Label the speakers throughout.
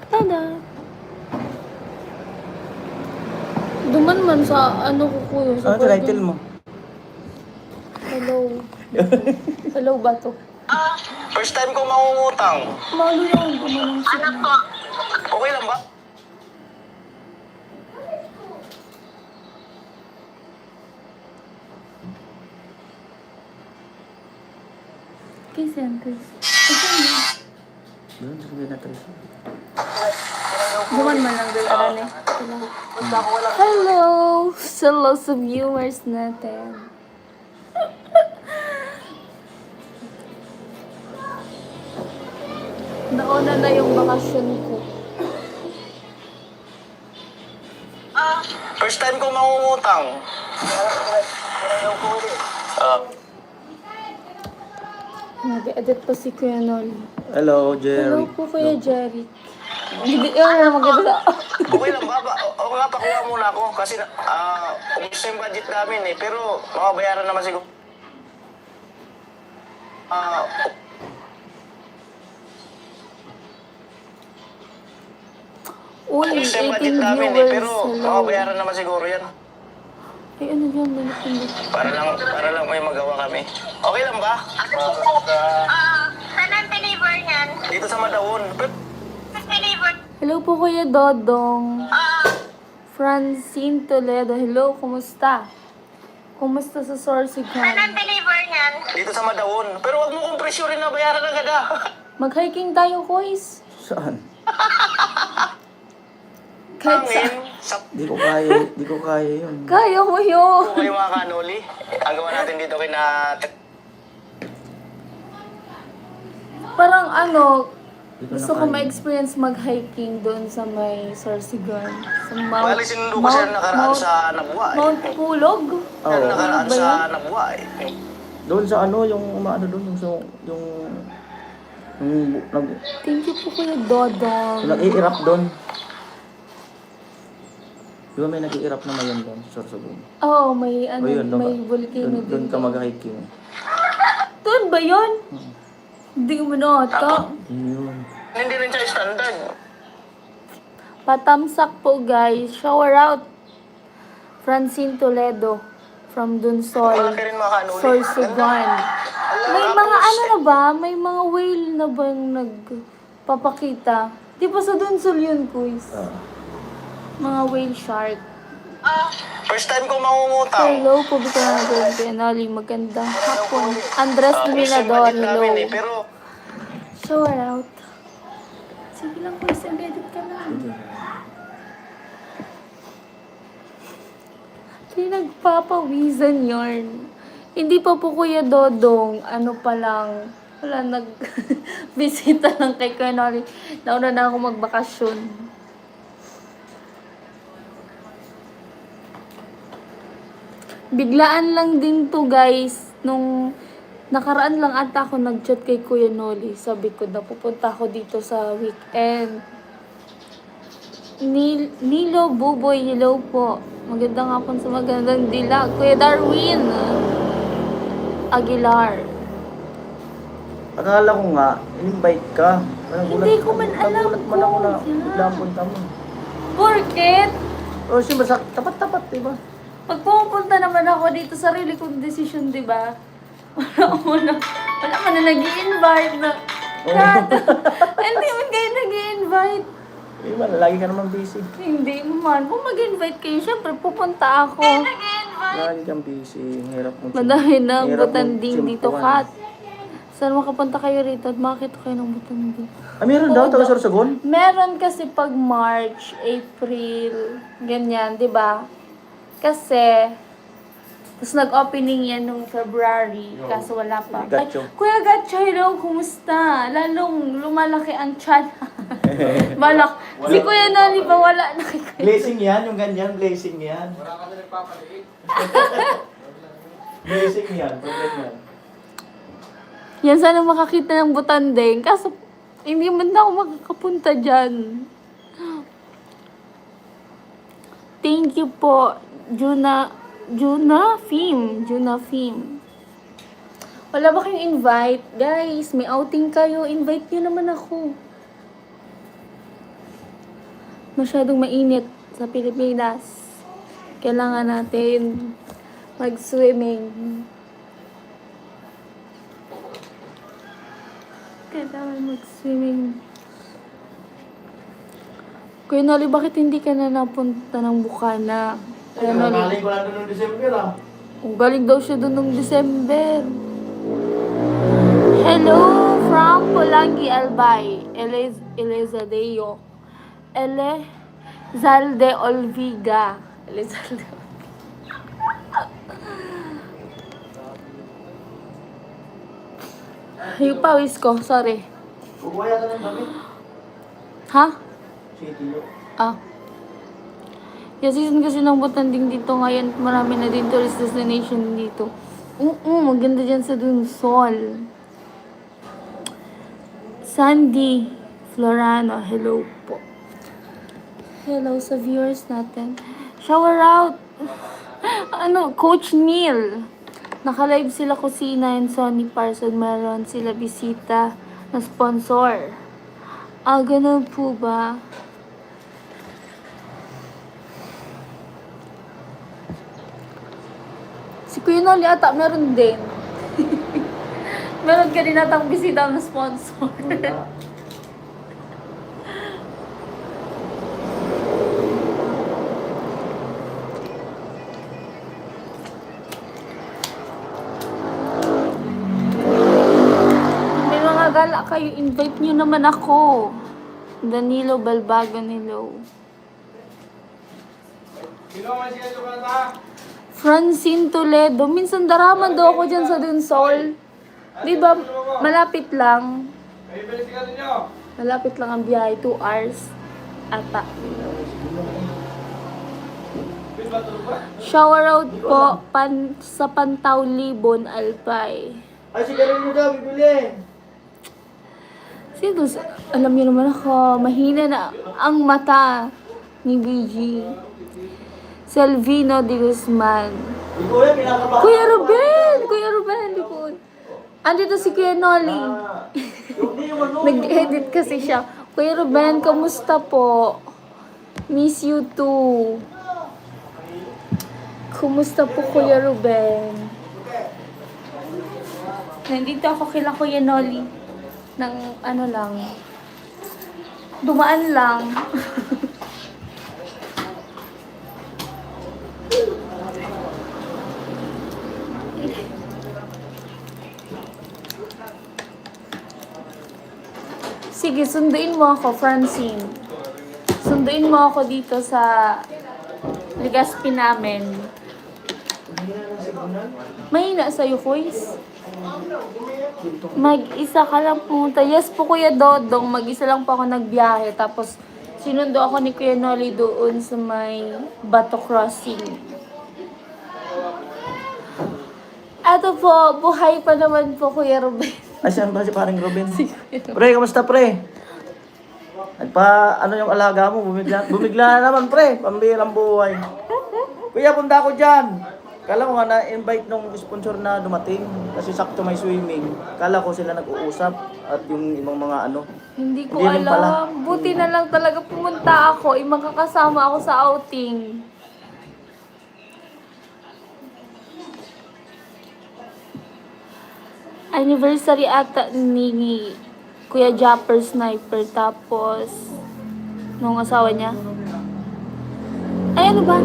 Speaker 1: Tada! Duman man sa ano ko kuya.
Speaker 2: Ano title mo?
Speaker 1: Hello. Hello ba to?
Speaker 3: First time ko mangungutang.
Speaker 1: Malo yan. Gumanong siya.
Speaker 3: Okay lang ba?
Speaker 1: Kiss yan, kiss. Asan yun?
Speaker 2: Doon, sige na tayo.
Speaker 1: Duman man lang doon, aran eh. Hello! Hello sa viewers natin. Nauna na yung bakasyon ko.
Speaker 3: First time ko mangungutang.
Speaker 1: Nag-edit pa si Kuya Noli.
Speaker 2: Hello,
Speaker 1: Hello
Speaker 2: Jerry.
Speaker 1: po Kuya Jerry. Hindi, yun, maganda.
Speaker 3: Okay lang ba? O nga, pakuha muna ako. Kasi umpisa yung budget namin eh. Pero makabayaran naman siguro.
Speaker 1: Uy,
Speaker 3: Umpisa yung
Speaker 1: 18
Speaker 3: budget namin eh.
Speaker 1: viewers.
Speaker 3: Pero
Speaker 1: Hello.
Speaker 3: makabayaran naman siguro yan.
Speaker 1: Ay, ano dyan? Nalipindot.
Speaker 3: Para lang may magawa kami. Okay lang ba?
Speaker 4: Saan ang deliver niyan?
Speaker 3: Dito sa Madaon.
Speaker 4: Deliver.
Speaker 1: Hello po Kuya Dodong. Francine Toledo. Hello, kumusta? Kumusta sa
Speaker 4: Saan ang
Speaker 1: Sorsigan?
Speaker 4: deliver niyan?
Speaker 3: Dito sa Madaon. Pero wag mo kong presyo rin na bayaran agad ah.
Speaker 1: Mag-hiking tayo, boys.
Speaker 2: Saan?
Speaker 1: Kahit sa...
Speaker 3: Hangin. Sa
Speaker 2: Di ko kaya yun.
Speaker 1: Kaya mo yun.
Speaker 3: kayo mga kanoli. Ang gawa natin dito kina...
Speaker 1: Parang ano,
Speaker 2: Di
Speaker 1: gusto ko
Speaker 2: na kaya.
Speaker 1: ma-experience mag-hiking doon sa may Sorsigan. Sa
Speaker 3: Bali, sinundo ko siya nakaraan sa Nabwa eh.
Speaker 1: Mount Pulog?
Speaker 2: Oo.
Speaker 3: Nakaraan
Speaker 1: Ano ba
Speaker 3: sa
Speaker 1: yun?
Speaker 3: Nabwa eh.
Speaker 2: Doon sa ano, yung umaano doon, yung
Speaker 1: Thank you po Kuya Dodong.
Speaker 2: nag-i-erap doon. Di ba may nag-i-erap na ngayon doon sa Sorsogon?
Speaker 1: Oo, may ano,
Speaker 2: O yun,
Speaker 1: may volcano
Speaker 2: doon
Speaker 1: din.
Speaker 2: ka mag-hiking.
Speaker 1: Doon ba yun? Hindi mo nata.
Speaker 2: Yun.
Speaker 3: Hindi rin siya standard.
Speaker 1: Patamsak po guys. Shower out. Francine Toledo. From Dunsol.
Speaker 3: Malaki rin mga kanoli.
Speaker 1: Sorsogon. May mga ano na ba? May mga whale na bang nagpapakita? Di ba sa Dunsol yun, Kuis? Mga whale shark.
Speaker 3: First time ko mangungutang.
Speaker 1: Hello po, Bito na doon. Penali, magandang hapon. Andres Luminador, hello.
Speaker 3: Namin eh, pero
Speaker 1: Shower out. Sige lang, Kuis. Mag-edit ka lang. Pinagpapawisan yarn. Hindi pa po Kuya Dodong, ano pa lang, wala bisita lang kay Kuya Nori. Nauna na ako magbakasyon. Biglaan lang din to guys, nung nakaraan lang ata ako nag-chat kay Kuya Noli. Sabi ko na pupunta ako dito sa weekend. Nilo Buboy, hello po. Magandang hapon sa magandang dilag. Kuya Darwin Aguilar.
Speaker 2: Akala ko nga, invite ka.
Speaker 1: Hindi ko man alam
Speaker 2: nagulat man ako na
Speaker 1: kung yan.
Speaker 2: bigla ang punta mo.
Speaker 1: Porket,
Speaker 2: O siyempre, tapat-tapat, diba?
Speaker 1: pag pupunta naman ako dito, sarili kong decision, di ba? Wala man na nag-i-invite na. Hindi man kayo nag-i-invite.
Speaker 2: Eh, man, lagi ka naman busy.
Speaker 1: Hindi man. Kung mag-invite kayo, syempre pupunta ako.
Speaker 2: Lagi kang busy. Ang hirap mong
Speaker 1: Madami na ang
Speaker 2: hirap mong
Speaker 1: butanding dito,
Speaker 2: tsimpuhan.
Speaker 1: Kat. Saan makapunta kayo rito at makakita kayo ng butanding?
Speaker 2: Ah, meron daw, taga Sorsogon?
Speaker 1: Meron kasi pag March, April, ganyan, di ba? Kasi, tapos nag-opening yan nung February, kaso wala pa.
Speaker 2: Gatcho.
Speaker 1: Kuya Gatcho, hello, kumusta? Lalong lumalaki ang chan. Balak. Si Kuya Noli pa wala na kay Kuya.
Speaker 2: Blessing yan, yung ganyan, blessing yan. Wala ka na nagpapaliit. Blessing yan, problem yan.
Speaker 1: Yan, sana makakita ng butanding. Kaso, hindi man na ako makakapunta dyan. Thank you po, Juna Fim. Wala ba kayong invite? Guys, may outing kayo. Invite nyo naman ako. masyadong mainit sa Pilipinas. Kailangan natin mag-swimming. Kailangan mag-swimming. Kuya Noli, bakit hindi ka na napunta ng Bukana? Kuya Noli,
Speaker 2: Galing ko lang doon noong December ah.
Speaker 1: galing daw siya doon noong December. Hello from Pulangi, Albay. Elizadeo. Elizalde Olviga. Elizalde yung pawis ko, sorry.
Speaker 2: Kukuha yata ng damit.
Speaker 1: Ha?
Speaker 2: City lo.
Speaker 1: Ah. Yung season kasi ng Butanding dito ngayon, marami na din tourist destination dito. Maganda dyan sa Dunsol. Sandy Florano, hello po. Hello sa viewers natin. Shower out! Coach Neil. Naka-live sila Kusina and Sonny Parson. Meron sila bisita na sponsor. Ganun po ba? Si Kuya Noli ata meron din. Meron ka din atang bisita na sponsor. May mga gala kayo, invite nyo naman ako. Danilo Balbago Nilo. Francine Toledo. Minsan daraman daw ako dyan sa Dunsol. Di ba, malapit lang. Malapit lang ang biyahe, 2 hours. Ata. Shower out po sa Pantaw Libon, Alpay.
Speaker 2: Ay, sigarilyo daw, bibili.
Speaker 1: Sino? Alam niyo naman ako, mahina na ang mata ni BG. Selvino de Guzman.
Speaker 2: Di ko yan, kinakabahan.
Speaker 1: Kuya Ruben, hindi po. Andito si Kuya Noli. Nag-edit kasi siya. Kuya Ruben, kamusta po? Miss you too. Kumusta po, Kuya Ruben? Nandito ako kila Kuya Noli. Nang ano lang. Dumaan lang. Sige, sunduin mo ako, Francine. Sunduin mo ako dito sa Legazpi namin. Mahina sa'yo, Kuys. Mag-isa ka lang pumunta. Yes po, Kuya Dodong. Mag-isa lang po ako nagbiyahe. Tapos, sinundo ako ni Kuya Noli doon sa may Bato Crossing. Eto po, buhay pa naman po, Kuya Ruben.
Speaker 2: Ay, saan ba si paring Robin? Pre, kamusta pre? Ano yung alaga mo? Bumigla na naman pre, pambirang buhay. Kuya, punta ako dyan. Kala ko nga na-invite nung sponsor na dumating kasi sakto may swimming. Kala ko sila nag-uusap at yung ibang mga ano.
Speaker 1: Hindi ko
Speaker 2: Hindi rin pala.
Speaker 1: alam. Buti na lang talaga pumunta ako. Makakasama ako sa outing. Anniversary ata ni Kuya Japper Sniper. Tapos, nung asawa niya. Ay, ano ba?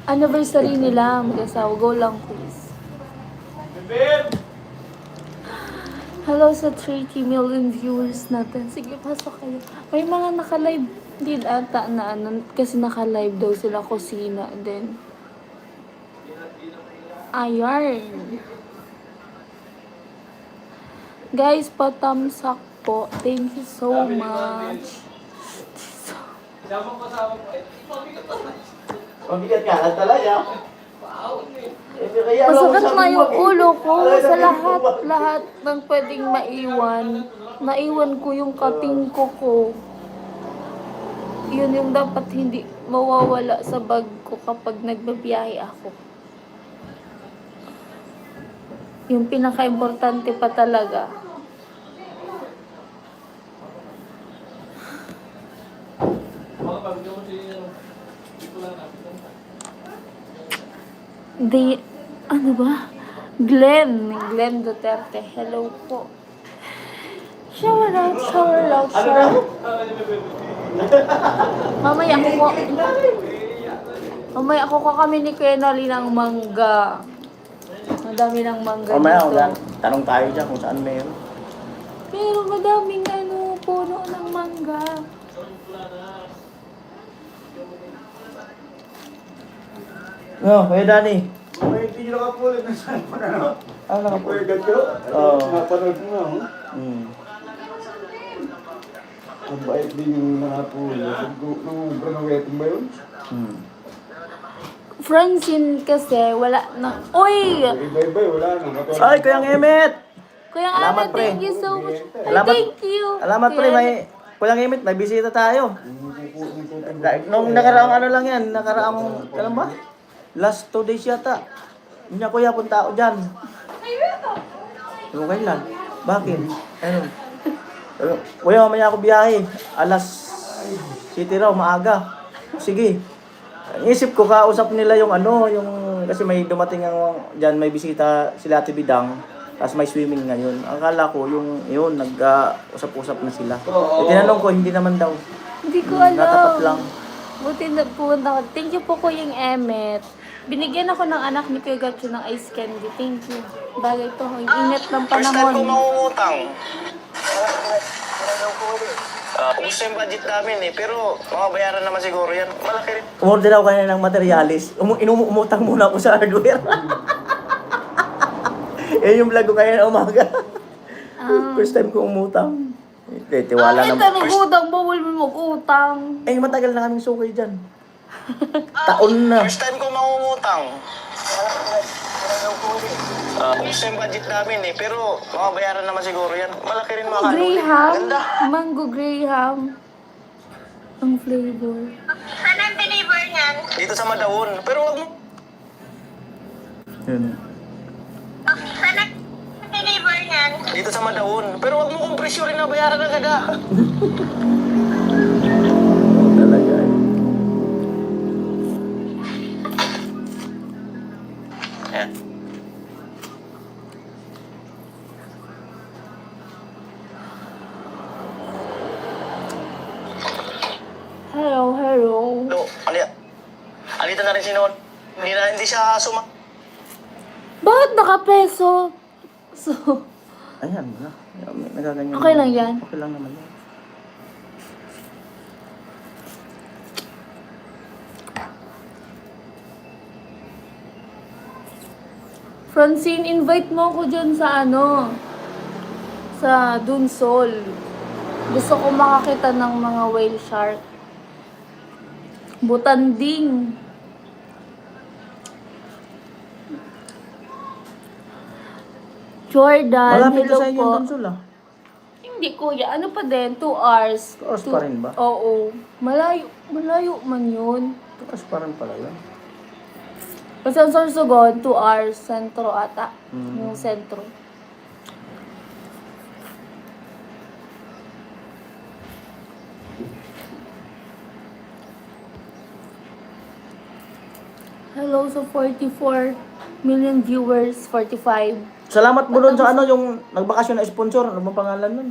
Speaker 1: Anniversary nila, mag-asawa. Go lang, please. Hello sa 30 million viewers natin. Sige, pasok kayo. May mga naka-live din ata na ano, kasi naka-live daw sila Kusina din. Ayan. Guys, pa-thumbs up po. Thank you so much.
Speaker 2: Mabigat nga lang talaga.
Speaker 1: Masakit na yung ulo ko sa lahat ng pwedeng maiwan. Naiwan ko yung katingko ko. Yun yung dapat hindi mawawala sa bag ko kapag nagbabiyahe ako. Yung pinaka-importante pa talaga. ano ba? Glenn Duterte. Hello po. Shower out. Mamaya ako kami ni Kuya Noli ng mangga. Madami ng mangga
Speaker 2: Mamaya,
Speaker 1: dito.
Speaker 2: tanong tayo dyan kung saan meron.
Speaker 1: Pero madaming puno ng mangga.
Speaker 2: No, Kuya Danny.
Speaker 5: May hindi nyo nakapulit na saan pa na, no?
Speaker 2: Ano nakapulit?
Speaker 5: Pwede ka?
Speaker 2: Oo.
Speaker 5: Napanood mo nga, oh. Ang bait din yung nakapulit. Nung wedding ba yun?
Speaker 1: Francine kasi wala na. Uy!
Speaker 5: Iba-iba, wala na.
Speaker 2: Ay, Kuya Ngemet!
Speaker 1: Kuya
Speaker 2: Salamat,
Speaker 1: Ana,
Speaker 2: pre.
Speaker 1: thank you so much. Ay,
Speaker 2: Salamat.
Speaker 1: thank you.
Speaker 2: Alamat pre,
Speaker 1: Kuya
Speaker 2: may Kuya Ngemet, may bisita tayo. Nung nakaraang ano lang yan, nakaraang, alam ba? Last 2 days yata. Niya, Kuya, punta ako dyan. Okay lang. Bakit? Ano? Kuya, mamaya ako biyahe. Alas City raw, maaga. Sige. Isip ko, kausap nila yung ano, yung, kasi may dumating ang, dyan, may bisita sila Ate Bidang. Tapos may swimming ngayon. Akala ko yun, nag-usap-usap na sila. Tinanong ko, hindi naman daw.
Speaker 1: Hindi ko alam.
Speaker 2: Natapat lang.
Speaker 1: Buti na pumunta ko. Thank you po Kuya Emmet. Binigyan ako ng anak ni Kuya Gatcho ng ice candy. Thank you. Bagay to. Ang init ng
Speaker 3: First time ko
Speaker 1: panahon.
Speaker 3: mangungutang. Ubus na yung budget namin eh, pero makabayaran naman siguro yan. Malaki rin.
Speaker 2: Umorder ako kanina ng materialis. Umutang muna ako sa hardware. Yung vlog ko kanina na umaga. First time ko umutang. Tiwala
Speaker 1: Ay,
Speaker 2: naman.
Speaker 1: tanong utang. Bawal mo mag-utang.
Speaker 2: Matagal na kaming sukay dyan. Taon na.
Speaker 3: First time ko mangungutang. Ubus na yung budget namin eh, pero makabayaran naman siguro yan. Malaki rin mga
Speaker 1: Graham.
Speaker 3: Ganda.
Speaker 1: Mango Graham. Ang flavor.
Speaker 4: Saan ang deliver niyan?
Speaker 3: Dito sa Madaon. Pero wag mo.
Speaker 2: Yun.
Speaker 4: Saan ang deliver niyan?
Speaker 3: Dito sa Madaon. Pero wag mo kong presyo rin na bayaran agad ah.
Speaker 2: Talaga eh.
Speaker 3: Ayan.
Speaker 1: Hello.
Speaker 3: Hello, alita na rin si Noon. Hindi siya
Speaker 1: Bakit nakapeso? So,
Speaker 2: Ayan na. Nagaganyan.
Speaker 1: Okay lang yan?
Speaker 2: Okay lang naman yan.
Speaker 1: Francine, invite mo ako dyan sa sa Dunsol. Gusto ko makakita ng mga whale shark. Butanding. Jordan,
Speaker 2: Malapit
Speaker 1: hello
Speaker 2: na sa inyo
Speaker 1: po.
Speaker 2: yung Dunsol ah.
Speaker 1: Hindi kuya, ano pa din? 2 hours.
Speaker 2: 2 hours pa rin ba?
Speaker 1: Oo. Malayo man yun.
Speaker 2: Tukas pa rin pala yun.
Speaker 1: Kasi ang Sorsogon, 2 hours. Sentro ata. Yung sentro. Hello sa 44 million viewers, 45.
Speaker 2: Salamat mo doon sa yung nagbakasyon na sponsor. Ano bang pangalan nun?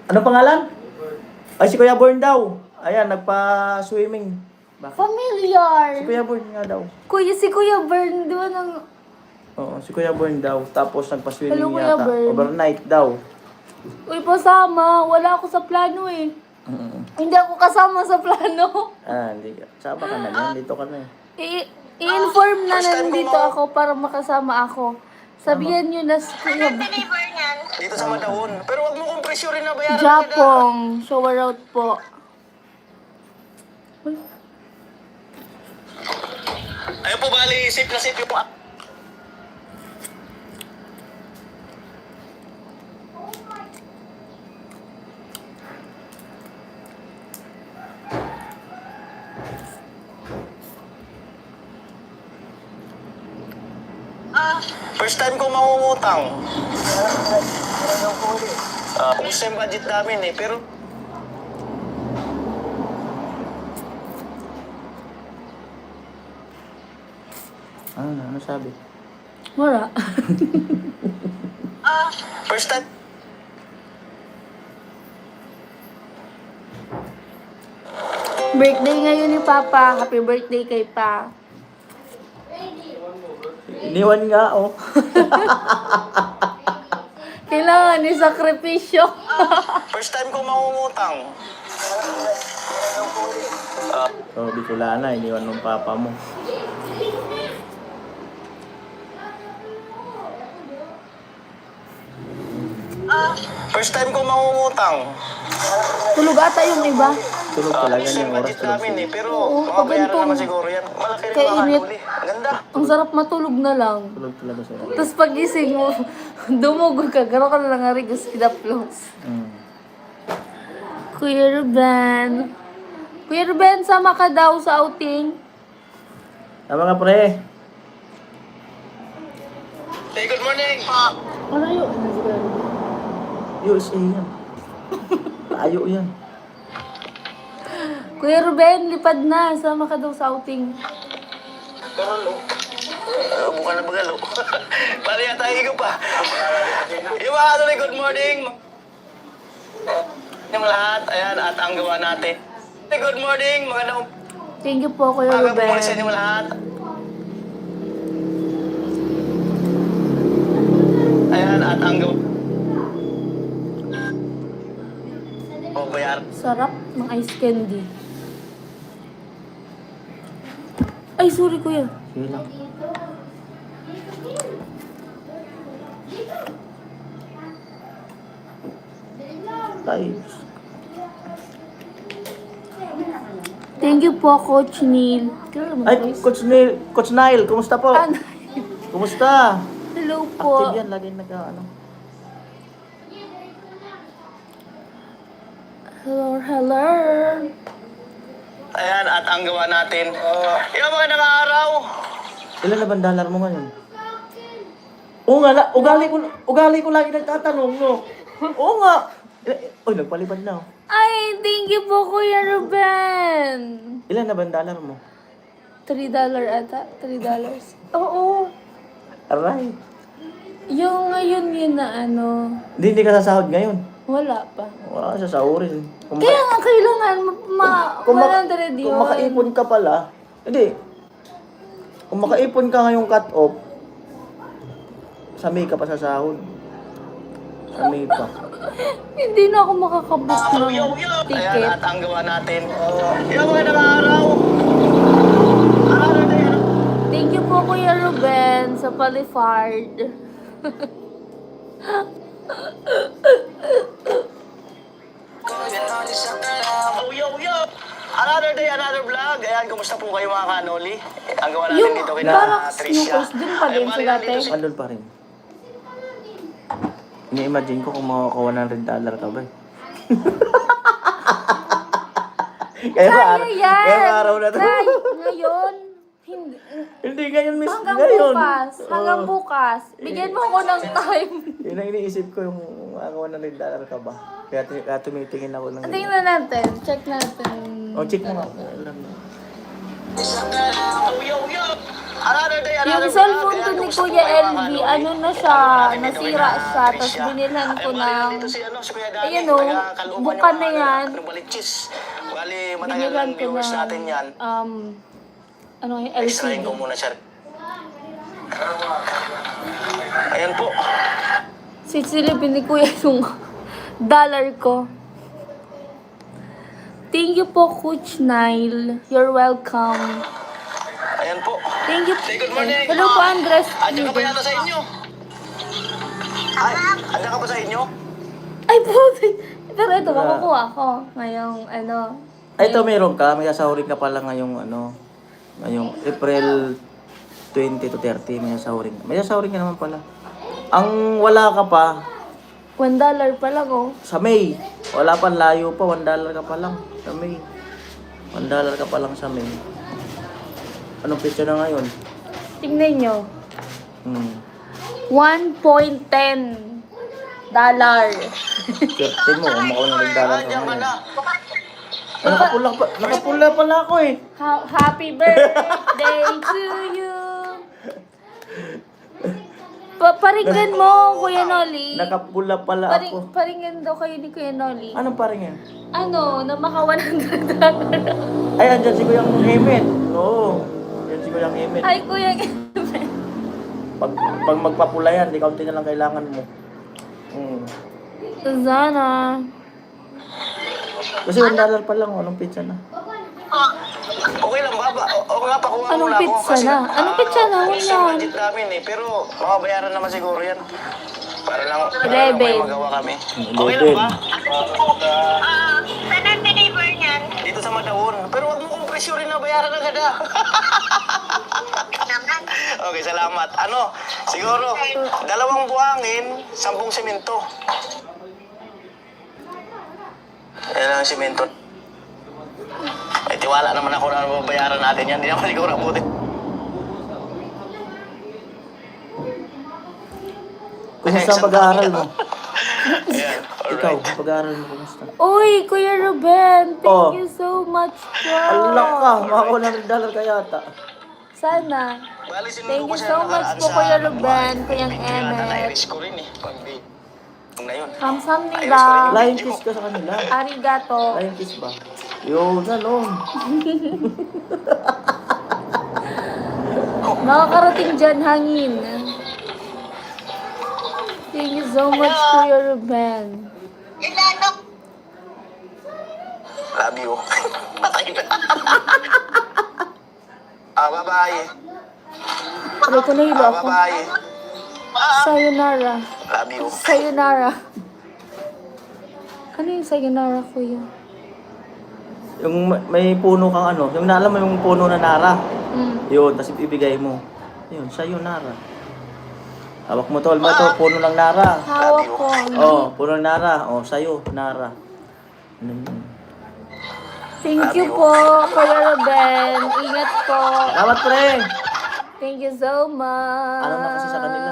Speaker 2: Anong pangalan? Ay, si Kuya Born daw. Ayan, nagpa-swimming. Bakit?
Speaker 1: Familiar!
Speaker 2: Si Kuya Born nga daw.
Speaker 1: Si Kuya Bern, di ba nang...
Speaker 2: Oo, si Kuya Born daw. Tapos nagpa-swimming
Speaker 1: Hello, Kuya
Speaker 2: yata.
Speaker 1: Born.
Speaker 2: Overnight daw.
Speaker 1: Uy, pasama. Wala ako sa plano eh. Hindi ako kasama sa plano.
Speaker 2: Hindi ka. Saba ka na yan. Dito ka na eh.
Speaker 1: I-inform na
Speaker 3: First time ko
Speaker 1: nandito ako para makasama ako. Sabihan nyo na si
Speaker 4: Saan
Speaker 1: Kuya
Speaker 4: ang deliver niyan?
Speaker 3: Dito sa Madaon. Pero wag mo kong presyo rin na bayaran agad ah.
Speaker 1: Japong. Shower out po.
Speaker 3: Ayun po, bali, safe na safe yung... First time ko mangungutang. Ubus na yung budget namin eh, pero...
Speaker 2: Ano sabi?
Speaker 1: Wala.
Speaker 3: First time.
Speaker 1: Birthday ngayon ni Papa. Happy birthday kay Pa.
Speaker 2: Iniwan nga, oh.
Speaker 1: Kailangan ni sakripisyo.
Speaker 3: First time ko mangungutang.
Speaker 2: Oh, Bicolana, iniwan ng papa mo.
Speaker 3: First time ko mangungutang.
Speaker 1: Tulog ata yung iba.
Speaker 2: Tulog talaga
Speaker 3: Minsan
Speaker 2: yung oras.
Speaker 3: budget
Speaker 2: Tulog
Speaker 3: namin
Speaker 2: sila.
Speaker 3: eh, pero
Speaker 1: Oo,
Speaker 3: mga bayaran
Speaker 1: pagantong.
Speaker 3: naman siguro yan. Malaki rin
Speaker 1: Kaya
Speaker 3: mga
Speaker 1: init.
Speaker 3: kanuli. Ang ganda.
Speaker 1: Ang sarap matulog na lang.
Speaker 2: Tulog talaga sila.
Speaker 1: Tapos pagising mo, dumugog ka. Gano'n ka na lang nga rigos kidaplos.
Speaker 2: Mm.
Speaker 1: Kuya Ruben. Kuya Ruben, sama ka daw sa outing.
Speaker 2: Tama nga, pre.
Speaker 3: Hey, good morning.
Speaker 1: Ano yun?
Speaker 2: USA yan. Tayo yan.
Speaker 1: Kuya Ruben, lipad na. Sama ka daw sa outing.
Speaker 3: Karalo. Bukan na bagalo. Para yata higo pa. Yung mga kanuli, good morning. Yung lahat, ayan, at ang gawa natin. Hey, good morning, magandang
Speaker 1: Thank you po, Kuya
Speaker 3: umaga po
Speaker 1: Ruben.
Speaker 3: sa inyong lahat. Ayan, at ang gawa. O, bayar.
Speaker 1: Sarap ng ice candy. Ay, sorry, Kuya.
Speaker 2: Sige lang. Lives.
Speaker 1: Thank you po, Coach Neil. Kailan mo,
Speaker 2: Ay,
Speaker 1: guys?
Speaker 2: Coach Nile, kumusta po?
Speaker 1: Ano?
Speaker 2: Kumusta?
Speaker 1: Hello po.
Speaker 2: Active yan, lagi ano.
Speaker 1: Hello, hello.
Speaker 3: Ayan, at ang gawa natin. Yung magandang araw.
Speaker 2: Ilan na bandalar mo ngayon? Oo nga, ugali ko lagi nagtatanong, no? Oo nga. Uy, nagpalipad na, oh.
Speaker 1: Ay, thank you po, Kuya Ruben.
Speaker 2: Ilan na bandalar mo?
Speaker 1: $3 ata? $3. Oo.
Speaker 2: Aray.
Speaker 1: Yung ngayon yun na ano,
Speaker 2: Hindi ka sasahod ngayon.
Speaker 1: wala pa.
Speaker 2: Wala ka sasahurin.
Speaker 1: Kaya nga kailangan
Speaker 2: kung
Speaker 1: 100 yun.
Speaker 2: kung makaipon ka pala, hindi. Kung makaipon ka ngayong cut-off, sa May ka pa sasahod. Sa May pa.
Speaker 1: Hindi na ako makakabook ng
Speaker 3: Yo, yo. Ayan,
Speaker 1: ticket.
Speaker 3: at ang gawa natin. Yung magandang araw.
Speaker 1: Thank you po, Kuya Ruben, sa palifard.
Speaker 3: Yo, yo. Another day, another vlog. Ayan, kumusta po kayo mga kanoli? Ang gawa natin
Speaker 1: Yung
Speaker 3: dito kina
Speaker 1: Barracks
Speaker 3: Tricia.
Speaker 1: Snoopers, dun pa din
Speaker 3: Ay,
Speaker 1: sa
Speaker 3: bali
Speaker 1: dati?
Speaker 3: nandito si-
Speaker 2: Andun pa rin. Ini-imagine ko kung makakawa ng $100 ka ba eh.
Speaker 1: Kaya yan!
Speaker 2: Ngayong araw na to.
Speaker 1: Nay, ngayon, hindi.
Speaker 2: Hindi ngayon, miss.
Speaker 1: Hanggang
Speaker 2: Ngayon.
Speaker 1: bukas. Hanggang
Speaker 2: Oo.
Speaker 1: bukas. Bigyan mo ako ng time.
Speaker 2: Yun ang iniisip ko yung makakawa ng $100 ka ba. Kaya tumitingin ako ng...
Speaker 1: Tingnan natin. Check natin.
Speaker 2: Oh, check mo nga. Alam mo.
Speaker 3: Yo, yo. Another day, another
Speaker 1: Yung
Speaker 3: vlog.
Speaker 1: cellphone
Speaker 3: Ayan,
Speaker 1: ko ni
Speaker 3: kumusta po
Speaker 1: Kuya
Speaker 3: kayo, mga
Speaker 1: LV,
Speaker 3: kanoli?
Speaker 1: ano na siya,
Speaker 3: Ang gawa natin dito
Speaker 1: nasira
Speaker 3: kina
Speaker 1: siya, tapos
Speaker 3: Tricia.
Speaker 1: binilhan ko
Speaker 3: Ay, bali
Speaker 1: ng,
Speaker 3: nandito si, si Kuya Danny,
Speaker 1: ayan o,
Speaker 3: taga-Caloocan
Speaker 1: bukan
Speaker 3: yung
Speaker 1: na
Speaker 3: mga
Speaker 1: yan.
Speaker 3: Balitchis. Bali, matagal
Speaker 1: Binilhan
Speaker 3: ng
Speaker 1: ko
Speaker 3: viewers
Speaker 1: ng,
Speaker 3: natin yan.
Speaker 1: ano yung
Speaker 3: Extrahin
Speaker 1: LCD.
Speaker 3: ko muna siya. Ayan po.
Speaker 1: Sisilipin ni Kuya yung dollar ko. Thank you po, Coach Nile. You're welcome.
Speaker 3: Ayan po.
Speaker 1: Thank you.
Speaker 3: Say good morning.
Speaker 1: Hello po, Andres.
Speaker 3: Andiyan ka ba yata sa inyo? Ay, andiyan ka ba sa inyo?
Speaker 1: Ay, puti. Pero ito, makukuha ko. Ngayong, ano.
Speaker 2: Ay, ito meron ka. May sasahurin ka pala ngayong ngayong April 20 to 30. May sasahurin ka. May sasahurin ka naman pala. Ang wala ka pa,
Speaker 1: $1 pa lang, oh.
Speaker 2: sa May. Wala pa, layo pa. $1 ka pa lang sa May. $1 ka pa lang sa May. Anong picture na ngayon?
Speaker 1: Tingnan nyo. 1.10 dollar.
Speaker 2: Swerte mo, kung makaw ng $1 ka
Speaker 3: Andiyan ka
Speaker 2: ngayon.
Speaker 3: na.
Speaker 2: Nakapula pala ako eh.
Speaker 1: Happy birthday to you. Paringgan mo, Kuya Noli.
Speaker 2: Nakapula pala ako.
Speaker 1: Paringgan daw kayo ni Kuya Noli.
Speaker 2: Anong paring yan?
Speaker 1: Ano, na maka 100
Speaker 2: Ay, andyan si Kuyang Emmet. Oo. Andyan si Kuyang Emmet.
Speaker 1: Ay, Kuya.
Speaker 2: Pag magpapula yan, di kaunti na lang kailangan mo.
Speaker 1: Sana.
Speaker 2: Kasi $1 pa lang, anong pizza na?
Speaker 3: Okay lang ba? Okay nga, pakuha
Speaker 1: Anong
Speaker 3: muna ako.
Speaker 1: pizza
Speaker 3: Kasi
Speaker 1: na? Anong pizza na?
Speaker 3: Kasi
Speaker 1: Wala.
Speaker 3: budget namin eh. Pero makabayaran naman siguro yan. Para lang
Speaker 1: 11.
Speaker 3: may magawa kami. Okay lang ba?
Speaker 4: Saan ang deliver niyan?
Speaker 3: Dito sa Madaon. Pero wag mo kong presyo rin na bayaran agad ah.
Speaker 4: Naman.
Speaker 3: Okay, salamat. Ano, siguro, 2 buhangin, 10 simento. Yan ang simento. Ay, tiwala naman ako na mababayaran natin yan. Hindi naman siguro abutin.
Speaker 2: Kumusta ang pag-aaral mo?
Speaker 3: Ayan,
Speaker 2: Ikaw,
Speaker 3: alright.
Speaker 2: pag-aaral mo, kumusta?
Speaker 1: Uy, Kuya Ruben. Thank
Speaker 2: Oh.
Speaker 1: you so much po.
Speaker 2: Allah ka, makakuha ng $1 ka yata.
Speaker 1: Sana.
Speaker 3: Bali, sinundo
Speaker 1: Thank
Speaker 3: ko
Speaker 1: you
Speaker 3: siya
Speaker 1: so
Speaker 3: nakaraan
Speaker 1: much po,
Speaker 3: sa
Speaker 1: Kuya
Speaker 3: ano,
Speaker 1: Ruben,
Speaker 3: buhay.
Speaker 1: Kuyang
Speaker 3: Kaya
Speaker 1: Emmet.
Speaker 3: na-iris ko rin eh. Na yun.
Speaker 1: Kamsamnida.
Speaker 2: Flying kiss ka sa kanila.
Speaker 1: Arigato.
Speaker 2: Flying kiss ba? Yun, salon.
Speaker 1: Nakakarating dyan hangin. Thank you so much, Kuya Ruben.
Speaker 4: Ilano.
Speaker 3: Love you. Patay na. Bye-bye.
Speaker 1: Pero ko nahilo ako.
Speaker 3: Bye-bye.
Speaker 1: Sayonara.
Speaker 3: Love you.
Speaker 1: Sayonara. Ano yung sayonara, Kuya?
Speaker 2: Yung may puno kang ano, yung naalam mo yung puno na nara. Yun, tapos ibibigay mo. Yun, sa'yo nara. Hawak mo tol, puno ng nara.
Speaker 1: Hawak ko.
Speaker 2: Oh, puno ng nara. Oh, sa'yo, nara. Ano yun?
Speaker 1: Thank you po, Kuya Ruben. Ingat po.
Speaker 2: Salamat pre!
Speaker 1: Thank you so much.
Speaker 2: Ano na kasi sa kanila?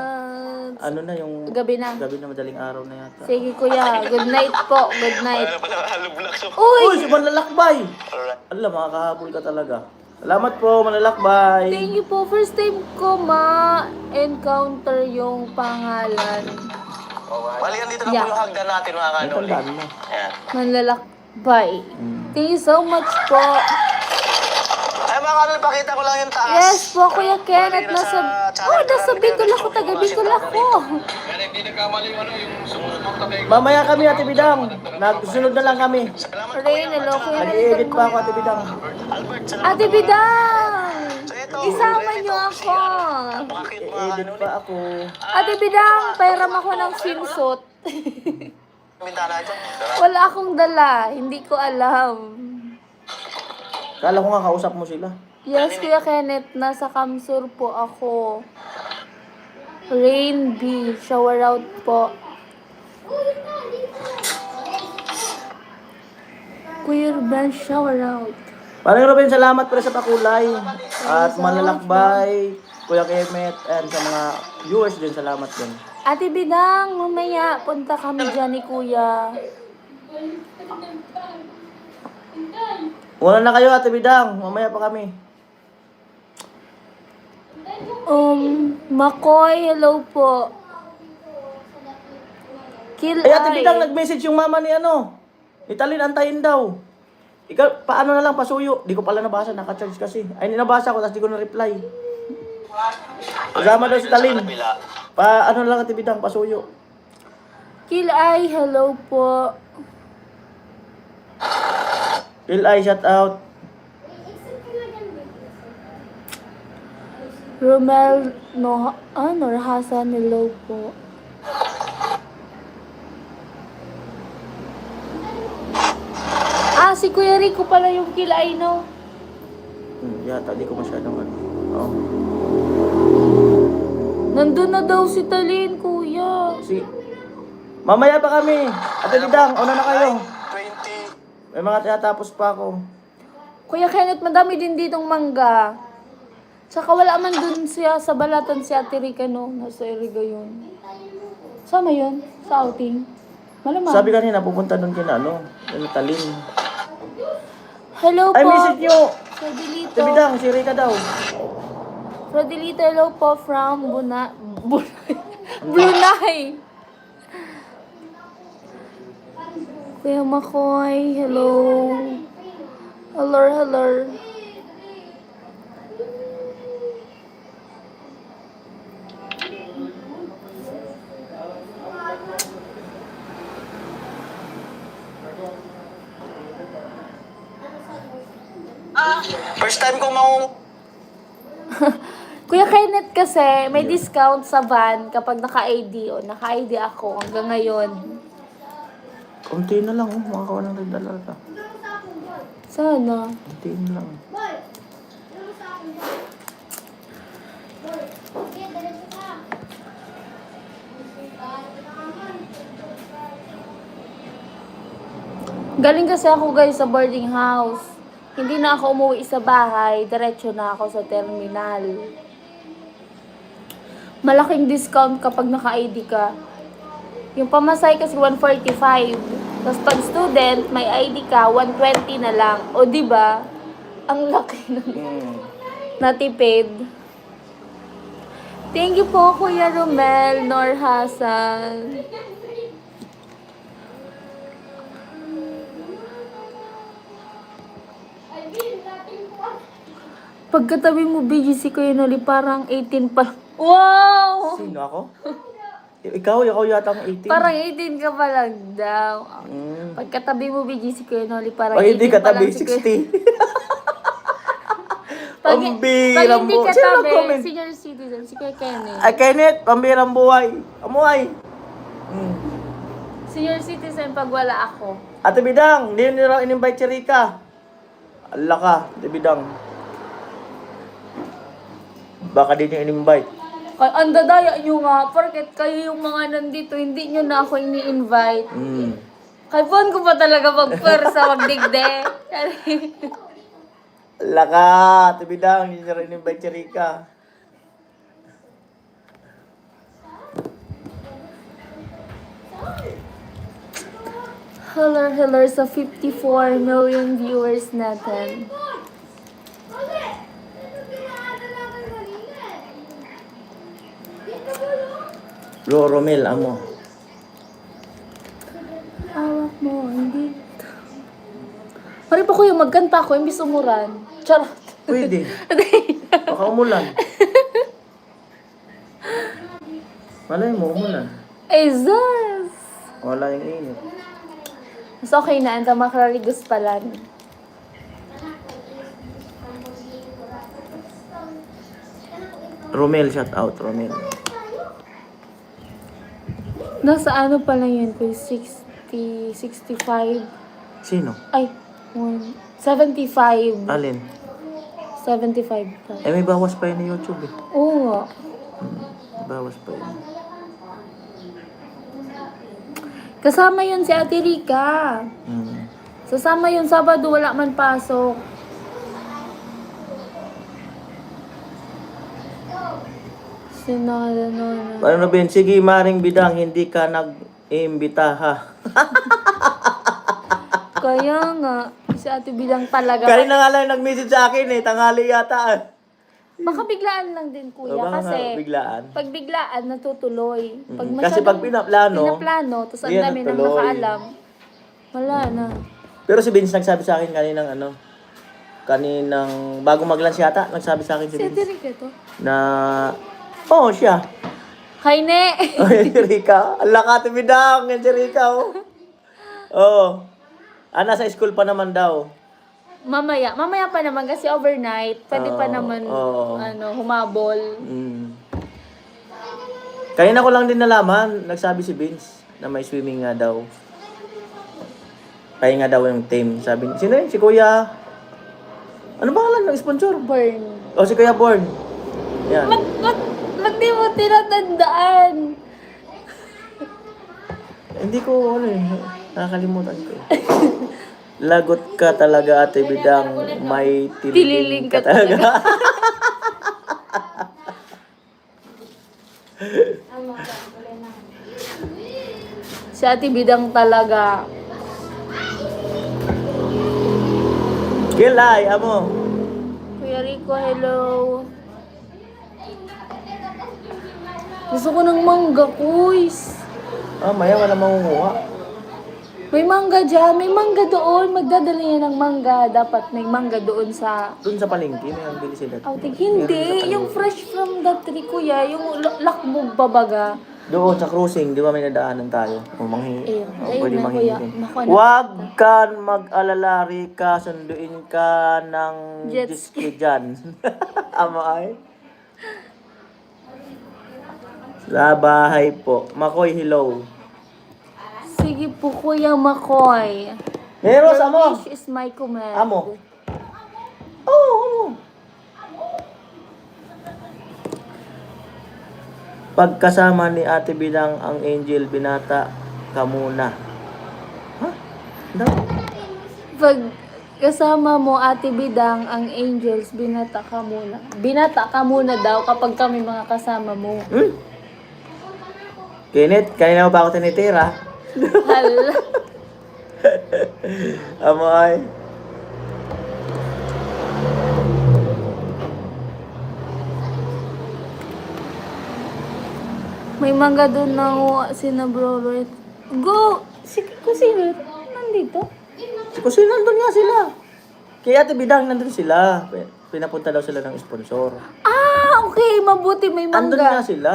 Speaker 2: Ano na yung
Speaker 1: Gabi na.
Speaker 2: gabi na madaling araw na yata.
Speaker 1: Sige, Kuya. Good night po. Good night.
Speaker 3: Ano pala, halublock so.
Speaker 2: Uy,
Speaker 1: Uy!
Speaker 2: si Manlalakbay!
Speaker 3: Alright.
Speaker 2: Alam, makakahabol ka talaga. Salamat po, Manlalakbay!
Speaker 1: Thank you po. First time ko ma-encounter yung pangalan.
Speaker 3: Bali, dito na
Speaker 1: Yeah.
Speaker 3: po yung hagdan natin mga
Speaker 2: May
Speaker 3: kanoli.
Speaker 2: tandaan mo.
Speaker 3: Ayan.
Speaker 1: Manlalakbay. Thank you so much po.
Speaker 3: Ay mga kanoli, pakita ko lang yung taas.
Speaker 1: Yes po, Kuya Ken. At
Speaker 3: Bali,
Speaker 1: nasa...
Speaker 3: channel
Speaker 1: Oh,
Speaker 3: ko
Speaker 1: nasa
Speaker 3: lang,
Speaker 1: Bicol
Speaker 3: video
Speaker 1: ako.
Speaker 3: na
Speaker 1: Taga
Speaker 3: show,
Speaker 1: Bicol
Speaker 3: wala
Speaker 1: ako.
Speaker 2: Mamaya kami, Ate Bidang. Nagsunod na lang kami.
Speaker 3: Salamat
Speaker 1: Rain, hello, Kuya.
Speaker 2: Nag-i-edit pa ako, Ate Bidang.
Speaker 3: Albert, salamat.
Speaker 1: Ate Bidang!
Speaker 3: So, ito,
Speaker 1: Isama
Speaker 3: ito,
Speaker 1: niyo
Speaker 3: si
Speaker 1: ako.
Speaker 3: Napakakit mga
Speaker 2: I-edit
Speaker 3: kanoli.
Speaker 2: pa ako.
Speaker 1: Ate Bidang, pairam ako ng swimsuit.
Speaker 3: Bintana dyan.
Speaker 1: Wala akong dala. Hindi ko alam.
Speaker 2: Kala ko nga kausap mo sila.
Speaker 1: Yes, Kuya Kenneth. Nasa Kamsur po ako. Rain B. Shower out po. Kuya Ruben, shower out.
Speaker 2: Parang Ruben, salamat pala sa pakulay. At Manlalakbay, Kuya Kemet, and sa mga viewers din, salamat din.
Speaker 1: Ate Bidang, mamaya punta kami dyan ni Kuya.
Speaker 2: Una na kayo, Ate Bidang. Mamaya pa kami.
Speaker 1: Makoy, hello po. Kill
Speaker 2: Ay, Ate
Speaker 1: Eye.
Speaker 2: Bidang, nag-message yung mama ni ano. Italin, antayin daw. Ikaw, paano na lang, pasuyo. Di ko pala nabasa, naka-charge kasi. Ay, nabasa ko, tapos di ko na-reply. Kasama daw si Talin. Ano na lang, Ate Bidang, pasuyo.
Speaker 1: Kill Eye, hello po.
Speaker 2: Lil Ay, shout out.
Speaker 1: Romel Nor Hasan, hello po. Si Kuya Rico pala yung Kill Eye, no?
Speaker 2: Yata, di ko masyadong ano. Oh.
Speaker 1: Nandun na daw si Talin, Kuya.
Speaker 2: Mamaya pa kami. Ate Bidang, una na kayo.
Speaker 3: 20.
Speaker 2: May mga tinatapos pa ako.
Speaker 1: Kuya Kenneth, madami din ditong mangga. Tsaka wala man dun siya sa balatan si Ate Rica, no? Nasa Iriga yun. Sama yun? Sa outing? Malamang.
Speaker 2: Sabi kanina, pupunta doon kina, ano, yung Talin.
Speaker 1: Hello po.
Speaker 2: Ay, message nyo.
Speaker 1: Frodelito.
Speaker 2: Ate Bidang, si Rika daw.
Speaker 1: Frodelito, hello po from Brunei. Kuya Makoy, hello. Hello, hello.
Speaker 3: First time kong mau...
Speaker 1: Kuya Kenneth kasi, may discount sa van kapag naka-ID o naka-ID ako hanggang ngayon.
Speaker 2: Kunti na lang, makakawa ng nagdala ka.
Speaker 1: Sana.
Speaker 2: Kunti na lang.
Speaker 1: Galing kasi ako guys sa boarding house. Hindi na ako umuwi sa bahay, diretso na ako sa terminal. Malaking discount kapag naka-ID ka. Yung pamasahe kasi 145. Tapos pag student, may ID ka, 120 na lang. O di ba? Ang laki ng natipid. Thank you po Kuya Romel Nor Hasan. Pagkatabi mo, BGC Kuya Noli, parang 18 pa. Wow!
Speaker 2: Sino ako? Ikaw yata ang 18.
Speaker 1: Parang 18 ka pa lang daw. Pagkatabi mo, BGC Kuya Noli, parang 18
Speaker 2: Ay, hindi
Speaker 1: pa lang
Speaker 2: katabi,
Speaker 1: si Kuya.
Speaker 2: 60.
Speaker 1: Pag
Speaker 2: Pambirang
Speaker 1: hindi
Speaker 2: buhay. Sino
Speaker 1: katabi,
Speaker 2: nag-comment?
Speaker 1: senior citizen, si Kuya Kenneth.
Speaker 2: Ay, Kenneth, pambirang buhay. Amuay.
Speaker 1: Senior citizen pag wala ako.
Speaker 2: Ate Bidang, hindi nyo raw in-invite si Rika. Ala ka, Ate Bidang. Baka di nyo in-invite.
Speaker 1: Kaya ang dadaya nyo nga, porket kayo yung mga nandito, hindi nyo na ako ini-invite. Kaya phone ko pa talaga magpersa, magdigde.
Speaker 2: Ala ka, Ate Bidang, hindi nyo raw in-invite si Rika.
Speaker 1: Hello sa 54 million viewers natin.
Speaker 2: Romel, amo.
Speaker 1: Awak mo, hindi. Pari pa kuya, magkanta ako, imbis umuran. Charot.
Speaker 2: Pwede. Baka umulan. Malay mo, umulan.
Speaker 1: Ay, Zaz!
Speaker 2: Wala yung init.
Speaker 1: Mas okay na, anta makaraligus pala.
Speaker 2: Romel, shout out, Romel.
Speaker 1: Nasa ano pa lang yun, kuya? 60, 65.
Speaker 2: Sino?
Speaker 1: Ay, 75.
Speaker 2: Alin?
Speaker 1: 75 pa.
Speaker 2: Eh, may bawas pa yun ni YouTube eh.
Speaker 1: Oo nga.
Speaker 2: Bawas pa yun.
Speaker 1: Kasama yun si Ate Rika. Sasama yun Sabado, wala man pasok. Sinala na.
Speaker 2: Ano Ben? Sige, Maring Bidang, hindi ka nag-imbita ha.
Speaker 1: Kaya nga, si Ate Bilang talaga.
Speaker 2: Kanina nga lang nag-message sa akin eh, tanghali yata ah.
Speaker 1: Baka biglaan lang din kuya
Speaker 2: O, baka
Speaker 1: kasi
Speaker 2: nga biglaan.
Speaker 1: pag biglaan natutuloy. Pag
Speaker 2: Kasi pag pinaplano,
Speaker 1: tapos ang
Speaker 2: yan,
Speaker 1: dami nang
Speaker 2: natuloy.
Speaker 1: nakaalam, wala na.
Speaker 2: Pero si Vince nagsabi sa akin kaninang bago mag-lunch yata, nagsabi sa akin si
Speaker 1: Si Ate
Speaker 2: Vince
Speaker 1: Rika to.
Speaker 2: na siya.
Speaker 1: Hi, ne!
Speaker 2: Oh, yan si Rika. Ala ka, Bidang, yan si Rika oh. Oo. Nasa school pa naman daw.
Speaker 1: Mamaya pa naman kasi overnight, pwede pa naman
Speaker 2: oo.
Speaker 1: humabol.
Speaker 2: Kanina ko lang din nalaman, nagsabi si Vince na may swimming nga daw. Kaya nga daw yung team. Sabi, sino yun? Si Kuya. Ano pangalan ng sponsor?
Speaker 1: Burn.
Speaker 2: O, si Kuya Born. Yan.
Speaker 1: Ba't di mo tinatandaan?
Speaker 2: Hindi ko, nakakalimutan ko. Lagot ka talaga, Ate Bidang. May tililing ka talaga.
Speaker 1: Si Ate Bidang talaga.
Speaker 2: Kilay, amo.
Speaker 1: Kuya Rico, hello. Gusto ko ng mangga, kuys.
Speaker 2: Maya wala mangunguha.
Speaker 1: May mangga dyan. May mangga doon. Magdadala yan ng mangga. Dapat may mangga doon sa
Speaker 2: Doon sa palengke, may bili sila.
Speaker 1: outing.
Speaker 2: Meron sa
Speaker 1: Hindi.
Speaker 2: palengke.
Speaker 1: Yung fresh from the tree, kuya. Yung lakbog babaga.
Speaker 2: Doon sa cruising, di ba may nadaanan tayo? O
Speaker 1: Eh,
Speaker 2: manghingi.
Speaker 1: ayun
Speaker 2: Pwede
Speaker 1: na,
Speaker 2: manghingi
Speaker 1: kuya.
Speaker 2: din.
Speaker 1: Naku,
Speaker 2: Huwag kan mag-alala, Rika. Sunduin ka ng
Speaker 1: Jet
Speaker 2: jet ski dyan. Ama ay. Sa bahay po. Makoy, hello.
Speaker 1: Sige po, Kuya Makoy.
Speaker 2: Meron
Speaker 1: Your
Speaker 2: amo.
Speaker 1: wish is my command.
Speaker 2: Amo. Oo. Pagkasama ni Ate Bidang ang Angel, binata ka muna. Ha?
Speaker 1: Pag kasama mo, Ate Bidang, ang angels, binata ka muna. Binata ka muna daw kapag kami mga kasama mo.
Speaker 2: Kenneth, kanina mo pa ako tinitira.
Speaker 1: Hala.
Speaker 2: Amoy.
Speaker 1: May mangga doon na sina Bro Roy. Go! Si Kusino, nandito?
Speaker 2: Si Kusino, nandun nga sila. Kaya Ate Bidang, nandun sila. Pinapunta daw sila ng sponsor.
Speaker 1: Ah, okay. Mabuti may
Speaker 2: Andun nga
Speaker 1: mangga.
Speaker 2: sila.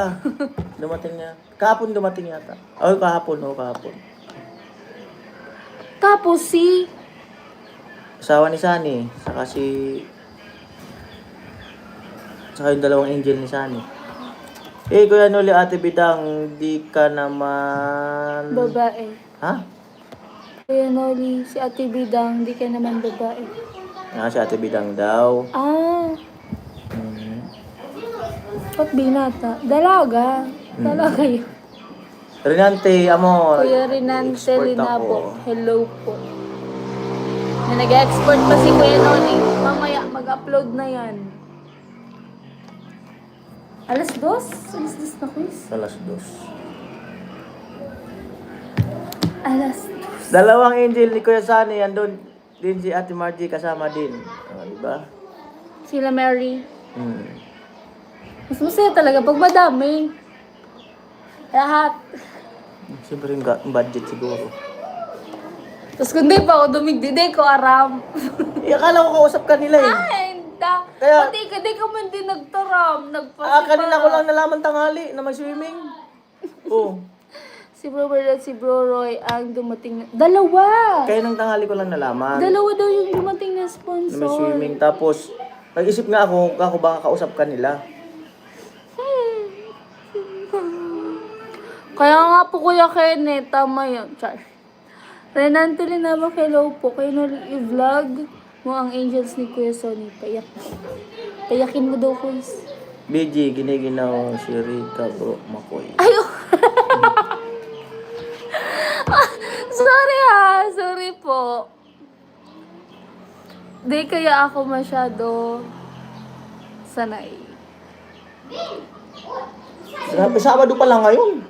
Speaker 2: Dumating nga. Kahapon dumating yata. Kahapon.
Speaker 1: Tapos si...
Speaker 2: Asawa ni Sunny. Saka yung dalawang angel ni Sunny. Kuya Noli, Ate Bidang, di ka naman...
Speaker 1: Babae.
Speaker 2: Ha?
Speaker 1: Kuya Noli, si Ate Bidang, di ka naman babae.
Speaker 2: Si Ate Bidang daw.
Speaker 1: Ah, ba't binata? Dalaga. Dalaga yun.
Speaker 2: Renante, amo.
Speaker 1: Kuya Rinante
Speaker 2: export
Speaker 1: Linabo.
Speaker 2: ako.
Speaker 1: Hello po. Na nag-export pa si Kuya Noli. Mamaya mag-upload na yan. Alas 2? Alas 2 na, quiz?
Speaker 2: Alas 2.
Speaker 1: Alas 2.
Speaker 2: Dalawang angel ni Kuya Sunny, andun din si Ate Margie kasama din. Diba?
Speaker 1: Sila Mary.
Speaker 2: Hmm.
Speaker 1: Mas masaya talaga pag madami. Lahat.
Speaker 2: Siyempre yung budget siguro.
Speaker 1: Tapos kung di pa ako dumigdi, di ko aram.
Speaker 2: Akala ko kausap ka nila eh.
Speaker 1: Ay, hindi.
Speaker 2: Kaya-
Speaker 1: Pati ka, di ka man din nagtaram.
Speaker 2: Kanina ko lang nalaman tanghali na mag-swimming. Oh.
Speaker 1: Si Bro Bird at si Bro Roy ang dumating na... Dalawa!
Speaker 2: Kaya nang tanghali ko lang nalaman
Speaker 1: Dalawa daw yung dumating na
Speaker 2: na may
Speaker 1: sponsor.
Speaker 2: swimming. Tapos, nag-isip nga ako baka kausap ka nila.
Speaker 1: Kaya nga po Kuya Kenneth, tama yun. Char. Renante Linaba, hello po. Kayo na i-vlog mo ang angels ni Kuya Sonny. Payak. Payakin mo daw, quiz.
Speaker 2: BG, giniginaw si Rika Bro Makoy.
Speaker 1: Ayo. Sorry ha. Sorry po. Di kaya ako masyado sanay.
Speaker 2: Grabe, Sabado pa lang ngayon.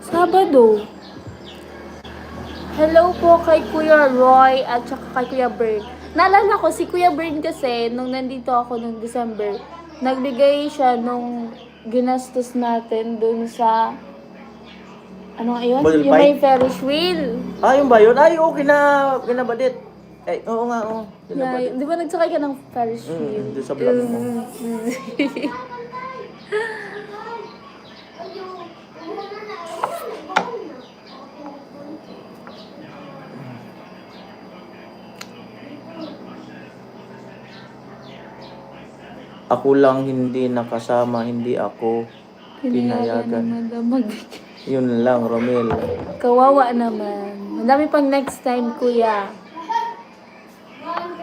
Speaker 1: Sabado. Hello po kay Kuya Roy at saka kay Kuya Bern. Naalala ko, si Kuya Bern kasi, nung nandito ako nung December, nagbigay siya nung ginastos natin dun sa... Ano nga yun?
Speaker 2: Model
Speaker 1: Yung may
Speaker 2: bike?
Speaker 1: Ferris wheel.
Speaker 2: Yung ba yun? Oo, kinabadit. Oo nga, oo.
Speaker 1: Yeah,
Speaker 2: Kinabadit.
Speaker 1: di ba nagsakay ka ng Ferris wheel?
Speaker 2: Doon sa vlog mo. Ako lang hindi nakasama, hindi ako
Speaker 1: Pinayagan
Speaker 2: pinayagan.
Speaker 1: naman daw magbigay.
Speaker 2: Yun lang, Romel.
Speaker 1: Kawawa naman. Madami pang next time, kuya.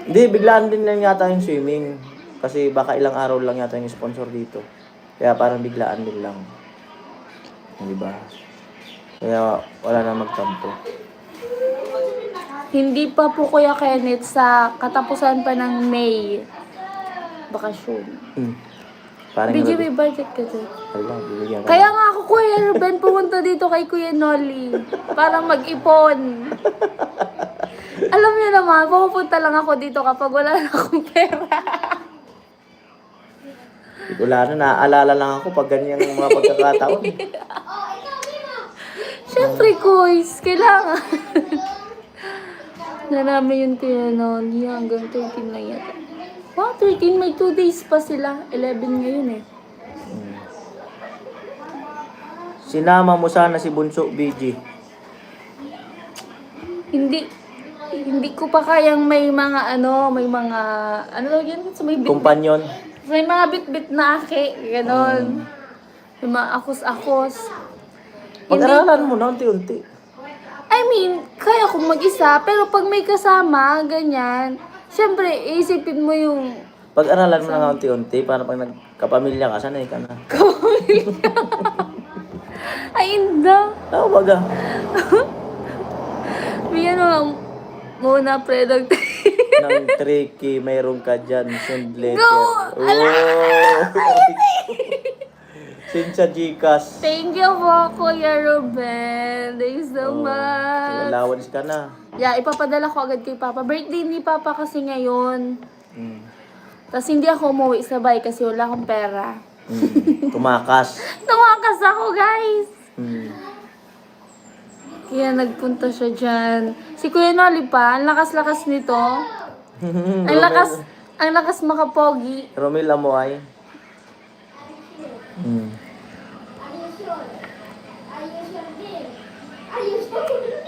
Speaker 2: Hindi, biglaan din lang yata yung swimming. Kasi baka ilang araw lang yata yung sponsor dito. Kaya parang biglaan din lang. Di ba? Kaya wala na magtampo.
Speaker 1: Hindi pa po Kuya Kenneth sa katapusan pa ng May. Bakasyon.
Speaker 2: Parang
Speaker 1: BG, may budget ka dyan.
Speaker 2: Wala, bibigyan ka
Speaker 1: Kaya
Speaker 2: na.
Speaker 1: nga ako, Kuya Ruben, pumunta dito kay Kuya Nolly. Para mag-ipon. Alam niyo naman, pupunta lang ako dito kapag wala na akong pera.
Speaker 2: Wala na, naaalala lang ako pag ganyang mga pagkakataon.
Speaker 1: Siyempre, Koys, kailangan. Na namin yun kaya noon, hanggang 13 lang yata. Wow, 13, may 2 days pa sila. 11 ngayon eh.
Speaker 2: Sinama mo sana si Bunso, BG.
Speaker 1: Hindi ko pa kayang may mga ano yan, sa may bit,
Speaker 2: Kumpanyon.
Speaker 1: may mga bit-bit na aki, ganon. May mga akos-akos.
Speaker 2: Pag-aralan mo na unti-unti.
Speaker 1: I mean, kaya kong mag-isa, pero pag may kasama, ganyan, syempre, isipin mo yung
Speaker 2: Pag-aralan mo na unti-unti para pag nagkapamilya ka, sanay ka na.
Speaker 1: ay, hindi.
Speaker 2: Oo, baga.
Speaker 1: May ano lang, muna product.
Speaker 2: Nang tricky, mayroon ka dyan, send letter.
Speaker 1: Go!
Speaker 2: Send sa Gcash.
Speaker 1: Thank you po, Kuya Ruben. Thank you so much.
Speaker 2: Allowance ka na.
Speaker 1: Yeah, ipapadala ko agad kay Papa. Birthday ni Papa kasi ngayon. Tapos hindi ako umuwi sabay kasi wala akong pera.
Speaker 2: Tumakas.
Speaker 1: Tumakas ako, guys! Kaya nagpunta siya dyan. Si Kuya Noli pa, ang lakas-lakas nito. Ang lakas makapogi.
Speaker 2: Romel Amoy.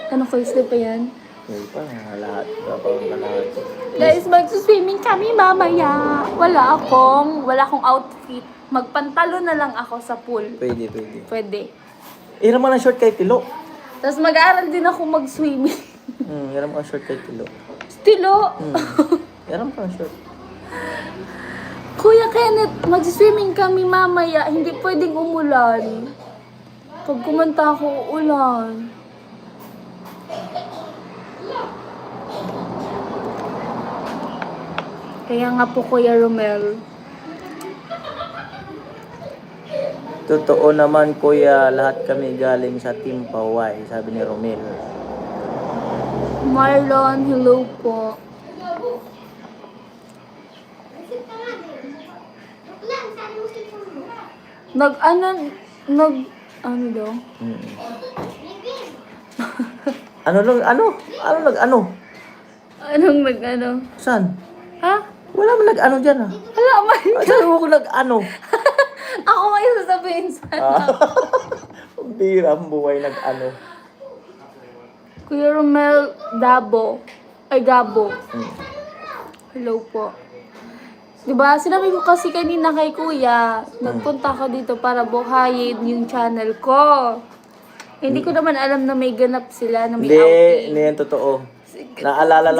Speaker 1: Ano ko, slip pa yan?
Speaker 2: Hindi pa, lahat. Lahat.
Speaker 1: Guys, mag-swimming kami mamaya. Wala akong outfit. Magpantalo na lang ako sa pool.
Speaker 2: Pwede.
Speaker 1: Pwede.
Speaker 2: Hiram mo ng short kay Tilo.
Speaker 1: Tapos mag-aaral din ako mag-swimming.
Speaker 2: Hiram mo ng short kay Tilo.
Speaker 1: Stilo!
Speaker 2: Hiram ka ng short.
Speaker 1: Kuya Kenneth, mag-swimming kami mamaya. Hindi pwedeng umulan. Pag kumanta ako, ulan. Kaya nga po, Kuya Romel.
Speaker 2: Totoo naman, kuya, lahat kami galing sa Team Paway, sabi ni Romel.
Speaker 1: Marlon, hello po. Ano daw?
Speaker 2: Ano?
Speaker 1: Anong nag-ano?
Speaker 2: Saan?
Speaker 1: Ha?
Speaker 2: Wala man nag-ano dyan, ha?
Speaker 1: Wala man.
Speaker 2: Saan mo ko nag-ano?
Speaker 1: Ako ngayon sasabihin sana.
Speaker 2: Bira ang buhay nag-ano.
Speaker 1: Kuya Romel Gabo. Hello po. Diba, sinabi ko kasi kanina kay Kuya, nagpunta ka dito para buhayin yung channel ko. Hindi ko naman alam na may ganap sila, na may outing.
Speaker 2: Hindi yan totoo. Naalala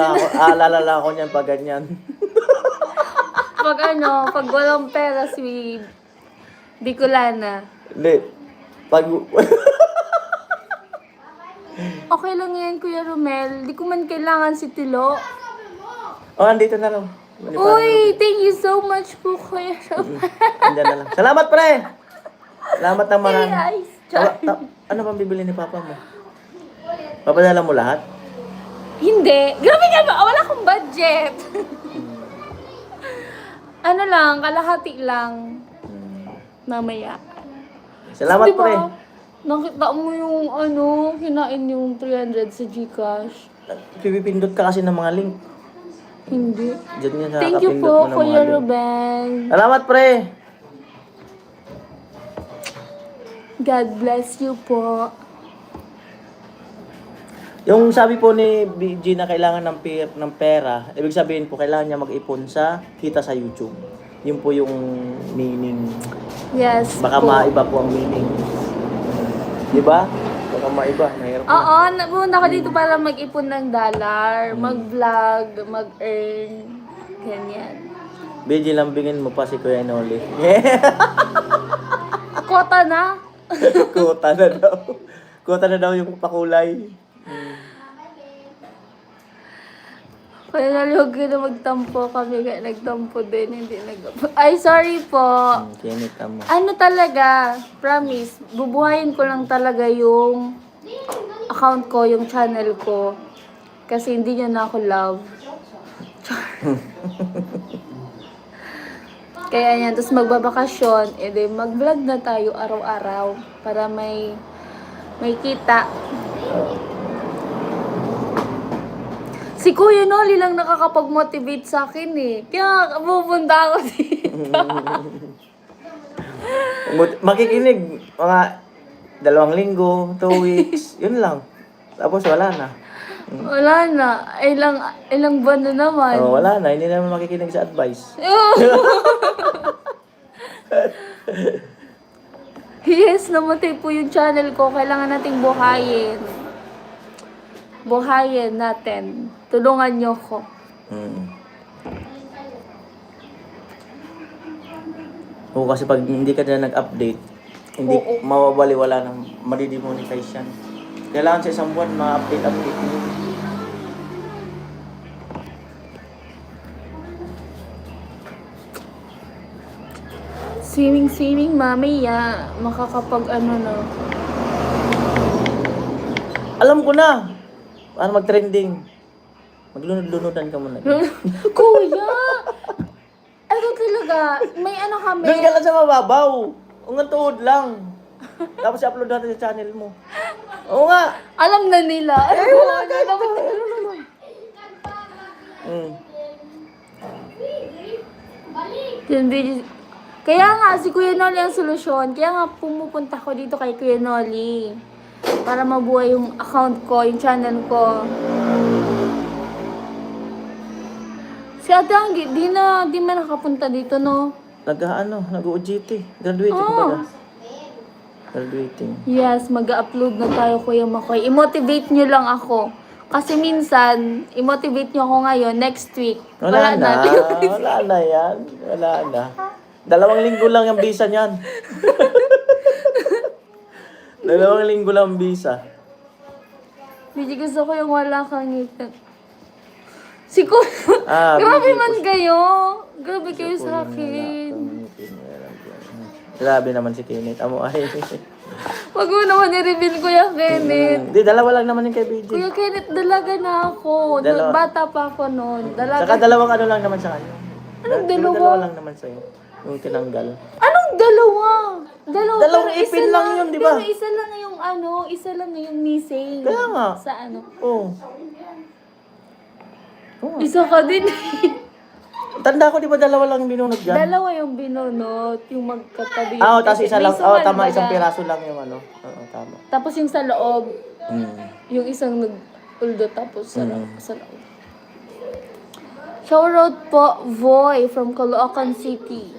Speaker 2: lang ako niyan pag ganyan.
Speaker 1: Pag walang pera si Bicolana.
Speaker 2: Hindi. Pag...
Speaker 1: Okay lang yan, Kuya Romel. Di ko man kailangan si Tilo.
Speaker 2: andito na lang.
Speaker 1: Uy, thank you so much po, Kuya Romel.
Speaker 2: Andyan na lang. Salamat, pre! Salamat ng marami.
Speaker 1: Guys,
Speaker 2: Ano pang bibili ni Papa mo? Papadala mo lahat?
Speaker 1: hindi. Grabe ka ba? Wala akong budget. Ano lang, kalahati lang. Mamaya.
Speaker 2: Salamat,
Speaker 1: Diba,
Speaker 2: pre.
Speaker 1: nakita mo yung kinain yung 300 sa Gcash.
Speaker 2: Pipipindot ka kasi ng mga link.
Speaker 1: Hindi.
Speaker 2: Diyan yan sa
Speaker 1: Thank you
Speaker 2: kapindot
Speaker 1: po,
Speaker 2: mo ng
Speaker 1: Kuya
Speaker 2: mga link.
Speaker 1: Ruben.
Speaker 2: Salamat, pre!
Speaker 1: God bless you po.
Speaker 2: Yung sabi po ni BG na kailangan ng pera, ibig sabihin po kailangan niya mag-ipon sa kita sa YouTube. Yun po yung meaning.
Speaker 1: Yes
Speaker 2: Baka
Speaker 1: po.
Speaker 2: maiba po ang meaning. Di ba? Baka maiba. Mahirap na.
Speaker 1: Oo, napunta ka dito para mag-ipon ng dollar, mag-vlog, mag-earn. Ganyan.
Speaker 2: BG, lambingin mo pa si Kuya Noli.
Speaker 1: Kota na.
Speaker 2: Kuta na daw. Kuta na daw yung pakulay.
Speaker 1: Kaya naluhog ka na magtampo kami, kaya nagtampo din, hindi Ay, sorry po.
Speaker 2: Kinita mo.
Speaker 1: Ano talaga, promise, bubuhayin ko lang talaga yung account ko, yung channel ko. Kasi hindi niya na ako love. Kaya yan, tapos magbabakasyon, edi mag-vlog na tayo araw-araw para may kita. Si Kuya Noli lang nakakapag-motivate sa akin eh. Kaya pupunta ako dito.
Speaker 2: Makikinig, mga 2 linggo, 2 weeks, yun lang. Tapos wala na.
Speaker 1: Wala na. Ilang buwan na naman.
Speaker 2: Oh, wala na, hindi naman makikinig sa advice.
Speaker 1: Yes, namatay po yung channel ko. Kailangan nating buhayin. Buhayin natin. Tulungan nyo ko.
Speaker 2: Oo, kasi pag hindi ka na nag-update, hindi
Speaker 1: Oo.
Speaker 2: mawawali-wala ng madidemonetize yan. Kailangan sa isang buwan ma-update mo.
Speaker 1: Swimming, mamaya. Makakapag na.
Speaker 2: Alam ko na! Paano mag-trending? Maglunod-lunodan ka muna.
Speaker 1: Kuya! Ano talaga? May kami.
Speaker 2: Doon ka lang sa mababaw. Ungang tuhod lang. Tapos i-upload natin sa channel mo. Oo nga.
Speaker 1: Alam na nila.
Speaker 2: Wala ka.
Speaker 1: Yung video. Kaya nga, si Kuya Noli ang solusyon. Kaya nga, pumupunta ko dito kay Kuya Noli. Para mabuhay yung account ko, yung channel ko. Si Ate Anggi, di man nakapunta dito, no?
Speaker 2: Nag-OJT. Graduating
Speaker 1: Oh.
Speaker 2: ba? Graduating.
Speaker 1: Yes, mag-upload na tayo, Kuya Makoy. I-motivate nyo lang ako. Kasi minsan, i-motivate nyo ako ngayon, next week.
Speaker 2: Wala na. Wala na yan. Wala na. 2 linggo lang yung visa niyan. 2 linggo lang ang visa.
Speaker 1: Hindi gusto ko yung wala kang ngipin. Si Kuya,
Speaker 2: Ah,
Speaker 1: grabe
Speaker 2: busy
Speaker 1: man
Speaker 2: po.
Speaker 1: kayo. Grabe kayo sa akin.
Speaker 2: Grabe naman si Kenneth. Amo ay.
Speaker 1: Wag mo naman i-reveal, Kuya Kenneth.
Speaker 2: Hindi, 2 lang naman yung kay BJ.
Speaker 1: Kuya Kenneth, dalaga na ako.
Speaker 2: Dalawa.
Speaker 1: Bata pa ako noon.
Speaker 2: Saka
Speaker 1: Dalaga.
Speaker 2: 2 ano lang naman sa kanya.
Speaker 1: Anong
Speaker 2: Pero
Speaker 1: dalawa?
Speaker 2: 2 lang naman sa'yo. Yung tinanggal.
Speaker 1: Anong dalawa? Dalawa.
Speaker 2: Dalawang
Speaker 1: pero isa
Speaker 2: ipin lang yun, di ba?
Speaker 1: Pero isa lang yung isa lang yung missing.
Speaker 2: Kaya nga.
Speaker 1: Sa ano?
Speaker 2: Oo.
Speaker 1: Isa ka din.
Speaker 2: Tanda ko, di ba 2 lang yung binunod dyan?
Speaker 1: Dalawa yung binunot, yung magkatabi.
Speaker 2: Ah, tapos isa lang.
Speaker 1: May
Speaker 2: Oh,
Speaker 1: suman
Speaker 2: tama.
Speaker 1: baga.
Speaker 2: Isang piraso lang yung ano. Oo, tama.
Speaker 1: Tapos yung sa loob,
Speaker 2: Mm.
Speaker 1: yung isang nag-uldo tapos sa loob.
Speaker 2: Mm.
Speaker 1: Sa loob. Shoutout po, Voy from Caloocan City.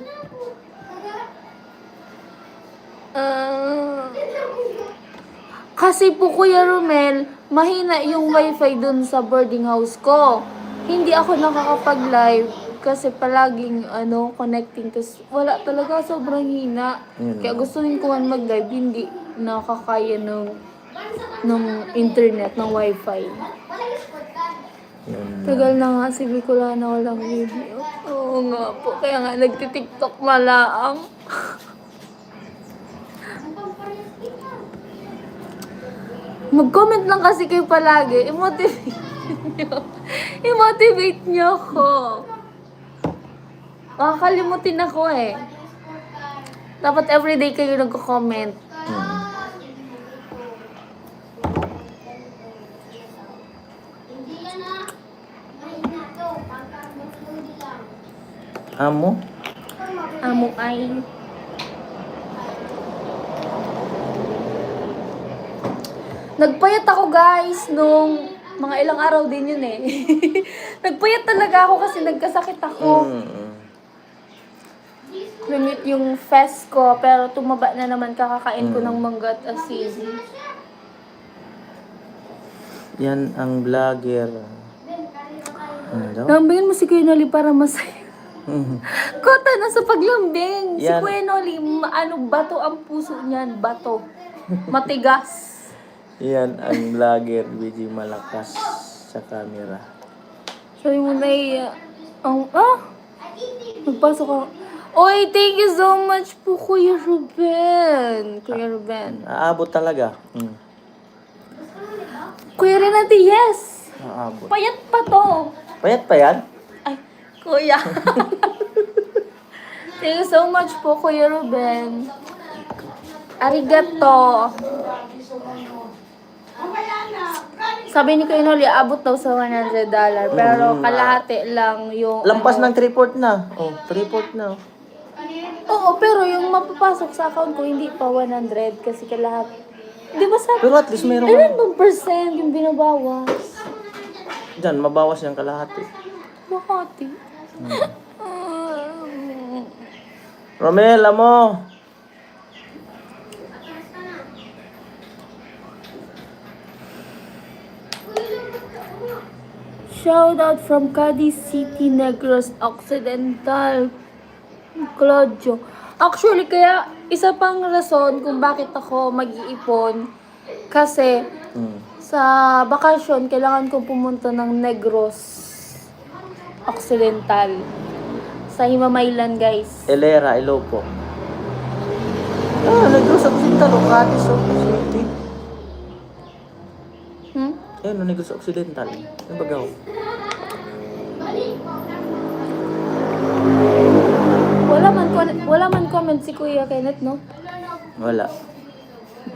Speaker 1: Kasi po, Kuya Romel, mahina yung wifi dun sa boarding house ko. Hindi ako nakakapag-live kasi palaging connecting. Kasi wala talaga, sobrang hina.
Speaker 2: Yun
Speaker 1: Kaya
Speaker 2: lang.
Speaker 1: gusto rin ko man mag-live, hindi nakakaya ng internet, ng wifi.
Speaker 2: Yun.
Speaker 1: Tagal na nga, sabi ko lang na walang video. Oo nga po, kaya nga nagtitiktok malaang. Mag-comment lang kasi kayo palagi. I-motivate niyo ako. Makakalimutin ako eh. Dapat everyday kayo nagko-comment.
Speaker 2: Amo?
Speaker 1: Amo ay... Nagpayat ako guys nung mga ilang araw din yun eh. Nagpayat talaga ako kasi nagkasakit ako. Lumit yung fest ko pero tumaba na naman kakakain ko ng mangga at asin.
Speaker 2: Yan ang vlogger. Ano daw?
Speaker 1: Lambingin mo si Kuya Noli para masaya. Kota na sa paglambing. Si
Speaker 2: Yan.
Speaker 1: Kuya Noli, bato ang puso niyan. Bato. Matigas.
Speaker 2: Yan ang vlogger, BG Malakas sa camera.
Speaker 1: Sabi mo na magpasok ako. Oy, thank you so much po, Kuya Ruben. Kuya Ruben.
Speaker 2: Aabot talaga.
Speaker 1: Kuya Renate, yes!
Speaker 2: Aabot.
Speaker 1: Payat pa to.
Speaker 2: Payat pa yan?
Speaker 1: Ay, Kuya. Thank you so much po, Kuya Ruben. Arigato. Sabi ni Kuya Noli, abot daw sa $100. Pero kalahati lang yung...
Speaker 2: Lampas
Speaker 1: ano.
Speaker 2: ng 3/4 na. Oh, 3/4 na.
Speaker 1: Oo, pero yung mapapasok sa account ko, hindi pa 100 kasi kalahati. Di ba sabi?
Speaker 2: Pero at least meron
Speaker 1: Ilan bang percent yung binabawas?
Speaker 2: Diyan, mabawas yung kalahati.
Speaker 1: Makati.
Speaker 2: Romel, amo.
Speaker 1: Shout out from Cadiz City, Negros Occidental. Claudio. Actually, kaya isa pang rason kung bakit ako mag-iipon kasi sa bakasyon kailangan ko pumunta ng Negros Occidental. Sa Himamaylan, guys.
Speaker 2: Elera, Ilopo. Negros Occidental, Cadiz City. Negros Occidental. Ano ba gaw?
Speaker 1: Wala man comment si Kuya Kenneth, no?
Speaker 2: Wala.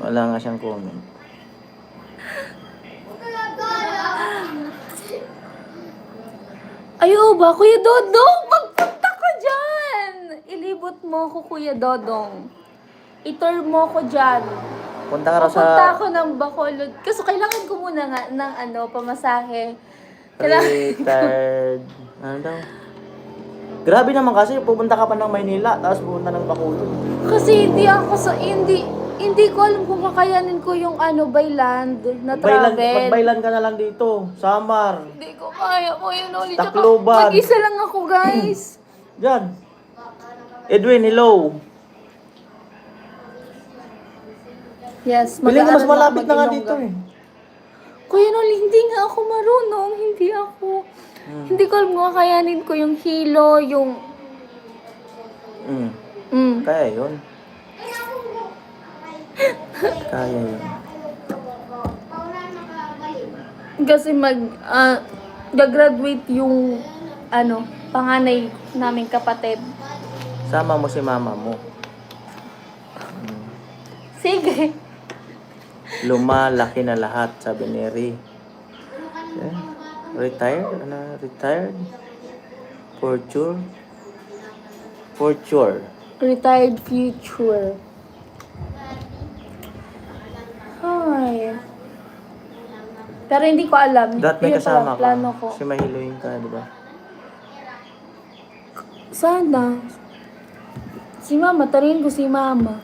Speaker 2: Wala nga siyang comment.
Speaker 1: Ayo ba, Kuya Dodong? Magpunta ko dyan! Ilibot mo ko, Kuya Dodong. I-tour mo ko dyan.
Speaker 2: Punta ka raw sa...
Speaker 1: Pupunta ako ng Bacolod. Kasi kailangan ko muna nga ng pamasahe.
Speaker 2: Retired. Ano daw? Grabe naman kasi pupunta ka pa ng Maynila tapos pupunta ng Bacolod.
Speaker 1: Kasi hindi ko alam kung kakayanin ko yung bayland na travel.
Speaker 2: Magbaylan ka na lang dito. Samar.
Speaker 1: Hindi ko kaya ko yun ulit. Tsaka
Speaker 2: Tacloban.
Speaker 1: mag-isa lang ako, guys.
Speaker 2: Diyan. Edwin, hello.
Speaker 1: Yes,
Speaker 2: Piling ka mas
Speaker 1: mag-aaral
Speaker 2: malapit
Speaker 1: ako
Speaker 2: na nga
Speaker 1: mag-Ilongga.
Speaker 2: dito eh.
Speaker 1: Kuya Nol, hindi nga ako marunong. Hindi ko alam kung kakayanin ko yung hilo, yung...
Speaker 2: Kaya yun. Kaya yun.
Speaker 1: Kasi gagraduate yung, panganay naming kapatid.
Speaker 2: Sama mo si mama mo.
Speaker 1: Sige.
Speaker 2: Lumalaki na lahat, sabi ni Ri. Yeah. Retired? Retired? Forture.
Speaker 1: Retired future. Ay. Pero hindi ko alam.
Speaker 2: Dapat may
Speaker 1: Yun
Speaker 2: kasama
Speaker 1: pala, plano
Speaker 2: ka.
Speaker 1: ko.
Speaker 2: Kasi mahiluin ka, di ba?
Speaker 1: Sana. Si Mama, tarihin ko si Mama.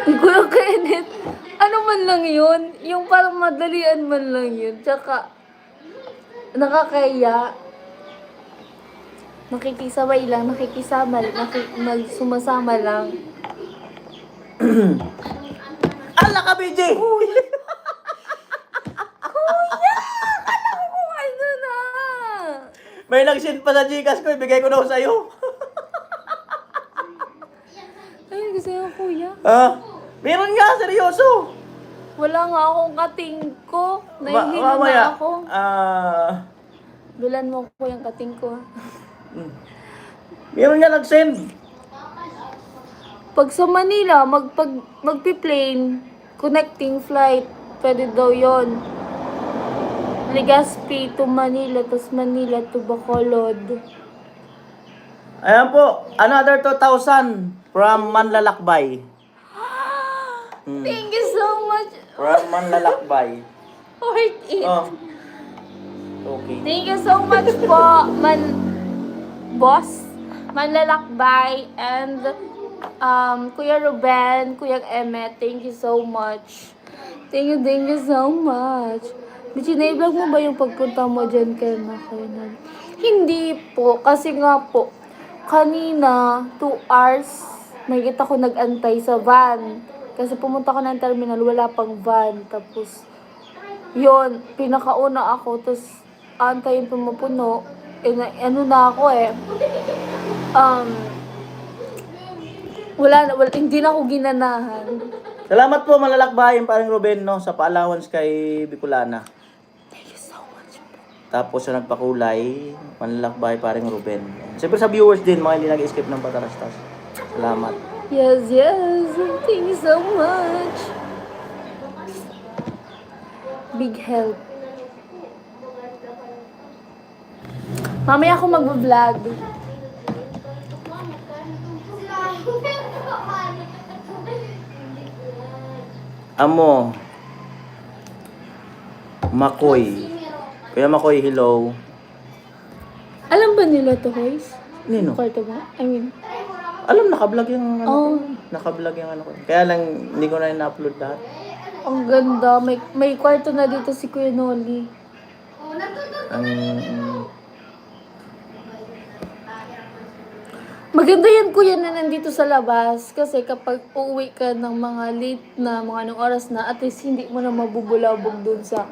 Speaker 1: Kuya Kenneth, ano man lang yun? Yung parang madalian man lang yun. Tsaka, nakakaya. Nakikisabay lang, sumasama lang.
Speaker 2: Ala ka, BJ!
Speaker 1: Kuya! Alam ko kung ano na!
Speaker 2: May nag-send pa sa Gcash ko, ibigay ko na ako sa'yo.
Speaker 1: Ayun, kasi yung kuya.
Speaker 2: Meron nga, seryoso.
Speaker 1: Wala nga akong kating ko. Nahihilo na ako. Bilan mo ko yung kating ko.
Speaker 2: Meron nga nag-send.
Speaker 1: Pag sa Manila, magpi-plane, connecting flight, pwede daw yon. Legazpi to Manila, tas Manila to Bacolod.
Speaker 2: Ayan po, another 2,000 from Manlalakbay.
Speaker 1: Thank you so much.
Speaker 2: From Manlalakbay.
Speaker 1: Worth it.
Speaker 2: Okay.
Speaker 1: Thank you so much po, boss, Manlalakbay, and Kuya Ruben, Kuya Emmet, thank you so much. Thank you so much. Bichi, na-vlog mo ba yung pagpunta mo dyan kay Makinan? Hindi po, kasi nga po, kanina, 2 hours, nakikita ko nag-antay sa van. Kasi pumunta ko ng terminal, wala pang van. Tapos, yun, pinakauna ako, tapos antayin pa mapuno. Ano na ako eh. Hindi na ako ginanahan.
Speaker 2: Salamat po, Manlalakbay, parang Ruben, no, sa pa-allowance kay Bicolana.
Speaker 1: Thank you so much.
Speaker 2: Tapos sa nagpakulay, manlalakbay paring Ruben. Siyempre sa viewers din, mga hindi nag-skip ng Patarastas. Salamat.
Speaker 1: Yes, yes. Thank you so much. Big help. Mamaya ako mag-vlog.
Speaker 2: Amo. Makoy. Kuya Makoy, hello.
Speaker 1: Alam ba nila to, guys?
Speaker 2: Nino?
Speaker 1: Kwarto mo? I mean,
Speaker 2: Alam, naka-vlog yung ano
Speaker 1: Oh.
Speaker 2: ko. Naka-vlog yung ano ko. Kaya lang, hindi ko na na-upload lahat.
Speaker 1: ang ganda. May kwarto na dito si Kuya Noli.
Speaker 2: Ang...
Speaker 1: Maganda yan, Kuya, na nandito sa labas. Kasi kapag uuwi ka ng mga late na, mga anong oras na, at least hindi mo na mabubulabog dun sa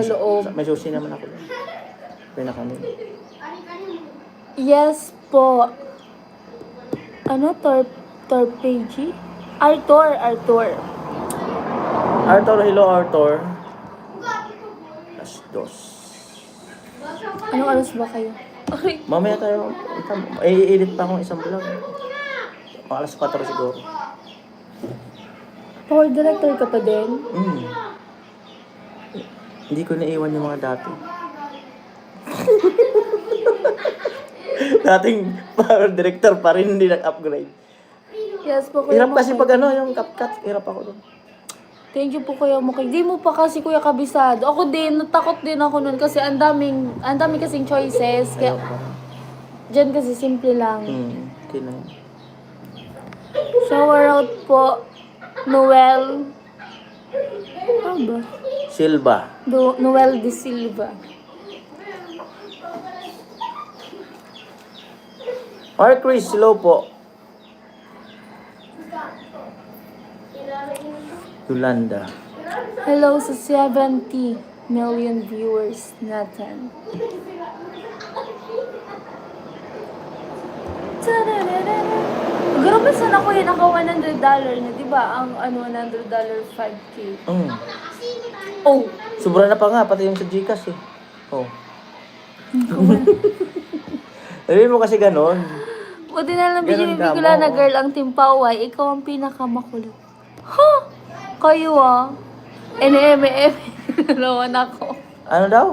Speaker 1: loob.
Speaker 2: May susi naman ako. Pinakamin.
Speaker 1: Yes po. Ano? Torpeji? Arthur.
Speaker 2: Arthur, hello Arthur. Alas 2.
Speaker 1: Anong oras ba kayo? Okay.
Speaker 2: Mamaya tayo, i-edit pa akong isang vlog. Mga alas 4 siguro.
Speaker 1: Power director ka pa din?
Speaker 2: Hindi ko naiwan yung mga dati. Dating power director pa rin, hindi nag-upgrade.
Speaker 1: Yes po, Kuya
Speaker 2: Hirap kasi
Speaker 1: Mukay.
Speaker 2: pag ano, yung CapCut, hirap ako doon.
Speaker 1: Thank you po, Kuya Mukay. Di mo pa kasi, Kuya, kabisado. Ako din, natakot din ako nun kasi ang daming kasing choices. Kaya, dyan kasi simple lang.
Speaker 2: Okay na yun.
Speaker 1: Shower out po, Noel. Ano ba?
Speaker 2: Silva.
Speaker 1: Noel de Silva.
Speaker 2: Or Chris, hello po. Yolanda.
Speaker 1: Hello sa 70 million viewers natin. Grabe sana ko yun ako $100 na, di ba? Ang $100 5K. Oh,
Speaker 2: Sobra na pa nga, pati yung sa Gcash eh. Oh. Sabi mo kasi ganon.
Speaker 1: buti na lang
Speaker 2: Ganun ka
Speaker 1: binibigla
Speaker 2: mo.
Speaker 1: na girl ang timpaway. Ikaw ang pinakamakulit. Ha? Kayo ah. Eme. Naman ako.
Speaker 2: Ano daw?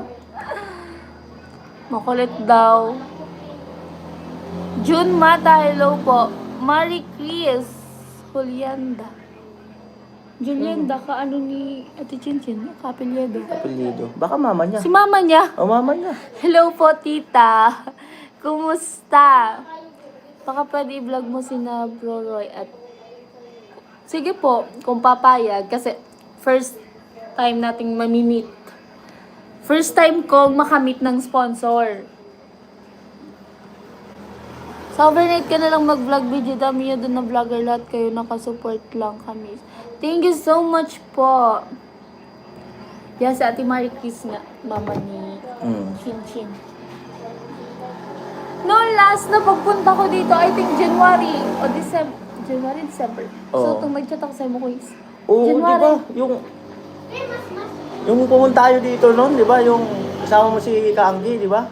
Speaker 1: Makulit daw. June Mata, hello po. Marie Chris Julianda. Julianda, ka ano ni Ate Chinchin? Kapilyedo.
Speaker 2: Apelyido. Baka mama niya.
Speaker 1: Si mama niya.
Speaker 2: O mama niya.
Speaker 1: Hello po, tita. Kumusta? Baka pwede i-vlog mo si na Bro Roy at... Sige po, kung papayag. Kasi first time nating mamimit. First time kong makamit ng sponsor. Sa overnight ka na lang mag-vlog video. Dami nyo doon na vlogger. Lahat kayo nakasupport lang kami. Thank you so much po. Yan si Ate Marie Chris nga. Mama ni Chin. No, last na pagpunta ko dito, I think January o December. December. So,
Speaker 2: Oo.
Speaker 1: itong nag-chat ako sa mo, quiz.
Speaker 2: Oo, di ba? Yung pumunta tayo dito noon, di ba? Yung kasama mo si Kaanggi, di ba?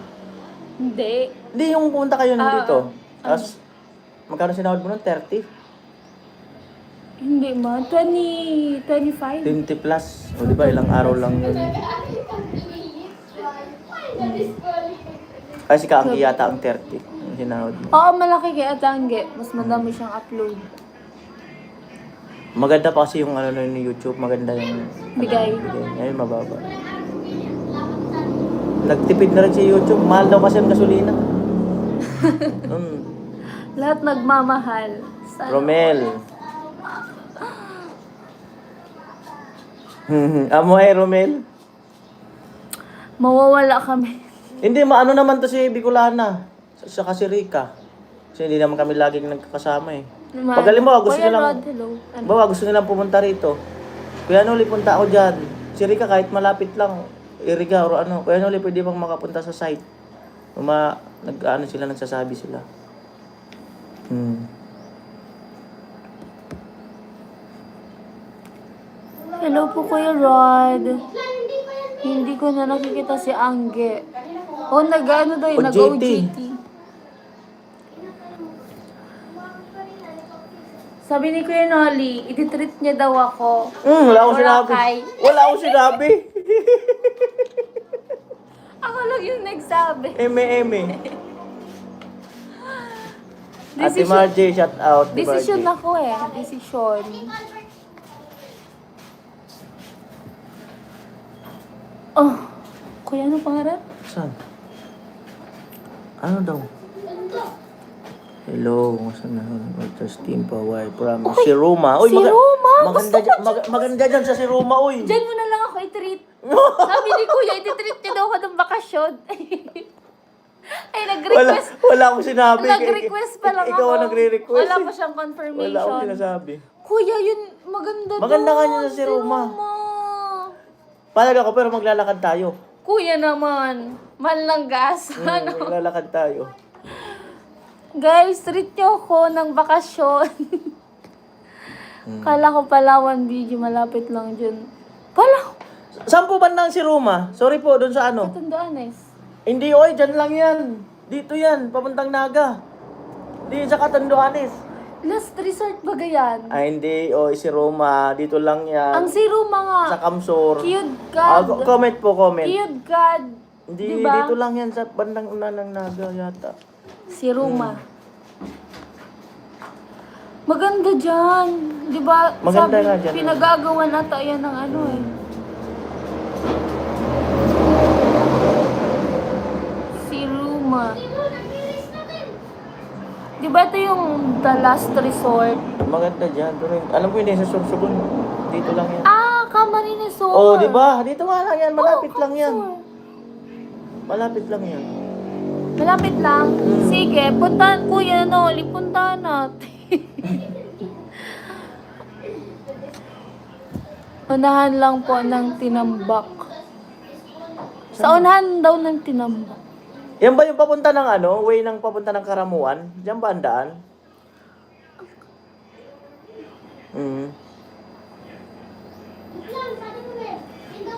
Speaker 1: Hindi.
Speaker 2: Hindi, yung pumunta kayo nun dito.
Speaker 1: ano?
Speaker 2: Tapos, magkano sinahod mo nun? 30?
Speaker 1: Hindi ma. 25.
Speaker 2: 20 plus. O di ba, ilang araw lang yun. Ay, si Kaanggi yata ang 30. Yung sinahod mo.
Speaker 1: Oo, malaki kay Atangge. Mas madami siyang upload.
Speaker 2: Maganda pa kasi yung ano na ni YouTube. Maganda yung...
Speaker 1: Bigay.
Speaker 2: Ngayon, mababa. Nagtipid na rin si YouTube. Mahal daw kasi ang gasolina.
Speaker 1: Lahat nagmamahal.
Speaker 2: Romel. Amo ay Romel.
Speaker 1: Mawawala kami.
Speaker 2: Hindi, maano naman to si Bicolana. Saka si Rika. Kasi hindi naman kami laging nagkakasama eh. Pag halimbawa, gusto
Speaker 1: Kuya
Speaker 2: nilang...
Speaker 1: Rod, hello. Ano?
Speaker 2: Bawa, gusto nilang pumunta rito. Kuya Noli, punta ako dyan. Si Rika kahit malapit lang. Iriga or ano. Kuya Noli, pwede bang makapunta sa site? Nag-ano sila, nagsasabi sila.
Speaker 1: Hello po, Kuya Rod. Hindi ko na nakikita si Angge. O, nag-ano daw yun,
Speaker 2: O,
Speaker 1: nag-OJT.
Speaker 2: JT.
Speaker 1: Sabi ni Kuya Nolly, ititreat niya daw ako.
Speaker 2: Wala akong sinabi.
Speaker 1: Boracay.
Speaker 2: Wala akong sinabi.
Speaker 1: Ako lang yung nagsabi.
Speaker 2: Eme. Ate
Speaker 1: Decision-
Speaker 2: Margie, shout out. Ate
Speaker 1: Desisyon
Speaker 2: Margie.
Speaker 1: ako eh. Desisyon. Oh, Kuya, ano pangarap?
Speaker 2: Saan? Ano daw? Hello, kumusta na? Walter's team pa, why? Promise. Si Roma. Uy,
Speaker 1: si Roma?
Speaker 2: Maganda dyan, maganda dyan sa si Roma, uy.
Speaker 1: Diyan mo na lang ako i-treat. Sabi ni Kuya, ititreat niya daw ako ng bakasyon. Ay, nag-request.
Speaker 2: Wala akong sinabi.
Speaker 1: Nag-request pa lang
Speaker 2: Ikaw
Speaker 1: ako.
Speaker 2: ang nagre-request.
Speaker 1: Wala pa siyang confirmation.
Speaker 2: Wala akong sinasabi.
Speaker 1: Kuya, yun, maganda
Speaker 2: Maganda
Speaker 1: daw,
Speaker 2: ka niya si Roma. Palag ako, pero maglalakad tayo.
Speaker 1: Kuya naman, mahal ng gas. Ano?
Speaker 2: Maglalakad tayo.
Speaker 1: Guys, treat niyo ako ng bakasyon. Kala ko Palawan Video, malapit lang dyan.
Speaker 2: Saan po bandang si Roma? Sorry po, doon sa ano?
Speaker 1: Katanduanes.
Speaker 2: Hindi, oy, dyan lang yan. Dito yan, papuntang Naga. Di sa Catanduanes.
Speaker 1: Last resort ba gayan?
Speaker 2: Ay, hindi, oy, si Roma. Dito lang yan.
Speaker 1: Ang zero mga
Speaker 2: Sa Kamsor.
Speaker 1: cute God.
Speaker 2: Comment po, comment.
Speaker 1: Cute God.
Speaker 2: Hindi,
Speaker 1: Diba?
Speaker 2: dito lang yan sa bandang una ng Naga yata.
Speaker 1: Si Roma. Maganda dyan. Di ba?
Speaker 2: Maganda nga dyan.
Speaker 1: Pinagagawa nata yan ng ano eh. Si Roma. Di ba ito yung the last resort?
Speaker 2: Maganda dyan. Pero, alam ko hindi sa Sursugun. Dito lang yan.
Speaker 1: Ah, Camarines Resort.
Speaker 2: Oh, di ba? Dito nga lang yan. Malapit
Speaker 1: Oh,
Speaker 2: lang yan.
Speaker 1: Resort.
Speaker 2: Malapit lang yan.
Speaker 1: Malapit lang. Sige, puntahan Kuya Noli, puntahan natin. Unahan lang po ng tinambak. Sa unahan daw ng tinambak.
Speaker 2: Yan ba yung papunta ng ano? Way ng papunta ng Karamuan? Diyan ba ang daan?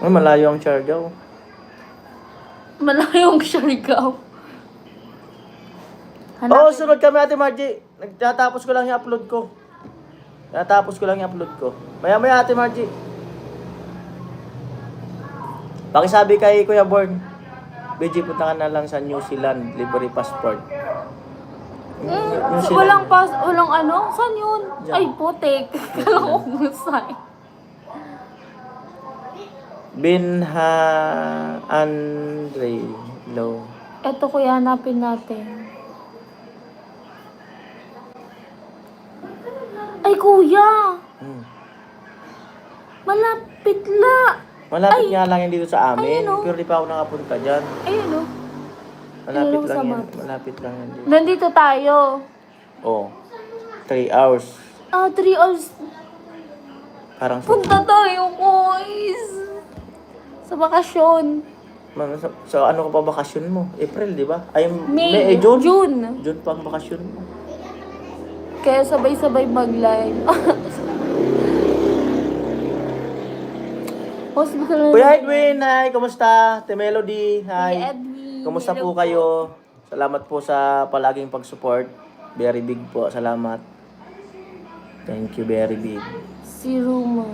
Speaker 2: Ay, malayo ang Siargao.
Speaker 1: Malayong Siargao.
Speaker 2: Oo, sunod kami, Ate Margie. Nagtatapos ko lang yung upload ko. Maya-maya, Ate Margie. Pakisabi kay Kuya Born. BG, punta ka na lang sa New Zealand. Libre passport. New Zealand.
Speaker 1: Walang ano? Saan yun?
Speaker 2: Diyan.
Speaker 1: Ay, putik. Kala ko kung saan.
Speaker 2: Binha Andre Low.
Speaker 1: Eto kuya, hanapin natin. Ay, kuya! Malapit la!
Speaker 2: Malapit nga lang yan dito sa amin.
Speaker 1: ayun, oh.
Speaker 2: Pero di pa ako nakapunta dyan.
Speaker 1: Ayun o.
Speaker 2: Malapit
Speaker 1: Ayun,
Speaker 2: lang
Speaker 1: sa
Speaker 2: yan.
Speaker 1: map.
Speaker 2: Malapit lang yan dito.
Speaker 1: Nandito tayo.
Speaker 2: Oh. 3 hours.
Speaker 1: 3 hours.
Speaker 2: Parang
Speaker 1: Punta tayo, guys. Sa bakasyon.
Speaker 2: sa ano ka pa bakasyon mo? April, di ba? Ay,
Speaker 1: May,
Speaker 2: June?
Speaker 1: June.
Speaker 2: June pa ang bakasyon mo.
Speaker 1: Kaya sabay-sabay mag-live. Hospital.
Speaker 2: Kuya Edwin, hi, kumusta? Te Melody, hi.
Speaker 1: Kuya Edwin,
Speaker 2: Kumusta
Speaker 1: hello
Speaker 2: po kayo? Salamat po sa palaging pag-support. Very big po, salamat. Thank you, very big.
Speaker 1: Si Ruma.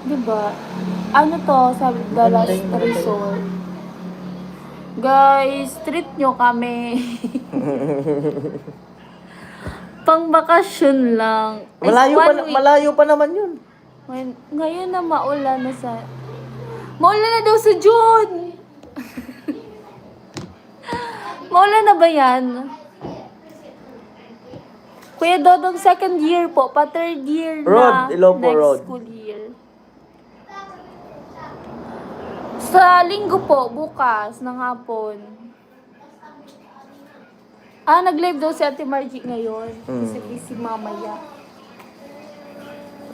Speaker 1: Diba? Ano to? Sabi, the last resort. Guys, treat nyo kami. Pang bakasyon lang.
Speaker 2: Malayo pa naman yun.
Speaker 1: Ngayon na maulan na sa... Maulan na daw sa June! Maulan na ba yan? Kuya Dodong, second year po. Pa third year
Speaker 2: Road,
Speaker 1: na.
Speaker 2: Ilopo
Speaker 1: next
Speaker 2: Road.
Speaker 1: school year. Sa linggo po, bukas, ng hapon. Nag-live daw si Ate Margie ngayon. Si Mamaya.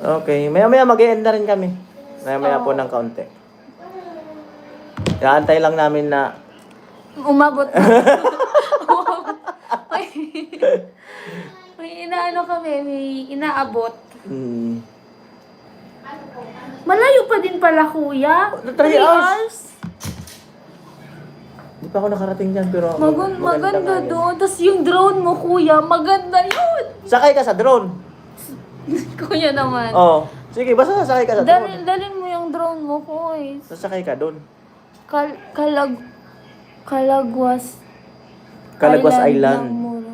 Speaker 2: Okay, maya-maya mag-e-end na rin kami. Maya-maya po ng kaunti. Inaantay lang namin na
Speaker 1: Umabot na. may inaano kami, may inaabot. Malayo pa din pala, kuya.
Speaker 2: 3
Speaker 1: 3
Speaker 2: hours. Hindi pa ako nakarating dyan, pero
Speaker 1: Maganda
Speaker 2: nga yun.
Speaker 1: doon. Tapos yung drone mo, kuya, maganda yun.
Speaker 2: Sakay ka sa drone.
Speaker 1: Kuya naman.
Speaker 2: Oo. Sige, basta sasakay ka sa drone.
Speaker 1: Dalin mo yung drone mo, kuya.
Speaker 2: Sasakay ka doon.
Speaker 1: Calagwas
Speaker 2: Island.
Speaker 1: lang muna.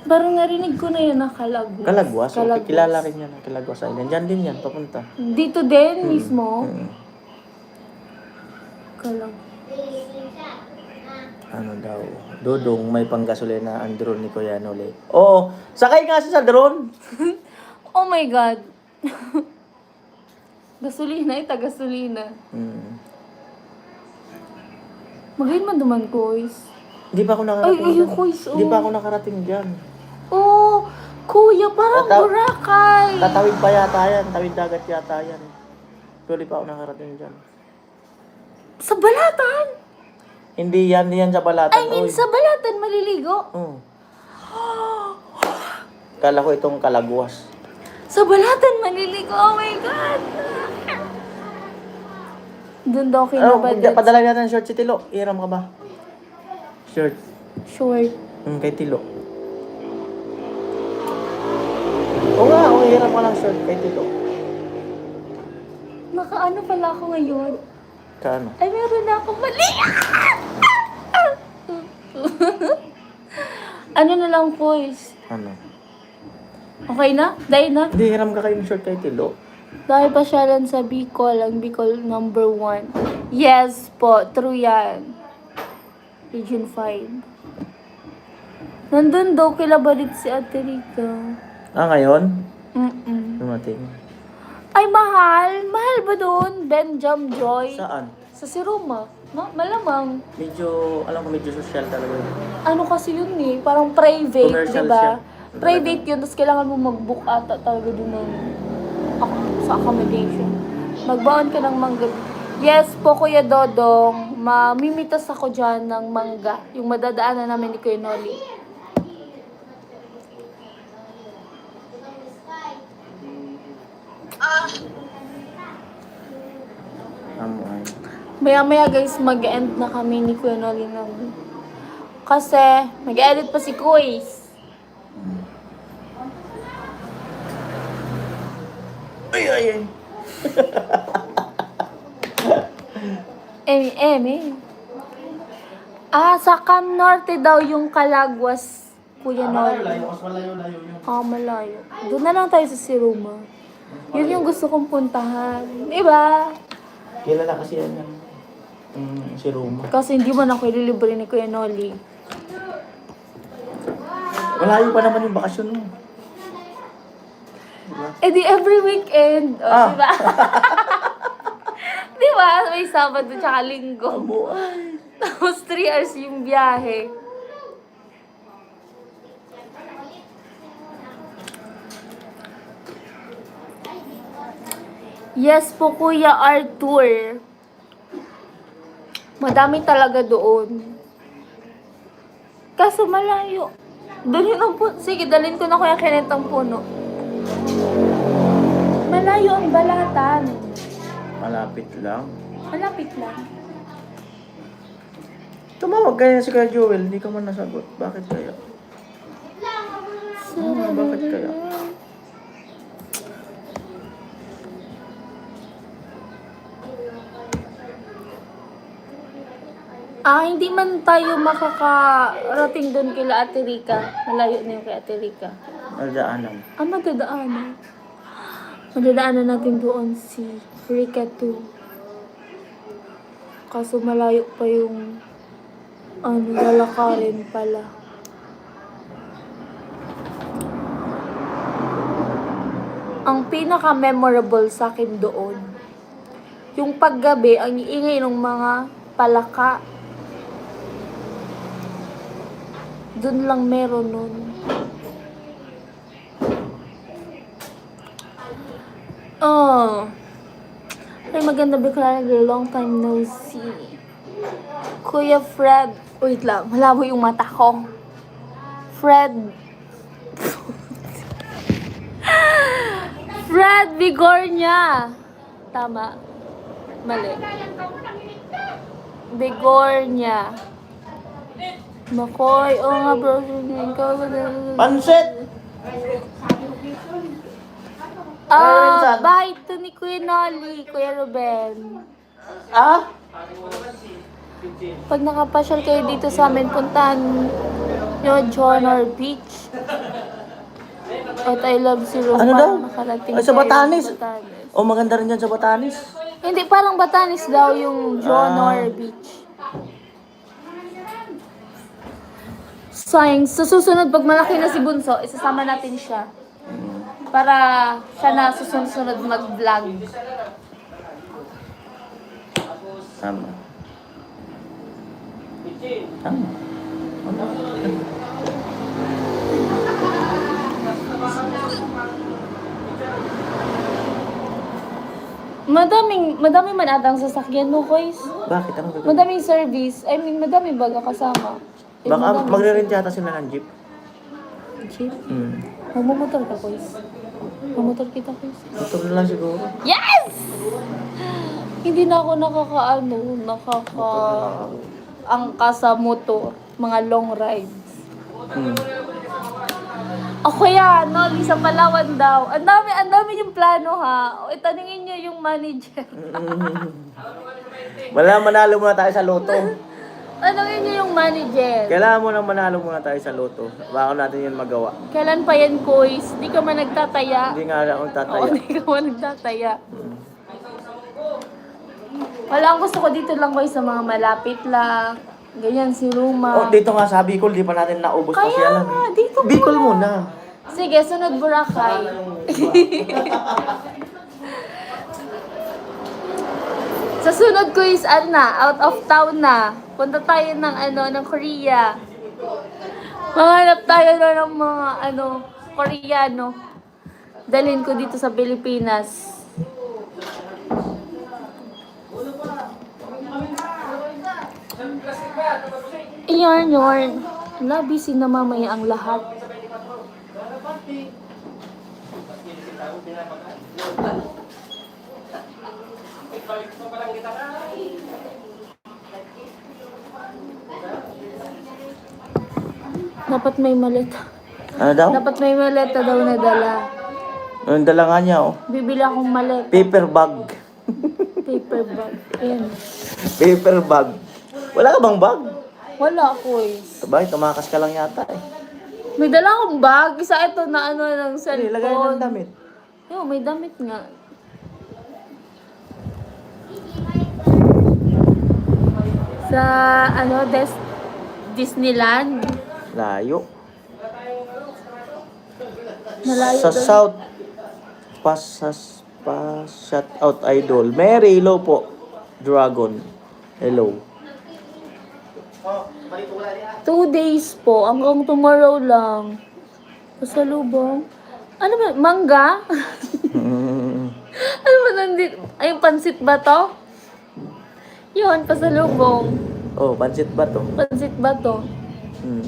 Speaker 1: Parang narinig ko na yun na Calagwas.
Speaker 2: Okay, kilala rin yan. Calagwas Island. Diyan din yan, papunta.
Speaker 1: Dito din mismo.
Speaker 2: Ano daw? Dudong, may panggasolina ang drone ni Kuya Noli. Oo, sakay nga siya sa drone.
Speaker 1: Oh my God. Gasolina, gasolina. Magayon man duman, guys.
Speaker 2: Hindi pa ako nakarating
Speaker 1: Ay,
Speaker 2: dyan.
Speaker 1: kuys,
Speaker 2: Hindi
Speaker 1: oh.
Speaker 2: pa ako nakarating dyan.
Speaker 1: Oh, kuya, parang Boracay.
Speaker 2: Tatawid pa yata yan. Tawid dagat yata yan. Pero di pa ako nakarating dyan.
Speaker 1: Sa Balatan.
Speaker 2: Hindi yan sa Balatan.
Speaker 1: I mean,
Speaker 2: Oy.
Speaker 1: sa Balatan maliligo.
Speaker 2: Oo. Kala ko itong Calagwas.
Speaker 1: Sa Balatan maliligo. Oh my God. Doon daw kinabadit.
Speaker 2: Padala natin ng short si Tilo. Iram ka ba? Shirt.
Speaker 1: Short.
Speaker 2: Kay Tilo. Oo nga, hiram ka lang short kay Tilo.
Speaker 1: Nakaano pala ako ngayon?
Speaker 2: Kaano?
Speaker 1: Ay, meron na akong mali. Ano na lang, boys?
Speaker 2: Ano?
Speaker 1: Okay na? Dahil na?
Speaker 2: Hindi, hiram ka kayong short kay Tilo.
Speaker 1: Dahil pasyalan sa Bicol, ang Bicol number 1. Yes po, true yan. Region 5. Nandun daw kila Balit si Ate Rica.
Speaker 2: Ah, ngayon?
Speaker 1: Mm-mm.
Speaker 2: Dumating.
Speaker 1: Ay, mahal. Mahal ba doon? Benjam Joy?
Speaker 2: Saan?
Speaker 1: Sa Siroma. Malamang.
Speaker 2: Medyo, alam ko medyo social talaga yun.
Speaker 1: Ano kasi yun eh, parang private,
Speaker 2: Commercial
Speaker 1: diba?
Speaker 2: siya.
Speaker 1: Private yun, tapos kailangan mo mag-book ata talaga dun ng sa accommodation. Magbaon ka ng mangga. Yes po, Kuya Dodong, mamimitas ako dyan ng mangga, yung madadaanan namin ni Kuya Noli.
Speaker 2: Amoy.
Speaker 1: Maya-maya guys, mag-end na kami ni Kuya Noli ng... Kasi, mag-edit pa si Kuis.
Speaker 2: Ay.
Speaker 1: Emi. Sa Cam Norte daw yung Calagwas, Kuya Noli.
Speaker 2: Mas malayo yun.
Speaker 1: Malayo. Doon na lang tayo sa Siroma. Yun yung gusto kong puntahan. Diba?
Speaker 2: Kilala kasi yan yung si Roma.
Speaker 1: Kasi hindi man ako ililibre ni Kuya Noli.
Speaker 2: Malayo pa naman yung bakasyon mo.
Speaker 1: Eh di every weekend. O, diba? Diba? May Sabado tsaka Linggo.
Speaker 2: Abuay.
Speaker 1: Tapos 3 hours yung biyahe. Yes po, Kuya Arthur. Madami talaga doon. Kaso malayo. Dalhin ang puno. Sige, dalhin ko na Kuya Kenneth ang puno. Malayo ang Balatan.
Speaker 2: Malapit lang.
Speaker 1: Malapit lang.
Speaker 2: Tumawag kaya si Kuya Joel, hindi ka man nasagot. Bakit kaya? Bakit kaya?
Speaker 1: Hindi man tayo makakarating doon kila Ate Rica. Malayo na yung kay Ate Rica.
Speaker 2: Nadaanan.
Speaker 1: Madadaanan. Madadaanan natin doon si Rica 2. Kaso malayo pa yung lalakarin pala. Ang pinaka-memorable sa akin doon, yung paggabi, ang iingay ng mga palaka. Doon lang meron nun. Ay, maganda Bicolana girl, long time no see. Kuya Fred, wait lang, malabo yung mata ko. Fred, Fred Bigornia. Tama. Mali. Bigornia. Makoy. Oo nga bro.
Speaker 2: Pansit!
Speaker 1: Bahay to ni Kuya Nolly, Kuya Ruben.
Speaker 2: Ah?
Speaker 1: Pag nakapasyal kayo dito sa amin, puntahan nyo Jonor Beach. At I love si Roma.
Speaker 2: Ano daw?
Speaker 1: Nakarating
Speaker 2: Ay, sa
Speaker 1: kayo
Speaker 2: Batanes.
Speaker 1: Batanes.
Speaker 2: Oh, maganda rin dyan sa Batanes.
Speaker 1: Hindi, parang Batanes daw yung Jonor Beach. Sayang, sa susunod, pag malaki na si Bunso, isasama natin siya. Para siya na susunod mag-vlog.
Speaker 2: Tama. Tama.
Speaker 1: Madaming man atang sasakyan mo, Kois.
Speaker 2: Bakit? Ano gagawin?
Speaker 1: Madaming service. I mean, madaming baga kasama. Eh,
Speaker 2: Baka
Speaker 1: madaming
Speaker 2: magre-rent yata sila ng jeep.
Speaker 1: jeep.
Speaker 2: Hmm.
Speaker 1: Magmumotor ka, Kois. Magmumotor kita, Kois.
Speaker 2: Ito na lang siguro.
Speaker 1: Yes! Hindi na ako angka sa motor. Mga long rides.
Speaker 2: Hmm.
Speaker 1: Ako yan, no? Sa Palawan daw. Ang dami yung plano, ha? O, itanungin nyo yung manager.
Speaker 2: Wala, manalo muna tayo sa loto.
Speaker 1: Tanungin nyo yung manager.
Speaker 2: Kailangan mo nang manalo muna tayo sa loto. Baka natin yan magawa.
Speaker 1: Kailan pa yan, Kois? Di ka man nagtataya.
Speaker 2: Hindi nga akong
Speaker 1: Oo,
Speaker 2: tataya.
Speaker 1: di ka man nagtataya. Wala, ang gusto ko dito lang, Kois, sa mga malapit lang. Ganyan, si Ruma.
Speaker 2: Oh, dito nga sa Bicol, di pa natin naubos
Speaker 1: Kaya
Speaker 2: pasyalan.
Speaker 1: nga, dito ka.
Speaker 2: Bicol muna.
Speaker 1: Sige, sunod Boracay. Sa sunod ko is out of town na. Punta tayo ng Korea. Mahanap tayo ng mga Koreano. Dalhin ko dito sa Pilipinas. Iyan. Busy na mamaya ang lahat. Dapat may maleta.
Speaker 2: Ano daw?
Speaker 1: Dapat may maleta daw na dala.
Speaker 2: Yung dala nga niya, oh.
Speaker 1: Bibili akong maleta.
Speaker 2: Paper bag.
Speaker 1: Paper bag. Ayan.
Speaker 2: Paper bag. Wala ka bang bag?
Speaker 1: Wala ko eh.
Speaker 2: Bakit? Tumakas ka lang yata eh.
Speaker 1: May dala akong bag. Isa ito na ng
Speaker 2: Sige,
Speaker 1: cellphone.
Speaker 2: lagay ng damit.
Speaker 1: Yo, may damit nga. Sa Disneyland.
Speaker 2: Layo.
Speaker 1: Malayo
Speaker 2: Sa
Speaker 1: doon.
Speaker 2: South shout out idol. Mary, hello po. Dragon. Hello.
Speaker 1: 2 days po. Hanggang tomorrow lang. Pasalubong. Ano ba? Mangga? Ano ba nandito? Ay, pansit ba to? Yun, pasalubong.
Speaker 2: Oh, pansit ba to?
Speaker 1: Pansit ba to?
Speaker 2: Hmm.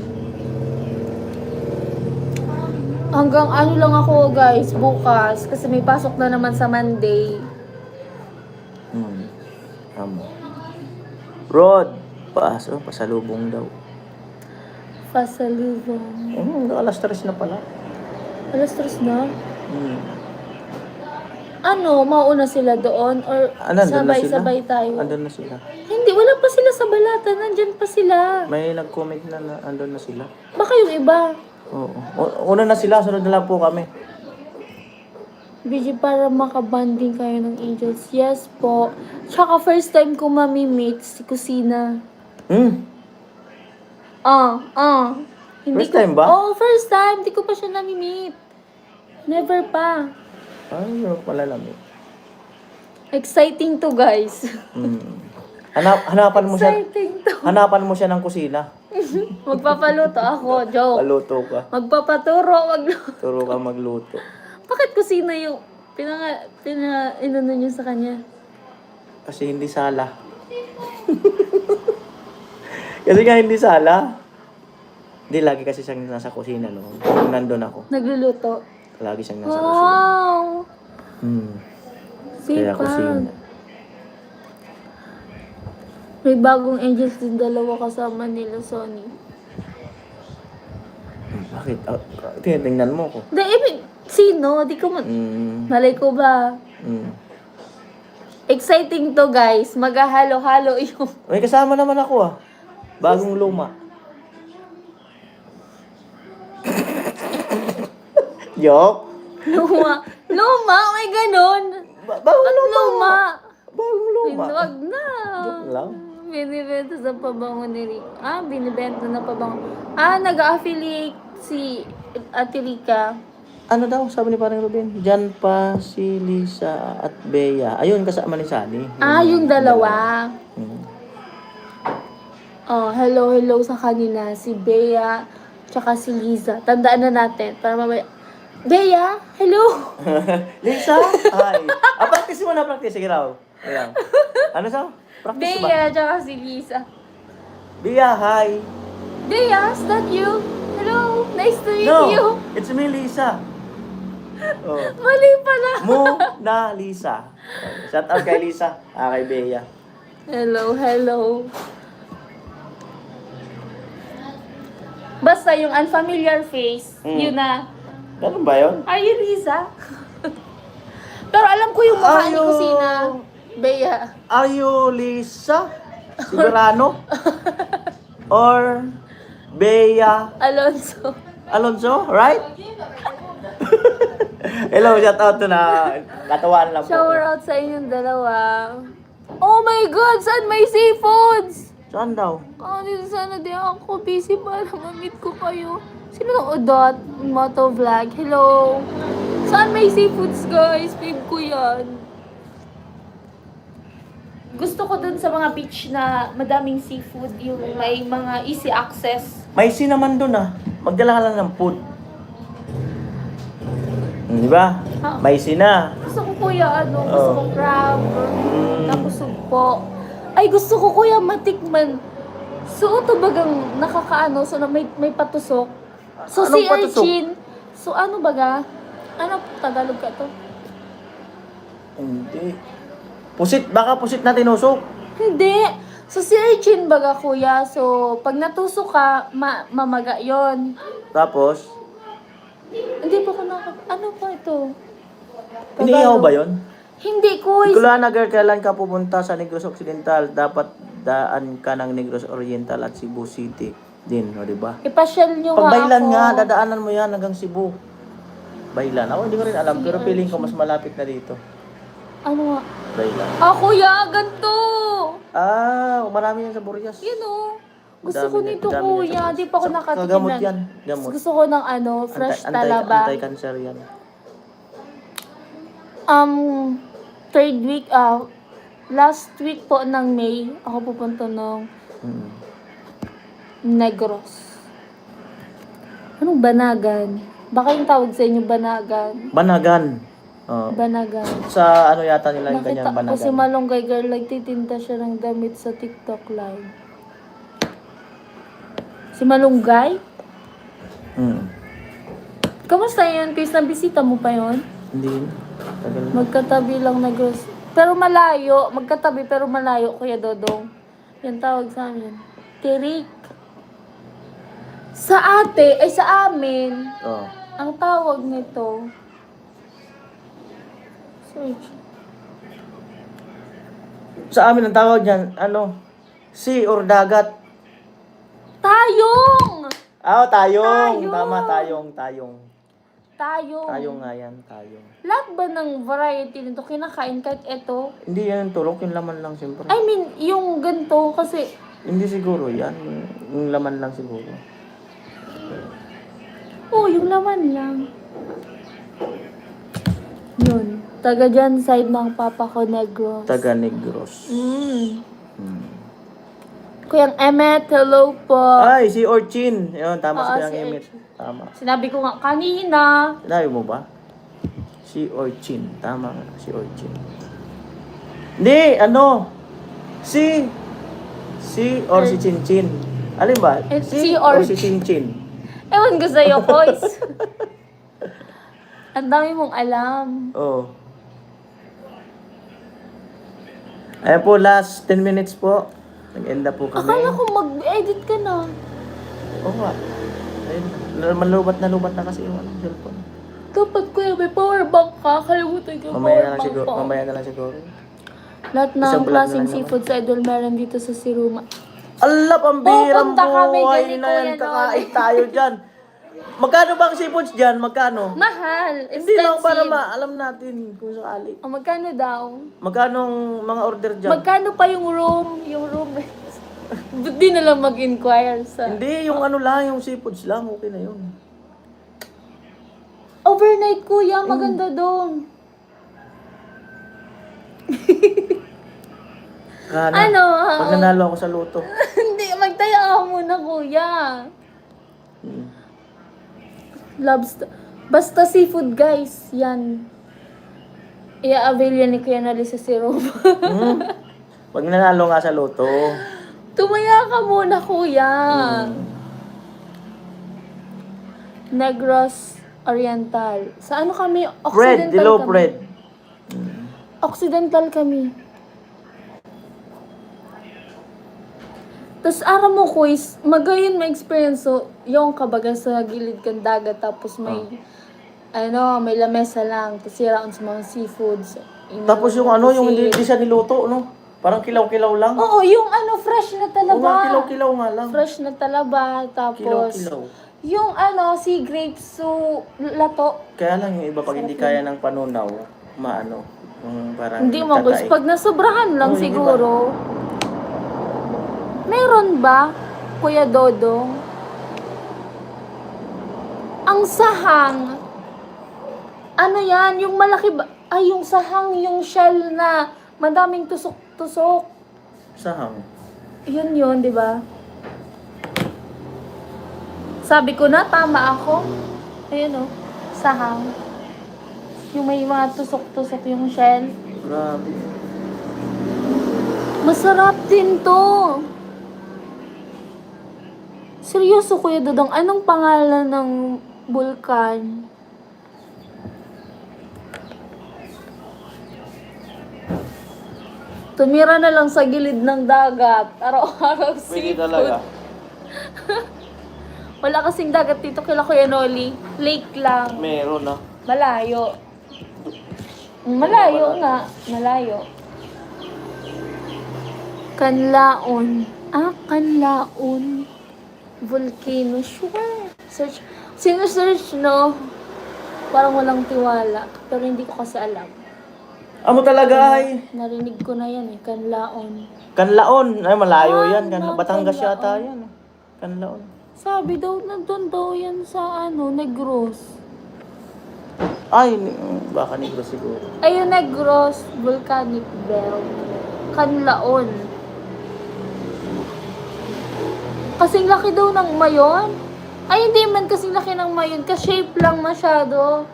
Speaker 1: Hanggang lang ako guys, bukas. Kasi may pasok na naman sa Monday.
Speaker 2: Tama. Rod. Pasalubong daw.
Speaker 1: Pasalubong.
Speaker 2: Alas 3 na pala.
Speaker 1: Alas 3 na? Mauna sila doon? Or
Speaker 2: Andun na sila.
Speaker 1: sabay tayo?
Speaker 2: Andun na sila.
Speaker 1: Hindi, wala pa sila sa balatan. Nandyan pa sila.
Speaker 2: May nag-comment na andun na sila.
Speaker 1: Baka yung iba.
Speaker 2: Oo. Una na sila, sunod na lang po kami.
Speaker 1: BG, para makabanding kayo ng Angels. Yes po. Tsaka first time ko mamimit si Kusina.
Speaker 2: First time ba?
Speaker 1: Oo, first time. Hindi ko pa siya namimit. Never pa.
Speaker 2: Ay, malalamig.
Speaker 1: Exciting to, guys.
Speaker 2: Hanapan mo siya.
Speaker 1: Exciting to.
Speaker 2: Hanapan mo siya ng kusina.
Speaker 1: Magpapaluto ako. Joke.
Speaker 2: Paluto ka.
Speaker 1: Magpapaturo. Magluto.
Speaker 2: Turo ka magluto.
Speaker 1: Bakit kusina yung inano niyo sa kanya?
Speaker 2: Kasi hindi sala. Kasi nga hindi sala. Hindi lagi kasi siyang nasa kusina, no? Nung nandun ako.
Speaker 1: Nagluluto.
Speaker 2: Lagi siyang nasa kusina.
Speaker 1: Wow!
Speaker 2: Kaya
Speaker 1: Sipag.
Speaker 2: kusina.
Speaker 1: May bagong angels din dalawa kasama nila, Sonny.
Speaker 2: Bakit? Tinitingnan mo ko.
Speaker 1: Hindi, sino? Di ko malay ko ba? Exciting to, guys. Maghahalo-halo yung...
Speaker 2: May kasama naman ako Bagong luma. Joke?
Speaker 1: Luma. Luma? May ganon.
Speaker 2: Bagong luma.
Speaker 1: Luma.
Speaker 2: Bagong luma.
Speaker 1: Wag na.
Speaker 2: Joke lang.
Speaker 1: Binibenta sa pabango ni Rick. Binibenta na pabango. Nag-affiliate si Ate Rica.
Speaker 2: Ano daw, sabi ni parang Ruben? Diyan pa si Lisa at Bea. Ayun, kasama ni Sunny.
Speaker 1: Yung dalawa.
Speaker 2: Hmm.
Speaker 1: Hello sa kanila. Si Bea, tsaka si Liza. Tandaan na natin. Para mamaya. Bea, hello!
Speaker 2: Lisa? Hi. Practice mo na, practice. Sige raw. Ayan. Ano sa? Practice ba?
Speaker 1: Bea, tsaka si Liza.
Speaker 2: Bea, hi.
Speaker 1: Bea, is that you? Hello, nice to meet
Speaker 2: No,
Speaker 1: you.
Speaker 2: it's me, Lisa. Oh.
Speaker 1: Mali pala.
Speaker 2: Na Lisa. Shout out kay Lisa. Kay Bea.
Speaker 1: Hello. Basta yung unfamiliar face, yun na.
Speaker 2: Ganun ba yun?
Speaker 1: Are you Liza? Pero alam ko yung mukha ni
Speaker 2: Are you-
Speaker 1: Kusina. Bea.
Speaker 2: Are you Lisa? Sigurano? Or Bea
Speaker 1: Alonso.
Speaker 2: right? Hello, shout out to na katawaan lang po.
Speaker 1: Shower out sa inyong dalawa. Oh my God! Saan may seafoods?
Speaker 2: Saan daw?
Speaker 1: Dito sana di ako busy para ma-meet ko kayo. Sino ng Udot? Moto Vlog. Hello. Saan may seafoods, guys? Babe ko yan. Gusto ko dun sa mga beach na madaming seafood, yung may mga easy access.
Speaker 2: May naman dun Magdala ka lang ng food. Di ba? May na.
Speaker 1: Gusto ko kuya, gusto ko crab,
Speaker 2: Mm.
Speaker 1: tapos sugpo. Ay, gusto ko kuya matikman. So, ito bagang nakakaano, so na may patusok. So,
Speaker 2: Anong
Speaker 1: si
Speaker 2: patusok?
Speaker 1: Urchin, so ano baga? Ano, Tagalog ka to?
Speaker 2: Hindi. Baka pusit na tinusok.
Speaker 1: Hindi. So, si Urchin baga kuya, so pag natusok ka, mamaga yon.
Speaker 2: Tapos,
Speaker 1: Hindi pa ko ano pa ito?
Speaker 2: iniihaw ba yun?
Speaker 1: Hindi kuya.
Speaker 2: Kulana girl, kailan ka pupunta sa Negros Occidental? Dapat daan ka ng Negros Oriental at Cebu City din, di ba?
Speaker 1: Ipasyal nyo
Speaker 2: Pag
Speaker 1: nga
Speaker 2: Baylan
Speaker 1: ako.
Speaker 2: nga, dadaanan mo yan hanggang Cebu. Baylan. Ako hindi ko rin alam, pero feeling ko mas malapit na dito.
Speaker 1: Ano nga?
Speaker 2: Baylan.
Speaker 1: Kuya, ganito.
Speaker 2: Marami yan sa Burias.
Speaker 1: Yun o. Gusto ko
Speaker 2: Madami
Speaker 1: nito
Speaker 2: yan
Speaker 1: kuya.
Speaker 2: sa-
Speaker 1: Di pa ako
Speaker 2: sa-
Speaker 1: nakatikim
Speaker 2: kagamot
Speaker 1: ng-
Speaker 2: yan. Gamot.
Speaker 1: Gusto ko ng fresh talaba.
Speaker 2: Anti-cancer yan.
Speaker 1: Third week, last week po ng May, ako pupunta ng
Speaker 2: Mm.
Speaker 1: Negros. Anong Banagan? Baka yung tawag sa inyo Banagan.
Speaker 2: Banagan.
Speaker 1: Banagan.
Speaker 2: Sa ano yata nila yung
Speaker 1: Nakita
Speaker 2: kanyang
Speaker 1: ko
Speaker 2: Banagan.
Speaker 1: si Malunggay Girl, nagtitinda siya ng damit sa TikTok live. Si Malunggay? Kamusta yun? Chris, nabisita mo pa yun?
Speaker 2: Hindi. Tagal na.
Speaker 1: Magkatabi lang na girls. Pero malayo. Magkatabi pero malayo, Kuya Dodong. Yan tawag sa amin. Tirik. Sa amin,
Speaker 2: Oh.
Speaker 1: ang tawag nito. Search.
Speaker 2: Sa amin ang tawag niyan, sea or dagat.
Speaker 1: Tayong!
Speaker 2: Tayong.
Speaker 1: Tayong.
Speaker 2: Tama, tayong.
Speaker 1: Tayong.
Speaker 2: Tayong nga yan, tayong.
Speaker 1: Lahat ba ng variety nito kinakain kahit eto?
Speaker 2: Hindi yan yung tulok, yung laman lang siyempre.
Speaker 1: I mean, yung ganito kasi
Speaker 2: Hindi siguro yan, yung laman lang siguro.
Speaker 1: yung laman lang. Yun. Taga dyan side ng papa ko, Negros.
Speaker 2: Taga Negros.
Speaker 1: Kuyang Emmet, hello po.
Speaker 2: Ay, si Orchin. Yun, tama si
Speaker 1: Oo,
Speaker 2: Kuyang
Speaker 1: si
Speaker 2: Emmet.
Speaker 1: Orchin.
Speaker 2: Tama.
Speaker 1: Sinabi ko nga kanina.
Speaker 2: Sinabi mo ba? Si Orchin. Tama nga, si Orchin. Hindi, Si or si Chinchin. Alin ba?
Speaker 1: Si or
Speaker 2: si Chinchin.
Speaker 1: Ewan ko sa'yo, boys. Ang dami mong alam.
Speaker 2: Oo. Ayan po, last 10 minutes po. Nag-end na po kami.
Speaker 1: Akala ko mag-edit ka na.
Speaker 2: Oo nga. Ayun, malubat na kasi yung cellphone.
Speaker 1: Dapat kuya, may power bank ka. Kalimutan ko
Speaker 2: Mamaya
Speaker 1: power
Speaker 2: na lang
Speaker 1: bank
Speaker 2: siguro.
Speaker 1: pa.
Speaker 2: Mamaya na lang siguro.
Speaker 1: Lahat ng
Speaker 2: Isang vlog na
Speaker 1: klaseng
Speaker 2: lang
Speaker 1: seafood sa Idol meron dito sa Siruma.
Speaker 2: Ala, pambirang
Speaker 1: Pupunta kami
Speaker 2: buhay
Speaker 1: dyan ni
Speaker 2: na yan.
Speaker 1: Kuya
Speaker 2: Kakain tayo dyan. Magkano ba ang seafoods dyan? Magkano?
Speaker 1: Mahal.
Speaker 2: Hindi lang para
Speaker 1: Expensive.
Speaker 2: alam natin kung sakali.
Speaker 1: O, magkano daw?
Speaker 2: Magkano ang mga order dyan?
Speaker 1: Magkano pa yung room? Yung room. Ba't di na lang mag-inquire sa...
Speaker 2: Hindi, yung ano lang, yung seafoods lang. Okay na yun.
Speaker 1: Overnight kuya, maganda doon. Ano?
Speaker 2: Pag nanalo ako sa loto.
Speaker 1: Hindi, magtaya ka muna kuya.
Speaker 2: Hmm.
Speaker 1: Lobster. Basta seafood guys, yan. I-avail yan ni Kuya Nali sa Siruma.
Speaker 2: Pag nanalo nga sa loto.
Speaker 1: Tumaya ka muna kuya. Negros Oriental. Sa ano kami?
Speaker 2: Fred,
Speaker 1: Occidental
Speaker 2: hello
Speaker 1: kami.
Speaker 2: Fred.
Speaker 1: Occidental kami. Tapos araw mo quiz, magayon may experience so, yung kabaga sa gilid kang dagat tapos may may lamesa lang, tapos siraon sa mga seafoods.
Speaker 2: Tapos yung ano, yung hindi siya niluto, no? Parang kilaw-kilaw lang.
Speaker 1: Oo, yung ano, fresh na
Speaker 2: Oo
Speaker 1: talaba.
Speaker 2: nga, kilaw-kilaw nga lang.
Speaker 1: Fresh na talaba, tapos
Speaker 2: Kilaw-kilaw.
Speaker 1: yung sea grapes so lato.
Speaker 2: Kaya lang yung iba pag hindi kaya ng panunaw, maano, yung parang
Speaker 1: Hindi mo gusto.
Speaker 2: tatay.
Speaker 1: Pag nasobrahan lang
Speaker 2: Oo, hindi
Speaker 1: siguro. Meron ba, Kuya Dodong? Ang sahang, ano yan, yung malaki ba? Ay, yung sahang, yung shell na madaming tusok-tusok.
Speaker 2: Sahang.
Speaker 1: Yun, di ba? Sabi ko na, tama ako. Ayun sahang. Yung may mga tusok-tusok yung shell.
Speaker 2: Grabe.
Speaker 1: Masarap din to. Seryoso, Kuya Dodong, anong pangalan ng bulkan? Tumira na lang sa gilid ng dagat. Araw-araw
Speaker 2: Pwede
Speaker 1: seafood.
Speaker 2: talaga.
Speaker 1: Wala kasing dagat dito kila Kuya Noli. Lake lang.
Speaker 2: Meron, no?
Speaker 1: Malayo. Malayo nga. Malayo. Kanlaon. Kanlaon. Volcano. Sure. Search. Sino-search, no? Parang walang tiwala. Pero hindi ko kasi alam.
Speaker 2: Amo talaga ay.
Speaker 1: Narinig ko na yan Kanlaon.
Speaker 2: Kanlaon. Ay, malayo yan.
Speaker 1: no,
Speaker 2: Batangas
Speaker 1: Kanlaon.
Speaker 2: yata yan. Kanlaon.
Speaker 1: Sabi daw, nandun daw yan sa Negros.
Speaker 2: Ay, baka negro siguro.
Speaker 1: Ayun, Negros Volcanic Belt. Kanlaon. Kasing laki daw ng mayon. Ay, hindi man kasing laki ng mayon. Ka-shape lang masyado.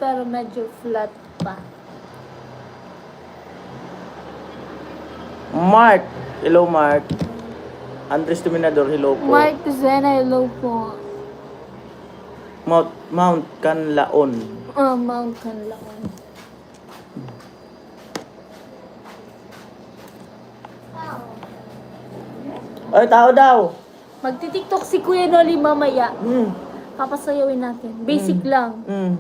Speaker 1: Pero medyo flat pa.
Speaker 2: Mark. Hello, Mark. Andres Dominador, hello po.
Speaker 1: Mark Zena, hello po.
Speaker 2: Mount Kanlaon.
Speaker 1: Mount Kanlaon.
Speaker 2: Ay, tao daw.
Speaker 1: Magti-tiktok si Kuya Noli mamaya.
Speaker 2: Hmm.
Speaker 1: Papasayawin natin. Basic lang.
Speaker 2: Hmm.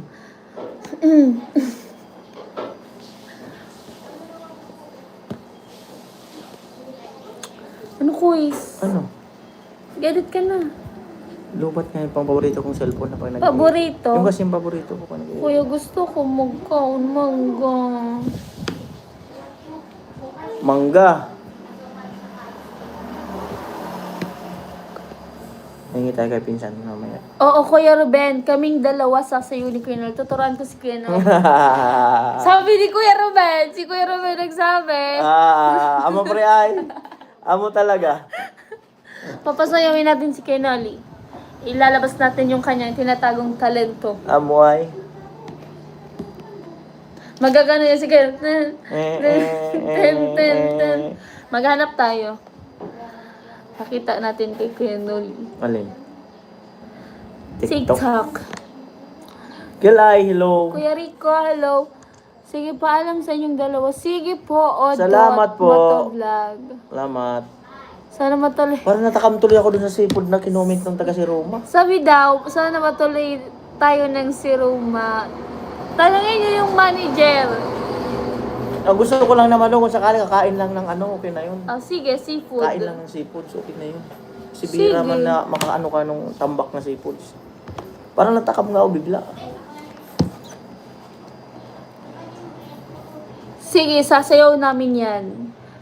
Speaker 1: Ano quiz?
Speaker 2: Ano?
Speaker 1: Edit ka na.
Speaker 2: Lubat nga yung pang paborito kong cellphone na pag nag-
Speaker 1: Paborito?
Speaker 2: Yung kasi yung paborito ko pag nag-
Speaker 1: Kuya, gusto ko magkaon mangga.
Speaker 2: Mangga. Hingi tayo kay pinsan mamaya.
Speaker 1: Oo, Kuya Ruben. Kaming dalawa sasayo ni Kuya Noli. Tuturuan ko si Kuya Noli. Sabi ni Kuya Ruben. Si Kuya Ruben nagsabi.
Speaker 2: Amo pre ay. Amo talaga.
Speaker 1: Papasayawin natin si Kuya Noli. Ilalabas natin yung kanyang tinatagong talento.
Speaker 2: Amo ay.
Speaker 1: Magagano yan si Kuya.
Speaker 2: eh.
Speaker 1: Maghanap tayo. Pakita natin kay Kuya Noli.
Speaker 2: Alin? TikTok.
Speaker 1: TikTok.
Speaker 2: Kilay, hello.
Speaker 1: Kuya Rico, hello. Sige, paalam sa inyong dalawa. Sige po, Odot.
Speaker 2: Salamat po.
Speaker 1: Motovlog.
Speaker 2: Salamat.
Speaker 1: Sana matuloy.
Speaker 2: Parang natakam tuloy ako dun sa seafood na kinomment ng taga si Roma.
Speaker 1: Sabi daw, sana matuloy tayo ng si Roma. Tanungin niyo yung manager.
Speaker 2: Ang gusto ko lang naman kung sakali kakain lang ng ano, okay na yun.
Speaker 1: Ah, sige, seafood.
Speaker 2: Kain lang ng seafood, so okay na yun. Si
Speaker 1: Sige.
Speaker 2: Bira man na makaano ka nung tambak na seafoods. Parang natakam nga ako bigla.
Speaker 1: Sige, sasayaw namin yan.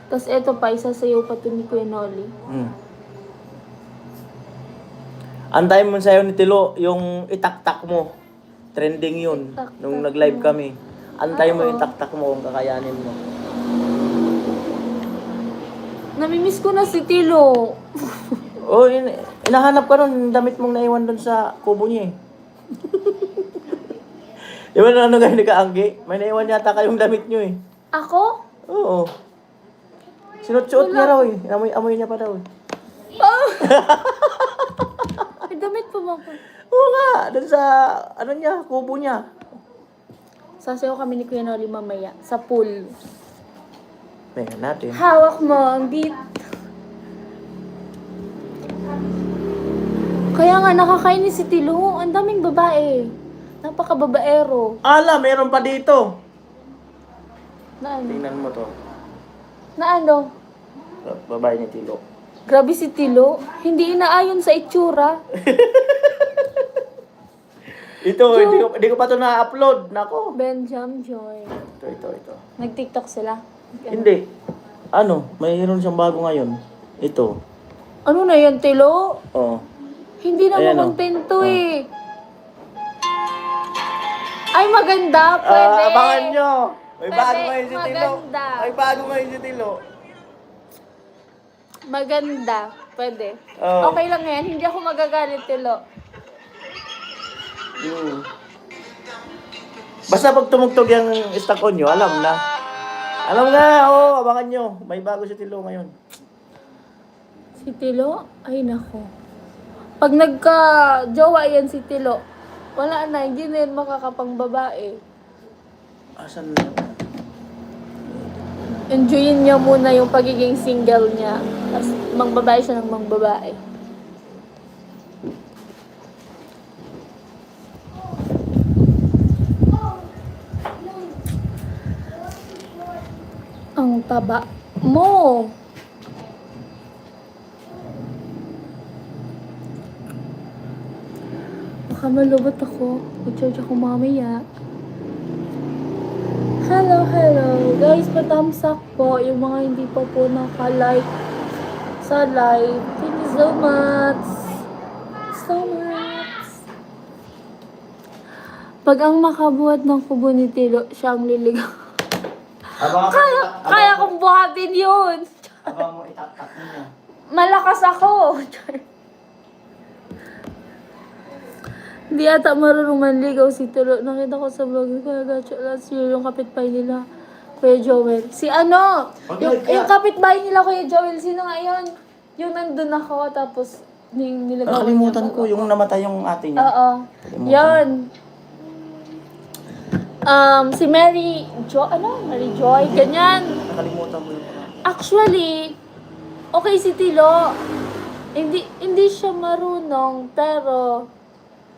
Speaker 1: Tapos eto pa, isasayaw pa to ni Kuya Noli.
Speaker 2: Antayin mo sa'yo ni Tilo, yung itaktak mo. Trending yun.
Speaker 1: Itaktak
Speaker 2: Nung nag-live
Speaker 1: mo.
Speaker 2: kami. Antayin mo
Speaker 1: Oo.
Speaker 2: yung itaktak mo kung kakayanin mo.
Speaker 1: Namimiss ko na si Tilo.
Speaker 2: Oh, inahanap ka nun, yung damit mong naiwan dun sa kubo niya eh. Di ba na ano kayo ni Kaanggi? May naiwan yata kayong damit niyo eh.
Speaker 1: Ako?
Speaker 2: Oo. Sinut-suot niya raw eh. Amoy niya pa daw eh.
Speaker 1: May damit pa ba ako?
Speaker 2: Oo nga, dun sa, ano niya, kubo niya.
Speaker 1: Sasayaw kami ni Kuya Noli mamaya sa pool.
Speaker 2: Tingnan natin.
Speaker 1: Hawak mo ang beat. Kaya nga, nakakainis si Tilo. Ang daming babae. Napaka-babaero.
Speaker 2: Ala, meron pa dito.
Speaker 1: Na ano?
Speaker 2: Tingnan mo to.
Speaker 1: Na ano?
Speaker 2: Babae ni Tilo.
Speaker 1: Grabe si Tilo. Hindi inaayon sa itsura.
Speaker 2: Ito, hindi ko pa to na-upload. Nako.
Speaker 1: Benjam Joy.
Speaker 2: Ito.
Speaker 1: Nag-TikTok sila.
Speaker 2: Hindi. Ano, mayroon siyang bago ngayon. Ito.
Speaker 1: Ano na yan, Tilo?
Speaker 2: Oh.
Speaker 1: Hindi na
Speaker 2: Ayan, oh.
Speaker 1: makontento eh. Ay, maganda. Pwede.
Speaker 2: Abangan nyo. May
Speaker 1: Pwede,
Speaker 2: bago ngayon si Tilo.
Speaker 1: maganda.
Speaker 2: May bago ngayon si Tilo.
Speaker 1: Maganda. Pwede.
Speaker 2: Oh.
Speaker 1: Okay lang yan. Hindi ako magagalit, Tilo.
Speaker 2: Basta pag tumugtog yung stock on nyo, alam na. Alam na, abangan nyo. May bago si Tilo ngayon.
Speaker 1: Si Tilo? Ay, nako. Pag nagka-jowa yan si Tilo, wala na. Hindi na yan makakapang babae.
Speaker 2: Asan na?
Speaker 1: Enjoyin niya muna yung pagiging single niya. Tapos mangbabae siya ng mangbabae. Ang taba mo. Baka malubot ako. Mag-charge ako mamaya. Hello. Guys, patamsak po yung mga hindi pa po naka-like sa live. Thank you so much. Pag ang makabuhat ng kubo ni Tilo, siya ang liligaw. Kaya kong buhatin yun.
Speaker 2: Abang mo itaktak niya.
Speaker 1: Malakas ako. Hindi ata marunong manligaw si Tilo. Nakita ko sa vlog ni Kuya Gacho last year, yung kapitbahay nila, Kuya Joel. Si ano? Yung kapitbahay nila, Kuya Joel. Sino nga yun? Yung nandun ako, tapos nilagaw
Speaker 2: Nakalimutan ko yung namatay yung ate niya.
Speaker 1: Oo. Yan. Si Mary Joy, ganyan.
Speaker 2: Nakalimutan ko yung pangalan.
Speaker 1: Actually, okay si Tilo. Hindi siya marunong, pero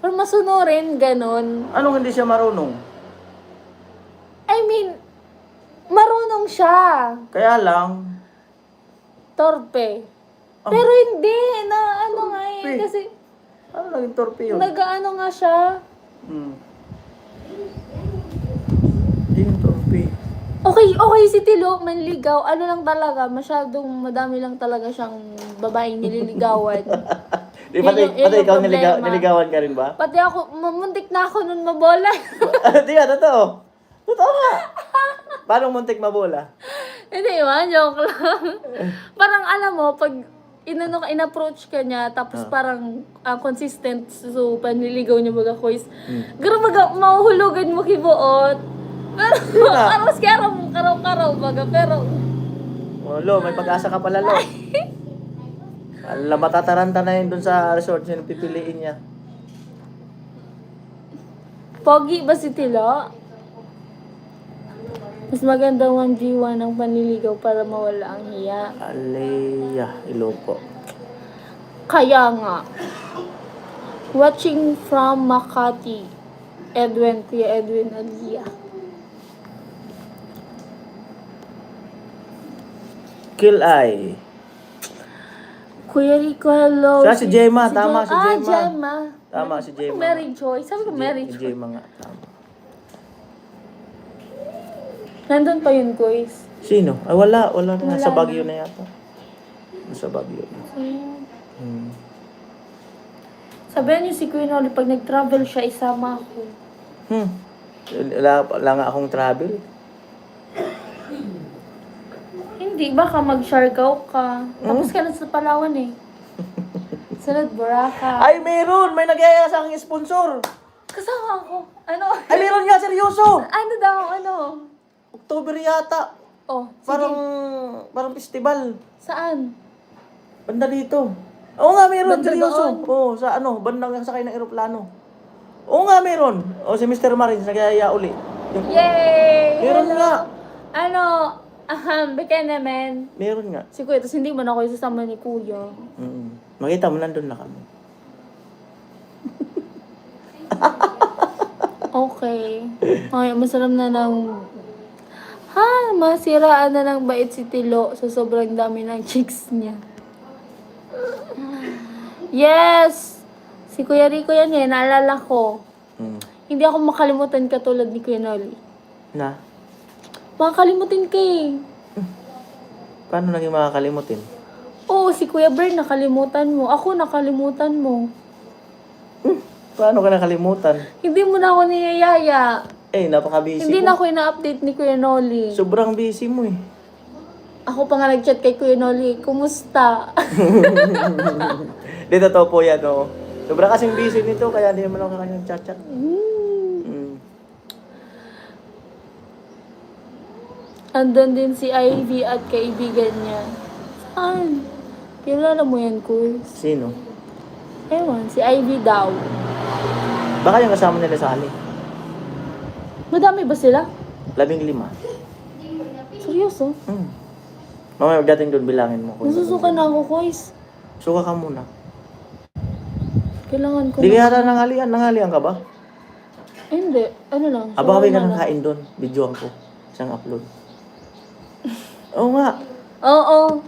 Speaker 1: masunurin, ganon.
Speaker 2: Anong hindi siya marunong?
Speaker 1: I mean, marunong siya.
Speaker 2: Kaya lang,
Speaker 1: Torpe.
Speaker 2: Ah.
Speaker 1: Pero hindi, na ano nga eh.
Speaker 2: Torpe.
Speaker 1: Kasi,
Speaker 2: ano naging torpe yun?
Speaker 1: nag-ano nga siya.
Speaker 2: Hindi yung torpe.
Speaker 1: Okay si Tilo, manligaw. Ano lang talaga, masyadong madami lang talaga siyang babaeng nililigawan.
Speaker 2: Di ba
Speaker 1: Yun yung
Speaker 2: ikaw
Speaker 1: problema.
Speaker 2: niligawan ka rin ba?
Speaker 1: Pati ako, muntik na ako nun mabola.
Speaker 2: Di nga, totoo. Totoo nga. Paano muntik mabola?
Speaker 1: Hindi man, joke lang. Parang alam mo, pag in-approach ka niya, tapos parang consistent so panliligaw niya baga quiz. Grabe baga, mahuhulugan mo kibuot. Pero, aros karaw-karaw baga, pero,
Speaker 2: Lo, may pag-asa ka pala, Lo. Alam, matataranta na yun dun sa resort, sino pipiliin niya.
Speaker 1: Pogi ba si Tilo? Mas maganda 1v1 ang panliligaw para mawala ang hiya.
Speaker 2: Aleya, Iloco.
Speaker 1: Kaya nga. Watching from Makati. Kuya Edwin Alia.
Speaker 2: Kill Eye.
Speaker 1: Kuya Rico, hello.
Speaker 2: Siya si Gemma, tama si Gemma.
Speaker 1: Gemma.
Speaker 2: Tama si Gemma.
Speaker 1: Mary Joy. Sabi ko Mary
Speaker 2: Si
Speaker 1: Joy.
Speaker 2: Gemma nga, tama.
Speaker 1: Nandun pa yun, guys.
Speaker 2: Sino? Ay, wala. Wala na.
Speaker 1: Wala
Speaker 2: Nasa
Speaker 1: na.
Speaker 2: Baguio na yata. Nasa Baguio.
Speaker 1: Ayan.
Speaker 2: Hmm.
Speaker 1: Sabihan niyo si Kuya Noli, pag nag-travel siya, isama ako.
Speaker 2: Wala nga akong travel.
Speaker 1: Hindi, baka mag-Siargao ka. Tapos ka na sa Palawan eh. Sunod, Boracay.
Speaker 2: Ay, meron! May nagyaya sa aking sponsor!
Speaker 1: Kasama ako. Ano?
Speaker 2: Ay, meron nga, seryoso!
Speaker 1: Ano daw, ano?
Speaker 2: October yata.
Speaker 1: Oh, sige.
Speaker 2: Parang festival.
Speaker 1: Saan?
Speaker 2: Banda dito. Oo nga, meron.
Speaker 1: Banda
Speaker 2: Seryoso.
Speaker 1: doon?
Speaker 2: Oo, sa bandang sakay ng eroplano. Oo nga, meron. O, si Mr. Marines, nagyaya uli.
Speaker 1: Yay!
Speaker 2: Meron
Speaker 1: Hello.
Speaker 2: nga.
Speaker 1: Ano? Baka naman.
Speaker 2: Meron nga.
Speaker 1: Si Kuya, tapos hindi mo na ako isasama ni Kuya.
Speaker 2: Makita mo, nandun na kami.
Speaker 1: Okay. Ay, masarap na ng... masiraan na ng bait si Tilo sa sobrang dami ng chicks niya. Yes! Si Kuya Rico yan eh, naalala ko. Hindi ako makalimutan katulad ni Kuya Noli.
Speaker 2: Na?
Speaker 1: Makakalimutin ka eh.
Speaker 2: Paano naging makakalimutin?
Speaker 1: Oo, si Kuya Bern nakalimutan mo. Ako nakalimutan mo.
Speaker 2: Paano ka nakalimutan?
Speaker 1: Hindi mo na ako niyayaya.
Speaker 2: Napaka-busy
Speaker 1: Hindi
Speaker 2: ko.
Speaker 1: na ako ina-update ni Kuya Noli.
Speaker 2: Sobrang busy mo eh.
Speaker 1: Ako pa nga nag-chat kay Kuya Noli, kumusta?
Speaker 2: Di, totoo po yan, oo. Sobrang kasing busy nito, kaya hindi naman ako kanyang chat-chat.
Speaker 1: Andun din si Ivy at kaibigan niya. Saan? Kilala mo yan, Kuya?
Speaker 2: Sino?
Speaker 1: Ewan, si Ivy daw.
Speaker 2: Baka yung kasama nila sa Ali.
Speaker 1: Madami ba sila?
Speaker 2: 15.
Speaker 1: Seryoso?
Speaker 2: Mamaya dating doon, bilangin mo.
Speaker 1: Nasusuka na ako, Kuys.
Speaker 2: Suka ka muna.
Speaker 1: Kailangan ko
Speaker 2: Di kaya yata nanghalian. Nanghalian ka ba?
Speaker 1: Hindi. Ano lang?
Speaker 2: Aba kami ka
Speaker 1: shawarma
Speaker 2: nang
Speaker 1: lang.
Speaker 2: kain doon. Videoan ko. Isang upload. Oo nga.
Speaker 1: Oo.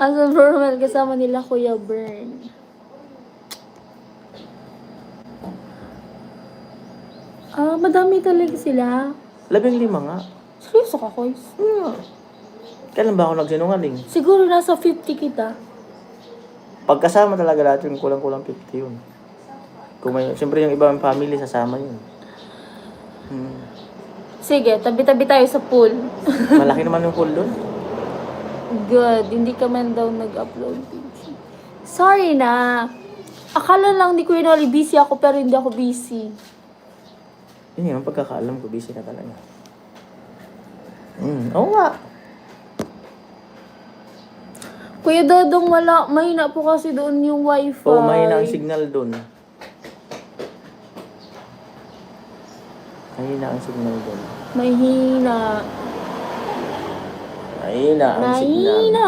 Speaker 1: As a formal, kasama nila Kuya Bern. Madami talaga sila.
Speaker 2: 15 nga.
Speaker 1: Seryoso ka, Kuys?
Speaker 2: Kailan ba ako nagsinungaling?
Speaker 1: Siguro nasa 50 kita.
Speaker 2: Pagkasama talaga lahat yung kulang-kulang 50 yun. Kung may, siyempre yung ibang family sasama yun.
Speaker 1: Sige, tabi-tabi tayo sa pool.
Speaker 2: Malaki naman yung pool doon.
Speaker 1: Good. Hindi ka man daw nag-upload. Sorry na. Akala lang di ko yun busy ako pero hindi ako busy.
Speaker 2: Yun yung pagkakaalam ko, busy na talaga. Oo nga.
Speaker 1: Kuya Dodong, wala. Mahina po kasi doon yung wifi.
Speaker 2: Oo, mahina ang signal doon. Mahina ang signal doon.
Speaker 1: Mahina.
Speaker 2: Mahina ang signal.
Speaker 1: Mahina.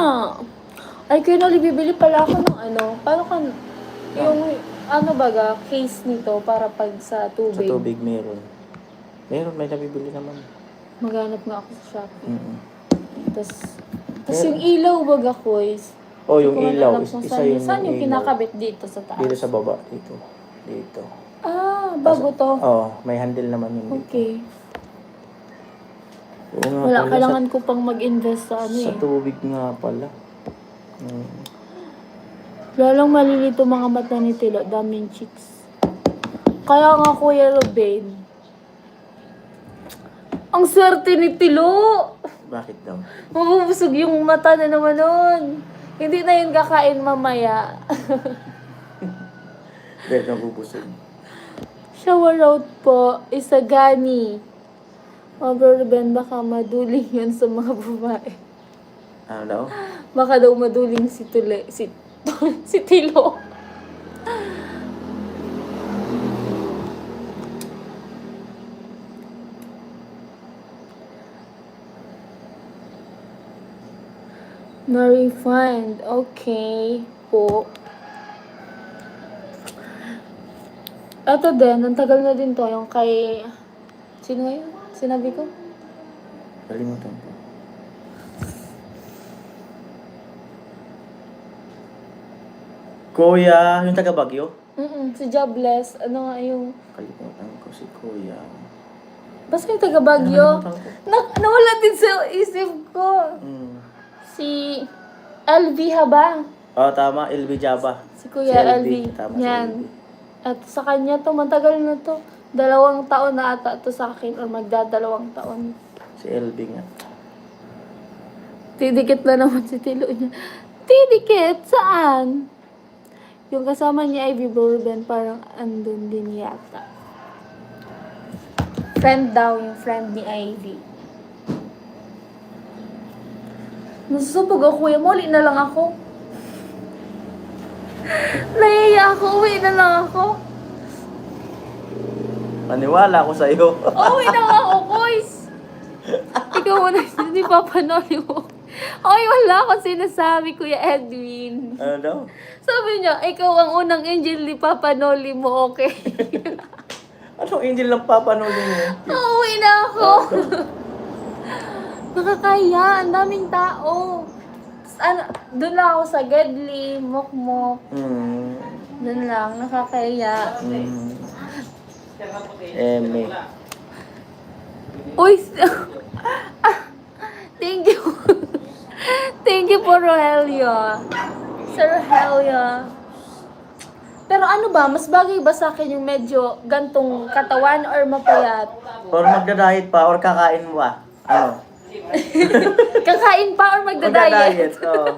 Speaker 1: Ay, Kuya Noli, bibili pala ako ng ano. Paano ka, yung, ano baga, case nito para pag sa
Speaker 2: Sa
Speaker 1: tubig.
Speaker 2: tubig meron. Meron, may nabibili naman.
Speaker 1: Maghanap nga ako sa Shopee.
Speaker 2: Yeah.
Speaker 1: Tapos yung ilaw baga, Kuys.
Speaker 2: Oh, yung
Speaker 1: Hindi ko
Speaker 2: ilaw.
Speaker 1: alam kung
Speaker 2: Isa yun
Speaker 1: Saan yung
Speaker 2: ilaw.
Speaker 1: kinakabit dito sa taas?
Speaker 2: Dito sa baba. Dito. Dito.
Speaker 1: Bago to.
Speaker 2: May handle naman yun dito.
Speaker 1: Okay.
Speaker 2: Oo nga
Speaker 1: Wala,
Speaker 2: pala,
Speaker 1: kailangan ko pang mag-invest sa ano
Speaker 2: sa
Speaker 1: eh.
Speaker 2: tubig nga pala.
Speaker 1: Lalang malilito mga mata ni Tilo, daming chicks. Kaya nga Kuya Ruben, ang swerte ni Tilo!
Speaker 2: Bakit daw?
Speaker 1: Mabubusog yung mata na naman nun. Hindi na yun kakain mamaya.
Speaker 2: Dahil nabubusog.
Speaker 1: Shower out po, Isagani. Bro Ruben, baka maduling yun sa mga babae.
Speaker 2: Ano daw?
Speaker 1: Baka daw maduling si si Tilo. Na-refund. Okay po. Ito din, ang tagal na din to. Yung kay... Sino nga yun? Sinabi ko?
Speaker 2: Kalimutan ko. Kuya, yung taga Baguio?
Speaker 1: Si Jobless. Ano nga yung...
Speaker 2: Kalimutan ko si Kuya.
Speaker 1: Basta yung taga Baguio. Nawala din sa isip ko.
Speaker 2: Mm.
Speaker 1: Si LV Haba.
Speaker 2: Oh, tama. LB Java.
Speaker 1: Si Kuya
Speaker 2: Si
Speaker 1: LV.
Speaker 2: Tama, si
Speaker 1: Yan.
Speaker 2: LB.
Speaker 1: At sa kanya to, matagal na to. 2 taon na ata to sa akin or magdadalawang taon.
Speaker 2: Si LB nga.
Speaker 1: Tidikit na naman si Tilo niya. Tidikit? Saan? Yung kasama niya, Ivy Bourbon, parang andun din yata. Friend daw, yung friend ni Ivy. Nasusubog ako, kuya. Muli na lang ako. Naiiya ako, uwi na lang ako.
Speaker 2: Maniwala ako sa'yo.
Speaker 1: Uwi na lang ako, boys. Ikaw muna, hindi papanoli mo. Ay, wala akong sinasabi, Kuya Edwin.
Speaker 2: Ano daw?
Speaker 1: Sabi niya, ikaw ang unang angel ni Papa Noli mo, okay?
Speaker 2: Anong angel lang papanulin mo?
Speaker 1: Uuwi na ako. Nakakaya, ang daming tao. Ano, doon lang ako sa Gedli, Mokmok. Doon lang, nakakaya.
Speaker 2: Eme.
Speaker 1: Uy, thank you. Thank you po, Rogelio. Sir Rogelio. Pero ano ba, mas bagay ba sa akin yung medyo gantong katawan or mapayat?
Speaker 2: Or magda-diet pa, or kakain mo ba? Ano?
Speaker 1: Kakain pa or magda-diet?
Speaker 2: Oo.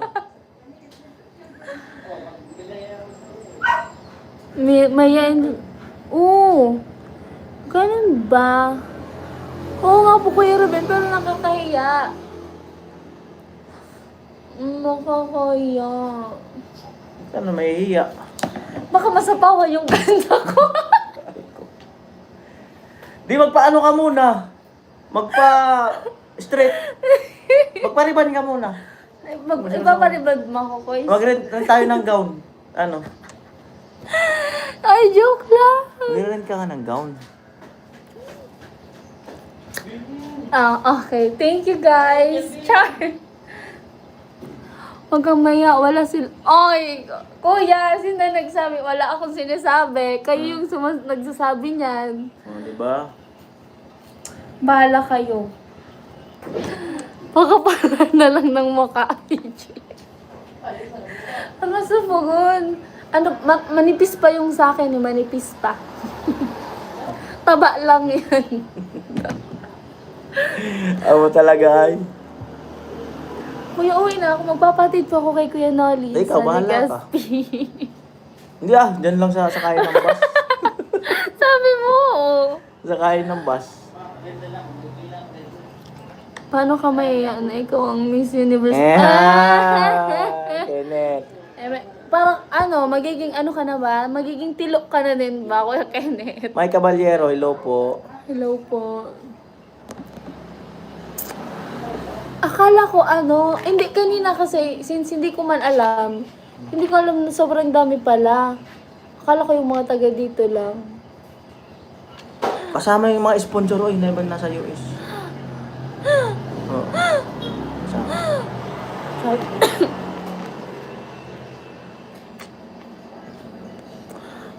Speaker 1: Mayan. Oo. Ganun ba? Oo nga po, Kuya Ruben, pero nakakahiya. Nakakahiya.
Speaker 2: Ano, may hiya.
Speaker 1: Baka masapawa yung ganda ko.
Speaker 2: Di magpaano ka muna. Magpa-straight. Magpariban ka muna.
Speaker 1: Ipaparibad mo ako, Kuya.
Speaker 2: Mag-rent tayo ng gown. Ano?
Speaker 1: Ay, joke lang.
Speaker 2: Mag-rent ka ng gown.
Speaker 1: Okay. Thank you, guys. Char. Huwag kang maya. Wala sila. Oy! Kuya, sino nagsabi? Wala akong sinasabi. Kayo yung nagsasabi niyan.
Speaker 2: O, di ba?
Speaker 1: Bahala kayo. Pakapala na lang ng mukha, PJ. Ano sa pugon? Ano, manipis pa yung sa akin, yung manipis pa. Taba lang yan.
Speaker 2: Amo talaga ay.
Speaker 1: Kuya, uwi na ako. Magpapatid po ako kay Kuya Nolly.
Speaker 2: Ikaw,
Speaker 1: sa
Speaker 2: bahala ka.
Speaker 1: Legazpi.
Speaker 2: Hindi dyan lang sa kain ng bus.
Speaker 1: Sabi mo.
Speaker 2: Sa kain ng bus.
Speaker 1: Paano ka maiyan na ikaw ang Miss Universe?
Speaker 2: Kenneth.
Speaker 1: Parang magiging ka na ba? Magiging tilok ka na din ba, Kuya Kenneth?
Speaker 2: May Caballero, hello po.
Speaker 1: Hello po. Akala ko hindi kanina kasi, since hindi ko man alam, hindi ko alam na sobrang dami pala. Akala ko yung mga taga dito lang.
Speaker 2: Kasama yung mga sponsor, never nasa US. Oo. Kasama.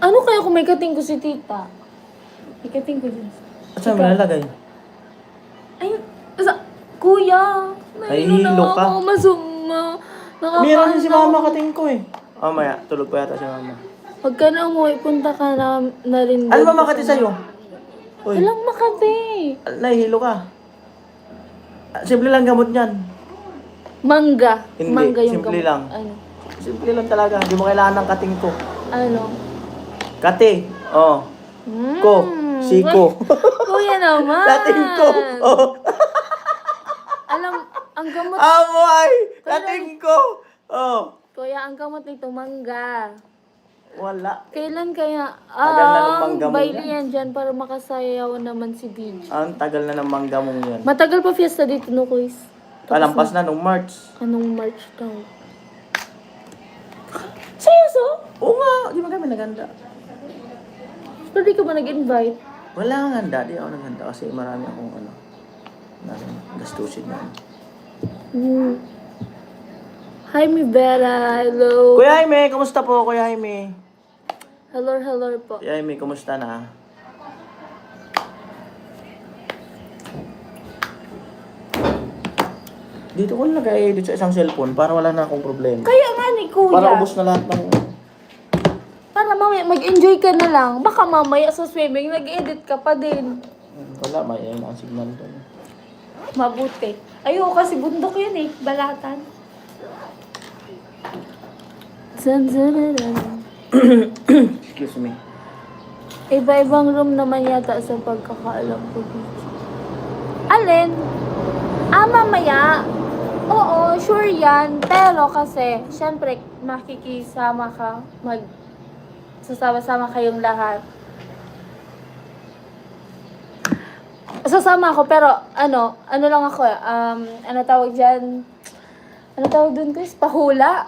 Speaker 1: Ano kaya kung may kating ko si tita? May kating ko dyan.
Speaker 2: At saan mo nalagay?
Speaker 1: Ayun, kuya,
Speaker 2: Nahihilo ka?
Speaker 1: ako, masuma.
Speaker 2: Meron din si mama kating ko eh. Mamaya, tulog pa yata si mama.
Speaker 1: Huwag ka na umuwi, punta ka na rin.
Speaker 2: Ano ba Makati sa'yo? Uy,
Speaker 1: Walang Makati.
Speaker 2: nahihilo ka. Simple lang gamot niyan.
Speaker 1: Mangga.
Speaker 2: Hindi,
Speaker 1: Mangga yung
Speaker 2: simple
Speaker 1: gamot.
Speaker 2: lang.
Speaker 1: Ano?
Speaker 2: Simple lang talaga. Hindi mo kailangan ng kating ko.
Speaker 1: Ano?
Speaker 2: Kate. Oh. Ko. Siko.
Speaker 1: Kuya naman.
Speaker 2: Kating ko. Oh.
Speaker 1: Alam, ang gamot.
Speaker 2: Amoy! Kating ko. Oh.
Speaker 1: Kuya, ang gamot nito, mangga.
Speaker 2: Wala.
Speaker 1: Kailan kaya?
Speaker 2: Tagal na ng mangga mo
Speaker 1: baili
Speaker 2: yan.
Speaker 1: yan dyan para makasayaw naman si DJ.
Speaker 2: Ang tagal na ng mangga mong yan.
Speaker 1: Matagal pa fiesta dito, no, Kuis?
Speaker 2: Palampas na nung March.
Speaker 1: Anong March daw? Seryoso?
Speaker 2: Oo nga, di ba kami naganda?
Speaker 1: Pero di ka ba nag-invite?
Speaker 2: Wala nga handa, di ako naghanda kasi marami akong gastusin yan.
Speaker 1: Hi, mi Vera. Hello.
Speaker 2: Kuya Jaime, kumusta po Kuya Jaime?
Speaker 1: Hello, hello po.
Speaker 2: Kuya Jaime, kumusta na? Dito ko nag-edit sa isang cellphone para wala na akong problema.
Speaker 1: Kaya nga ni Kuya.
Speaker 2: Para ubos na lahat ng...
Speaker 1: Para mamaya mag-enjoy ka na lang. Baka mamaya sa swimming, nag-edit ka pa din.
Speaker 2: Wala, may ayun ang signal doon.
Speaker 1: Mabuti. Ayoko kasi bundok yun eh. Balatan. Zanzararan.
Speaker 2: Excuse me.
Speaker 1: Iba-ibang room naman yata sa pagkakaalam ko dito. Alin? Mamaya. Oo, sure yan. Pero kasi, syempre, makikisama ka. Sasama-sama kayong lahat. Sasama ako, pero ano lang ako, ano tawag dyan? Ano tawag dun, guys? Pahula.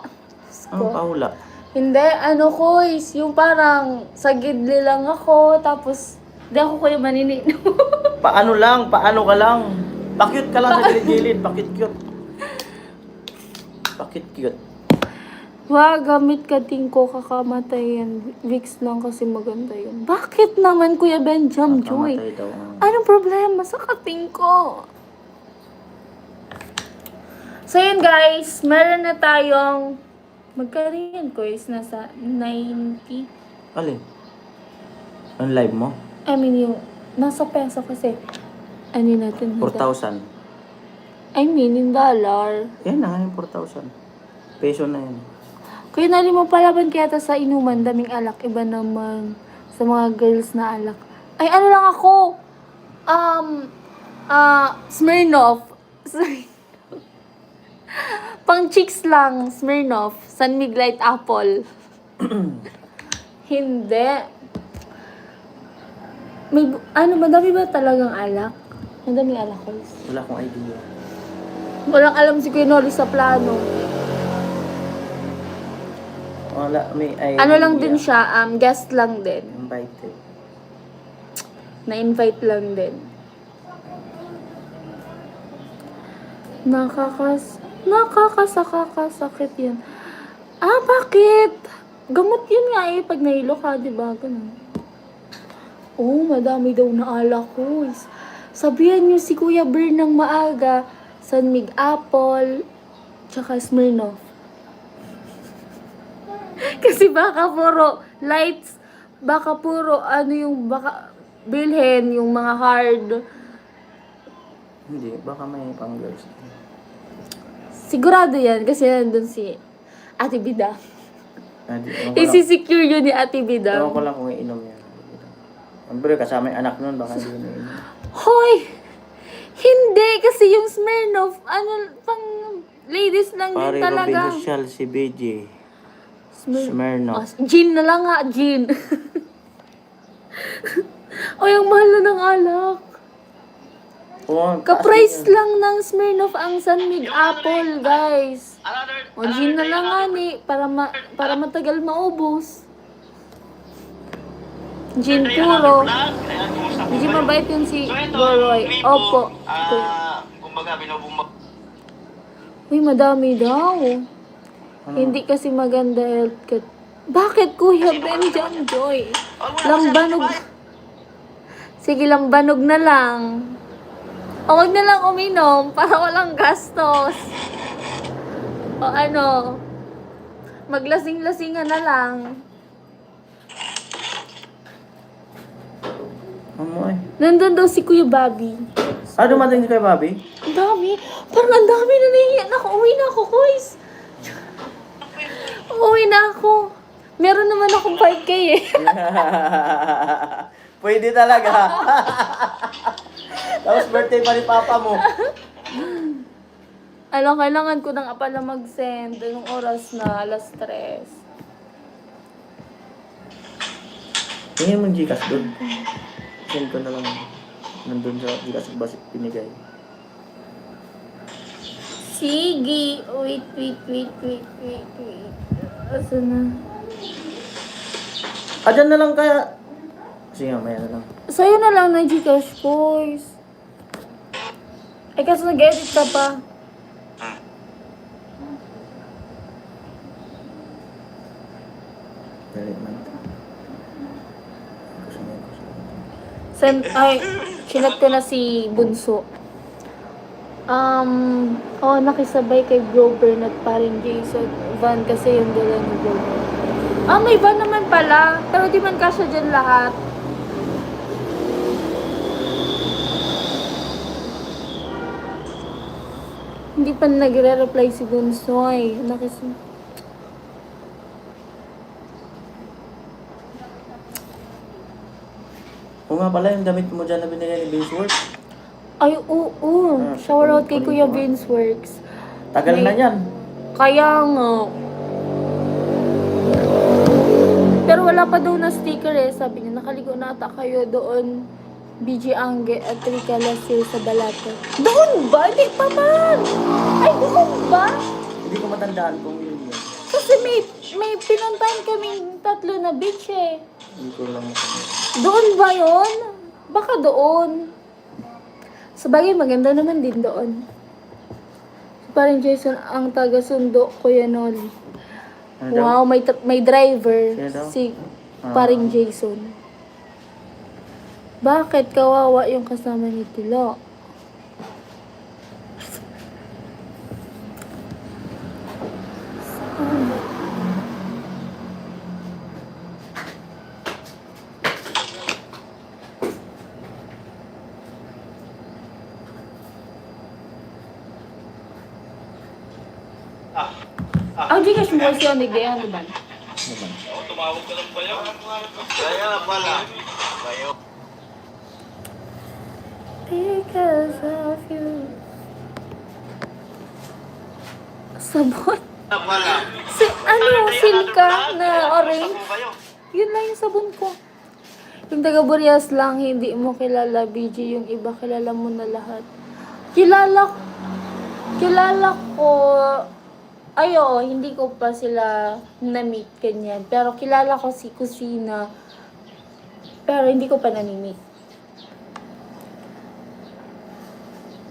Speaker 2: Ang paula.
Speaker 1: Hindi, guys, yung parang sa gidli lang ako, tapos di ako kayo maninino.
Speaker 2: Paano ka lang. Pakit ka lang sa gilid-gilid, pakit cute. Pakit cute.
Speaker 1: Wag, gamit ka ko kakamatay yan. Vicks lang kasi maganda yun. Bakit naman, Kuya Benjam Joy?
Speaker 2: Kakamatay daw.
Speaker 1: Anong problema sa kating ko? So yun guys, meron na tayong magkariyan ko is nasa 90.
Speaker 2: Alin? Ang live mo?
Speaker 1: I mean yung nasa peso kasi ano natin?
Speaker 2: 4,000.
Speaker 1: I mean yung dollar.
Speaker 2: Yan na, yung 4,000. Peso na yan.
Speaker 1: Kuya nali mo palaban kaya ta sa inuman, daming alak. Iba naman sa mga girls na alak. Ay ano lang ako? Smirnoff. Pang chicks lang, Smirnoff. San Mig Light Apple. Hindi. May, madami ba talagang alak? Madaming alak, guys.
Speaker 2: Wala akong idea.
Speaker 1: Walang alam si Kuya Noli sa plano.
Speaker 2: Wala, may idea.
Speaker 1: Ano lang din siya, guest lang din.
Speaker 2: Invited.
Speaker 1: Na-invite lang din. Nakakasakit yan. Bakit? Gamot yun nga eh, pag nahilo ka, diba? Ganun. Oh, madami daw na alak ko. Sabihan niyo si Kuya Ber ng maaga, San Mig Apple, tsaka Smirnoff. Kasi baka puro lights, baka puro baka bilhin yung mga hard.
Speaker 2: Hindi, baka may pang girls.
Speaker 1: Sigurado yan kasi nandun si Ate Bida.
Speaker 2: Ewan
Speaker 1: Isi-secure yun ni Ate Bida.
Speaker 2: ko lang kung iinom yan. Pero kasama yung anak nun, baka hindi na inom.
Speaker 1: Hoy! Hindi! Kasi yung Smirnoff, pang ladies lang din
Speaker 2: Pare
Speaker 1: talaga.
Speaker 2: Robin Social si BJ. Smirnoff.
Speaker 1: Gin na lang nga, gin. O, yung mahal na ng alak.
Speaker 2: Oh,
Speaker 1: Ka-price lang ng Smirnoff ang San Mig Apple, guys. O, gin na lang nga ni, para matagal maubos. Gin puro. Hindi mabait yun si Goroy. Opo.
Speaker 3: Kumbaga, binubumag.
Speaker 1: Uy, madami daw. Hindi kasi maganda health kit. Bakit, Kuya Benjam Joy? Lambanog. Sige, lambanog na lang. O, wag na lang uminom para walang gastos. O maglasing-lasingan na lang.
Speaker 2: Amoy.
Speaker 1: Nandun daw si Kuya Bobby.
Speaker 2: Dumating kay Bobby?
Speaker 1: Ang dami. Parang ang dami na nahihiyan ako. Uwi na ako, guys. Uwi na ako. Meron naman akong 5K eh.
Speaker 2: Pwede talaga. Tapos birthday pa ni Papa mo.
Speaker 1: Kailangan ko ng apa na mag-send. Anong oras na? 3:00.
Speaker 2: Tingin mo yung Gcash doon. Send ko na lang. Nandun sa Gcash ba pinigay.
Speaker 1: Sige. Wait. Asa na?
Speaker 2: Dyan na lang kaya. Sige, maya na lang.
Speaker 1: Sa'yo na lang ng Gcash voice. Eh, kaso nag-edit ka pa.
Speaker 2: Dali man.
Speaker 1: Chinat ko na si Bunso. Nakisabay kay Bro Bernat pa rin Jason. Van kasi yung dala ni Bro Bernat. May van naman pala. Pero di man kasya dyan lahat. Hindi pa nagre-reply si Bunso eh.
Speaker 2: Oo nga pala, yung damit mo dyan na binili ni Beesworth.
Speaker 1: Ay, oo. Shower out kay Kuya Vince Works.
Speaker 2: Tagal na yan.
Speaker 1: Kaya nga. Pero wala pa daw na sticker eh. Sabi niya, nakaligo na ata kayo doon. BG Angge at Rika Lasir sa Balate. Doon ba? Hindi pa man! Ay, doon ba?
Speaker 2: Hindi ko matandaan kung yun yun.
Speaker 1: Kasi may pinuntahan kaming 3 na beach eh.
Speaker 2: Hindi ko lang matandaan.
Speaker 1: Doon ba yun? Baka doon. Sabagay, maganda naman din doon. Parang Jason, ang taga-sundo, Kuya Noli.
Speaker 2: Ano daw?
Speaker 1: Wow, may driver.
Speaker 2: Sino daw?
Speaker 1: Si paring Jason. Bakit kawawa yung kasama ni Tilo? Ang Gcash mo siya, hindi yan, diba?
Speaker 3: Kaya na pala. Bayo.
Speaker 1: Because of you. Sabon?
Speaker 3: Na pala.
Speaker 1: Silka na orange. Yun lang yung sabon ko. Yung taga Burias lang, hindi mo kilala, BG. Yung iba, kilala mo na lahat. Kilala ko. Ayo, hindi ko pa sila na-meet ganyan. Pero kilala ko si Kusina. Pero hindi ko pa na-meet.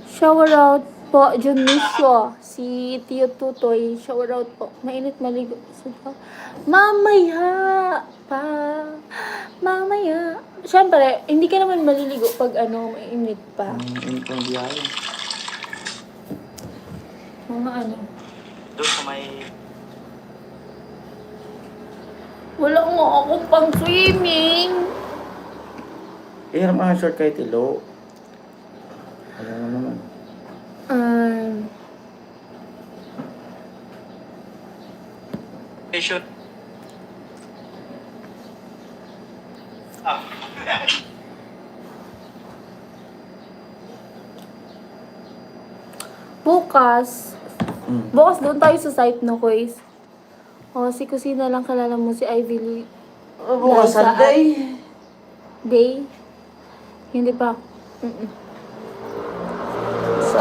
Speaker 1: Shower out po, Junisyo. Si Tio Tutoy. Shower out po. Mainit maligo. Mamaya pa. Mamaya. Siyempre, hindi ka naman maliligo pag mainit pa.
Speaker 2: Ang itong biyahe.
Speaker 1: Mga ano.
Speaker 3: Doon sa may...
Speaker 1: Wala nga akong pang swimming.
Speaker 2: Hiram ang short kay Tilo. Alam mo naman.
Speaker 3: Station.
Speaker 1: Bukas doon tayo sa site no, Kuys. Si Kusina lang kalala mo, si Ivy Lee.
Speaker 2: Bukas
Speaker 1: Liza
Speaker 2: Sunday.
Speaker 1: Day? Hindi pa.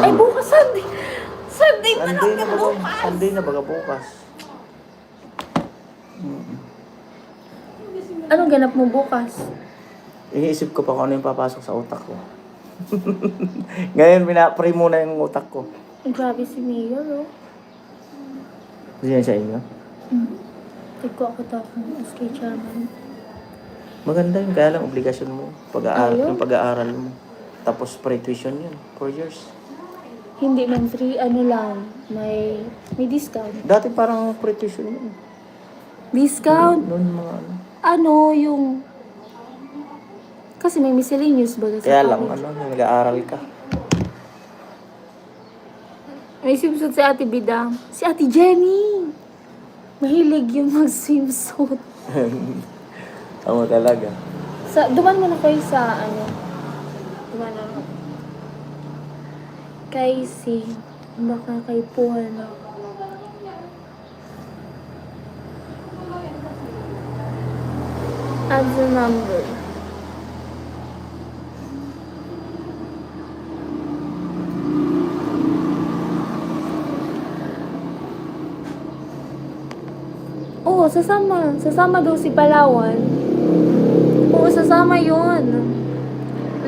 Speaker 1: Ay, bukas Sunday. Sunday pa lang na bukas.
Speaker 2: Sunday na baga bukas.
Speaker 1: Anong ganap mo bukas?
Speaker 2: Iniisip ko pa kung ano yung papasok sa utak ko. Ngayon, pina-pray muna yung utak ko.
Speaker 1: Grabe si Mayor, oh.
Speaker 2: Kasi yan sa inyo.
Speaker 1: Tigko ako tapong SK chairman.
Speaker 2: Maganda yun, kaya lang obligasyon mo.
Speaker 1: Ayaw?
Speaker 2: Yung pag-aaral mo. Tapos pre-tuition yun, 4 years.
Speaker 1: Hindi man free, lang. May discount.
Speaker 2: Dati parang pre-tuition yun.
Speaker 1: Discount?
Speaker 2: Noon mga ano.
Speaker 1: Yung... Kasi may miscellaneous ba sa
Speaker 2: Kaya lang,
Speaker 1: college?
Speaker 2: nag-aaral ka.
Speaker 1: May swimsuit si Ate Bidang. Si Ate Jenny! Mahilig yung mag-swimsuit.
Speaker 2: Tama talaga.
Speaker 1: Duman mo na kayo sa Duman na. Kay si... Baka kay Puana. Add the number. sasama. Sasama daw si Palawan. Oo, sasama yun.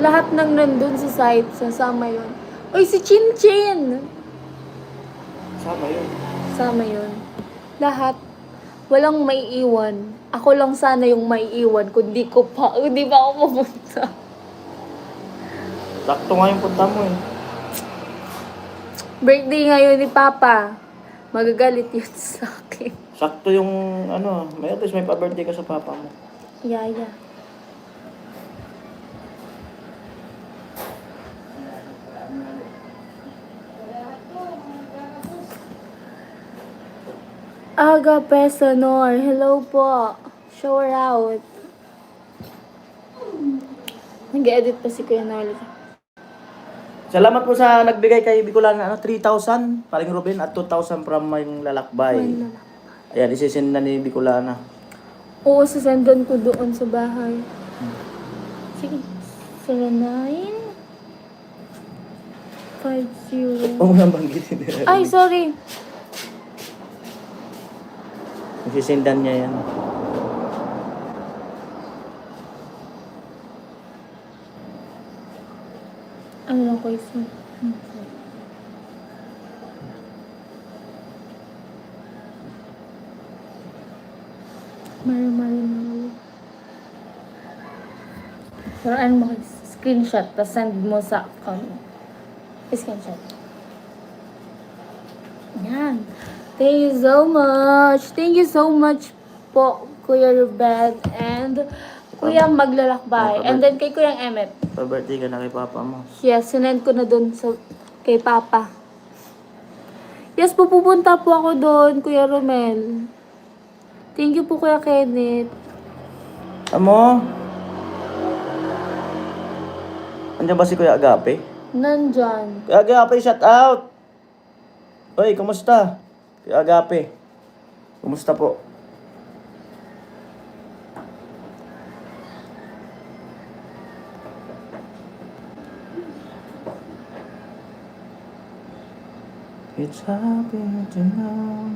Speaker 1: Lahat ng nandun sa site, sasama yun. Uy, si Chin Chin!
Speaker 2: Sama yun.
Speaker 1: Sama yun. Lahat. Walang maiiwan. Ako lang sana yung maiiwan kundi pa ako pupunta.
Speaker 2: Sakto nga yung punta mo eh.
Speaker 1: Birthday ngayon ni Papa. Magagalit yun sa akin.
Speaker 2: Sakto yung ano, may at least may pa-birthday ka sa papa mo.
Speaker 1: Yaya. Aga Pesanor. Hello po. Shower out. Nag-edit pa si Kuya Noli.
Speaker 2: Salamat po sa nagbigay kay Bicolana, 3,000, paring Ruben, at 2,000 from yung lalakbay. Ayan, isisend na ni Bicolana.
Speaker 1: Oo, sasendan ko doon sa bahay. Sige. 0950.
Speaker 2: Oo nga, banggitin nila.
Speaker 1: Ay, sorry.
Speaker 2: Isisendan niya yan.
Speaker 1: Ano lang ko isa? Mari. Pero ano mo, screenshot, tapos send mo sa account. Screenshot. Yan. Thank you so much. Thank you so much po, Kuya Ruben and Kuya Maglalakbay. And then kay Kuya Emmet.
Speaker 2: Pa-birthday ka na kay papa mo.
Speaker 1: Yes, sinend ko na dun kay Papa. Yes, pupunta po ako doon, Kuya Romel. Thank you po, Kuya Kenneth.
Speaker 2: Amo? Andiyan ba si Kuya Agape?
Speaker 1: Nandyan.
Speaker 2: Kuya Agape, shout out! Oy, kumusta? Kuya Agape. Kumusta po? It's happy to know.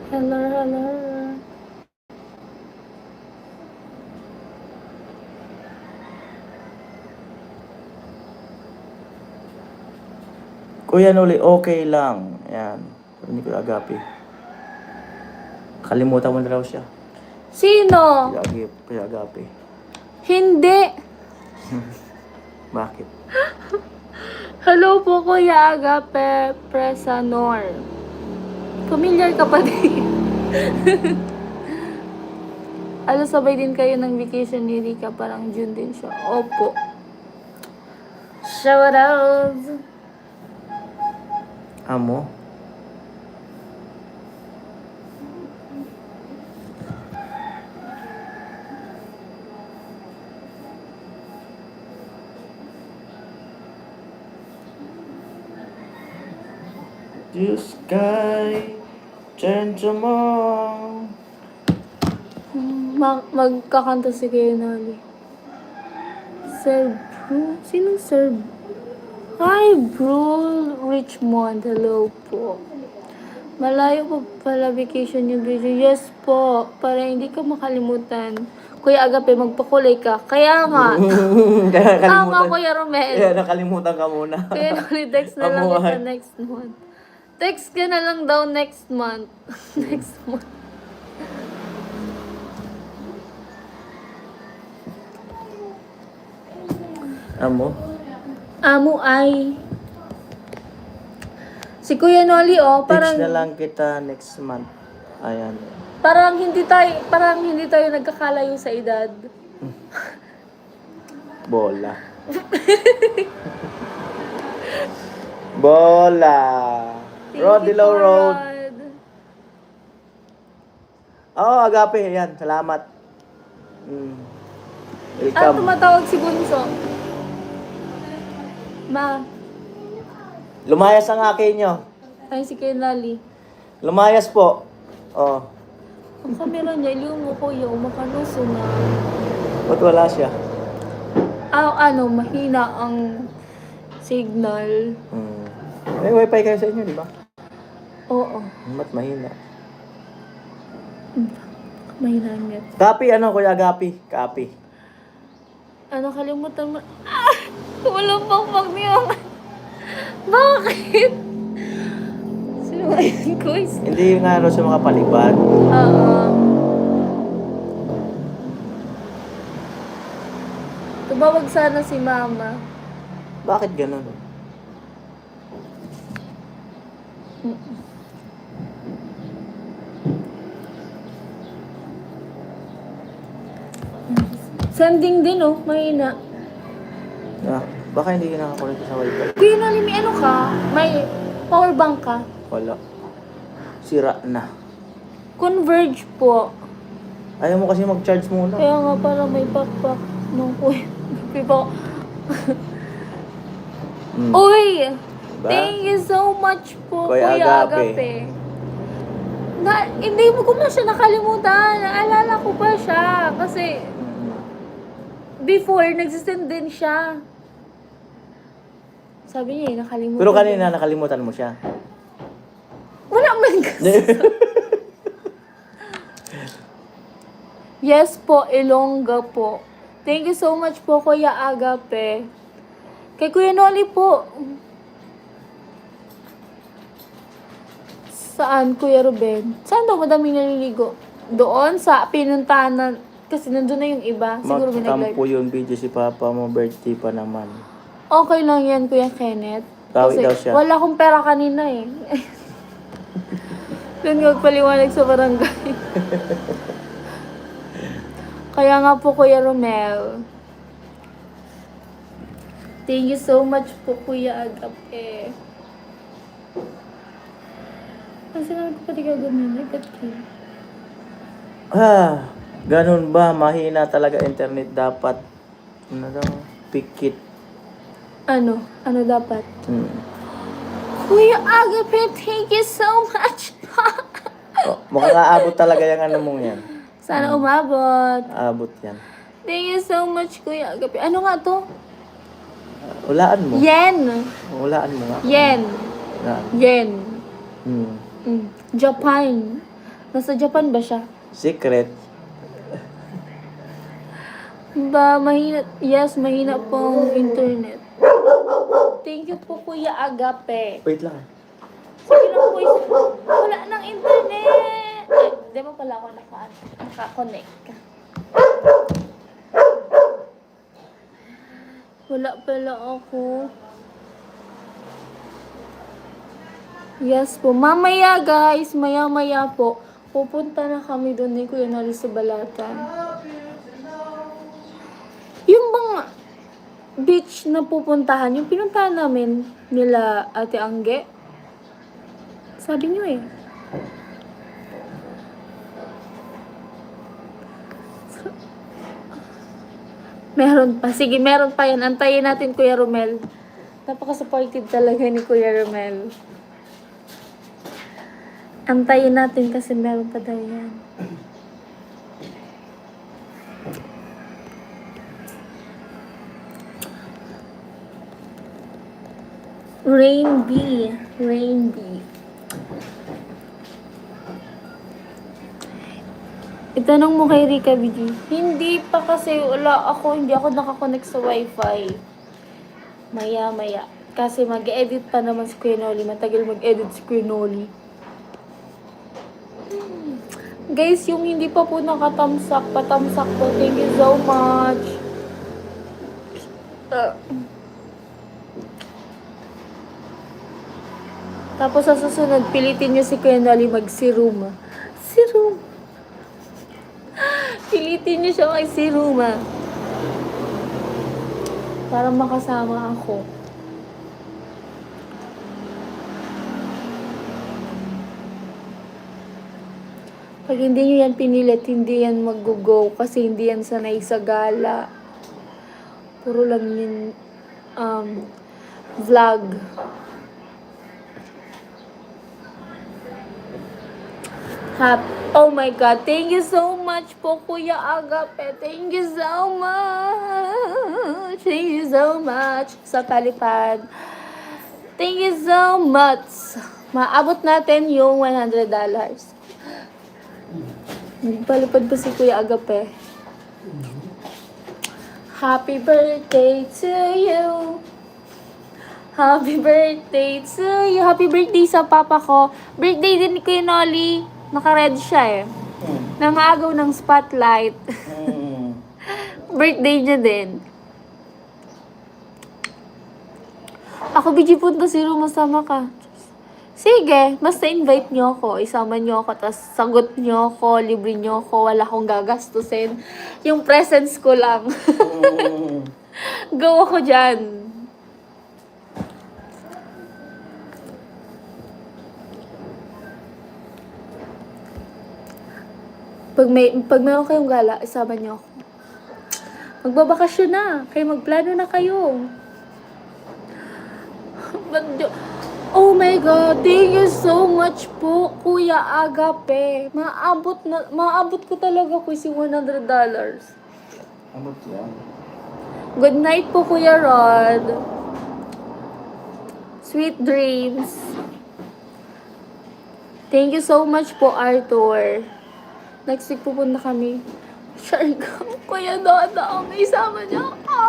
Speaker 1: Hello.
Speaker 2: Kuya Noli, okay lang. Ayan. Sabi ni Kuya Agape. Kalimutan mo na raw siya.
Speaker 1: Sino?
Speaker 2: Kuya Agape.
Speaker 1: Hindi.
Speaker 2: Bakit?
Speaker 1: Hello po, Kuya Agape Presanor. Familiar ka pa din. Sabay din kayo ng vacation ni Rika. Parang June din siya. Opo. Shout out.
Speaker 2: Amo? The sky turn tomorrow.
Speaker 1: Magkakanta si Kuya Noli. Sir Bro? Sinong Sir? Hi, bro. Richmond. Hello po. Malayo po pala vacation yung video. Yes po. Para hindi ka makalimutan. Kuya Agape, magpakulay ka. Kaya nga.
Speaker 2: Kaya
Speaker 1: Tama, Kuya Romel.
Speaker 2: Kaya nakalimutan ka muna.
Speaker 1: Kaya Noli, text na lang
Speaker 2: Amuhay.
Speaker 1: kita next month. Text ka na lang daw next month. Next month.
Speaker 2: Amo?
Speaker 1: Amo ay... Si Kuya Noli, parang...
Speaker 2: Text na lang kita next month. Ayan.
Speaker 1: Parang hindi tayo nagkakalayo sa edad.
Speaker 2: Bola. Bola.
Speaker 1: Thank
Speaker 2: Road
Speaker 1: you
Speaker 2: Below
Speaker 1: po,
Speaker 2: Road.
Speaker 1: Rod.
Speaker 2: Oo, Agape. Ayan, salamat. Welcome.
Speaker 1: Tumatawag si Bunso. Ma.
Speaker 2: Lumayas ang akin nyo.
Speaker 1: Ay, si Kenali.
Speaker 2: Lumayas po. Oh.
Speaker 1: Ang kamera niya, iliw mo ko yung makaluso na.
Speaker 2: Ba't wala siya?
Speaker 1: Mahina ang signal.
Speaker 2: May wifi kayo sa inyo, di ba?
Speaker 1: Oo.
Speaker 2: Ba't mahina?
Speaker 1: Mahina ang net.
Speaker 2: Copy, Kuya Agapi? Copy.
Speaker 1: Kalimutan mo. Walang pakpak niya. Bakit? Sino nga yun, guys?
Speaker 2: Hindi nga sa mga palibad.
Speaker 1: Tumawag sana si Mama.
Speaker 2: Bakit ganun?
Speaker 1: Sending din, mahina.
Speaker 2: Baka hindi ka nakakonect sa wifi.
Speaker 1: Kuya Noli, may ka? May power bank ka?
Speaker 2: Wala. Sira na.
Speaker 1: Converge po.
Speaker 2: Ayaw mo kasi mag-charge muna.
Speaker 1: Kaya nga para may pakpak nung kuya. Uy!
Speaker 2: Diba?
Speaker 1: Thank you so much po,
Speaker 2: Kuya
Speaker 1: Kuya
Speaker 2: Agape.
Speaker 1: Agape. Hindi mo ko na siya nakalimutan. Naalala ko pa siya. Kasi before, nagsisend din siya. Sabi niya, nakalimutan.
Speaker 2: Pero kanina nakalimutan mo siya.
Speaker 1: Wala man kasi. Yes po, Ilongga po. Thank you so much po, Kuya Agape. Kay Kuya Noli po. Saan, Kuya Ruben? Saan daw madaming naliligo? Doon sa pinuntahan na, kasi nandun na yung iba. Siguro may nag-live.
Speaker 2: Magtampo yung video si Papa mo, birthday pa naman.
Speaker 1: Okay lang yan, Kuya Kenneth.
Speaker 2: Bawi daw siya.
Speaker 1: Wala akong pera kanina eh. Doon nga paliwanag sa barangay. Kaya nga po, Kuya Romel. Thank you so much po, Kuya Agape. Kasi naman ko pati gagawin.
Speaker 2: Ganun ba? Mahina talaga internet dapat. Ano daw? Pikit.
Speaker 1: Ano? Ano dapat? Kuya
Speaker 2: Kuya
Speaker 1: Agape, thank you so much.
Speaker 2: Mukhang aabot talaga yung ano mong yan.
Speaker 1: Sana umabot.
Speaker 2: Aabot yan.
Speaker 1: Thank you so much, Kuya Agape. Ano nga to?
Speaker 2: Hulaan mo.
Speaker 1: Yen.
Speaker 2: Hulaan mo nga.
Speaker 1: Yen.
Speaker 2: Na.
Speaker 1: Yen.
Speaker 2: Hmm.
Speaker 1: Japan. Nasa Japan ba siya?
Speaker 2: Secret.
Speaker 1: Mahina. Yes, mahina pong internet. Thank you po, Kuya Agape.
Speaker 2: Wait lang.
Speaker 1: Sige lang po, wala nang internet. Ay, di ba pala ako naka-connect. Wala pala ako. Yes po. Mamaya guys, maya-maya po. Pupunta na kami doon ni Kuya Noli sa Balatan. Yung bang beach na pupuntahan, yung pinuntahan namin nila Ate Angge, sabi niyo eh. Meron pa. Sige, meron pa yan. Antayin natin, Kuya Romel. Napaka-supportive talaga ni Kuya Romel. Antayin natin kasi meron pa daw yan. Rain B. Rain B. Itanong mo kay Rika BG. Hindi pa kasi hindi ako nakakonect sa wifi. Maya. Kasi mag-edit pa naman si Kuya Noli. Matagal mag-edit si Kuya Noli. Guys, yung hindi pa po nakatamsak, patamsak po. Thank you so much. Tapos sa susunod, pilitin nyo si Kuya Noli mag-serum. Serum. Pilitin nyo siya mag-serum. Para makasama ako. Pag hindi nyo yan pinilit, hindi yan mag-go kasi hindi yan sanay sa gala. Puro lang yun vlog. Oh my God, thank you so much po, Kuya Agape. Thank you so much. Thank you so much sa palipad. Thank you so much. Maabot natin yung $100. Nagpalipad pa si Kuya Agape. Happy birthday to you. Happy birthday to you. Happy birthday sa papa ko. Birthday din ni Kuya Nolly. Naka-red siya eh. Nangaagaw ng spotlight. Birthday niya din. Ako, BG, punta si Roma, sama ka. Sige, basta invite niyo ako. Isama niyo ako, tapos sagot niyo ako, libre niyo ako, wala akong gagastusin. Yung presence ko lang. Go ako dyan. Pag meron kayong gala, isama niyo ako. Magbabakasyon na. Kayo magplano na kayo. Oh my God, thank you so much po, Kuya Agape. Maabot ko talaga ko si $100.
Speaker 5: Ano yan?
Speaker 1: Good night po, Kuya Rod. Sweet dreams. Thank you so much po, Arthur. Next week pupunta kami. Siargao. Kuya Dodo, may isama niyo ako.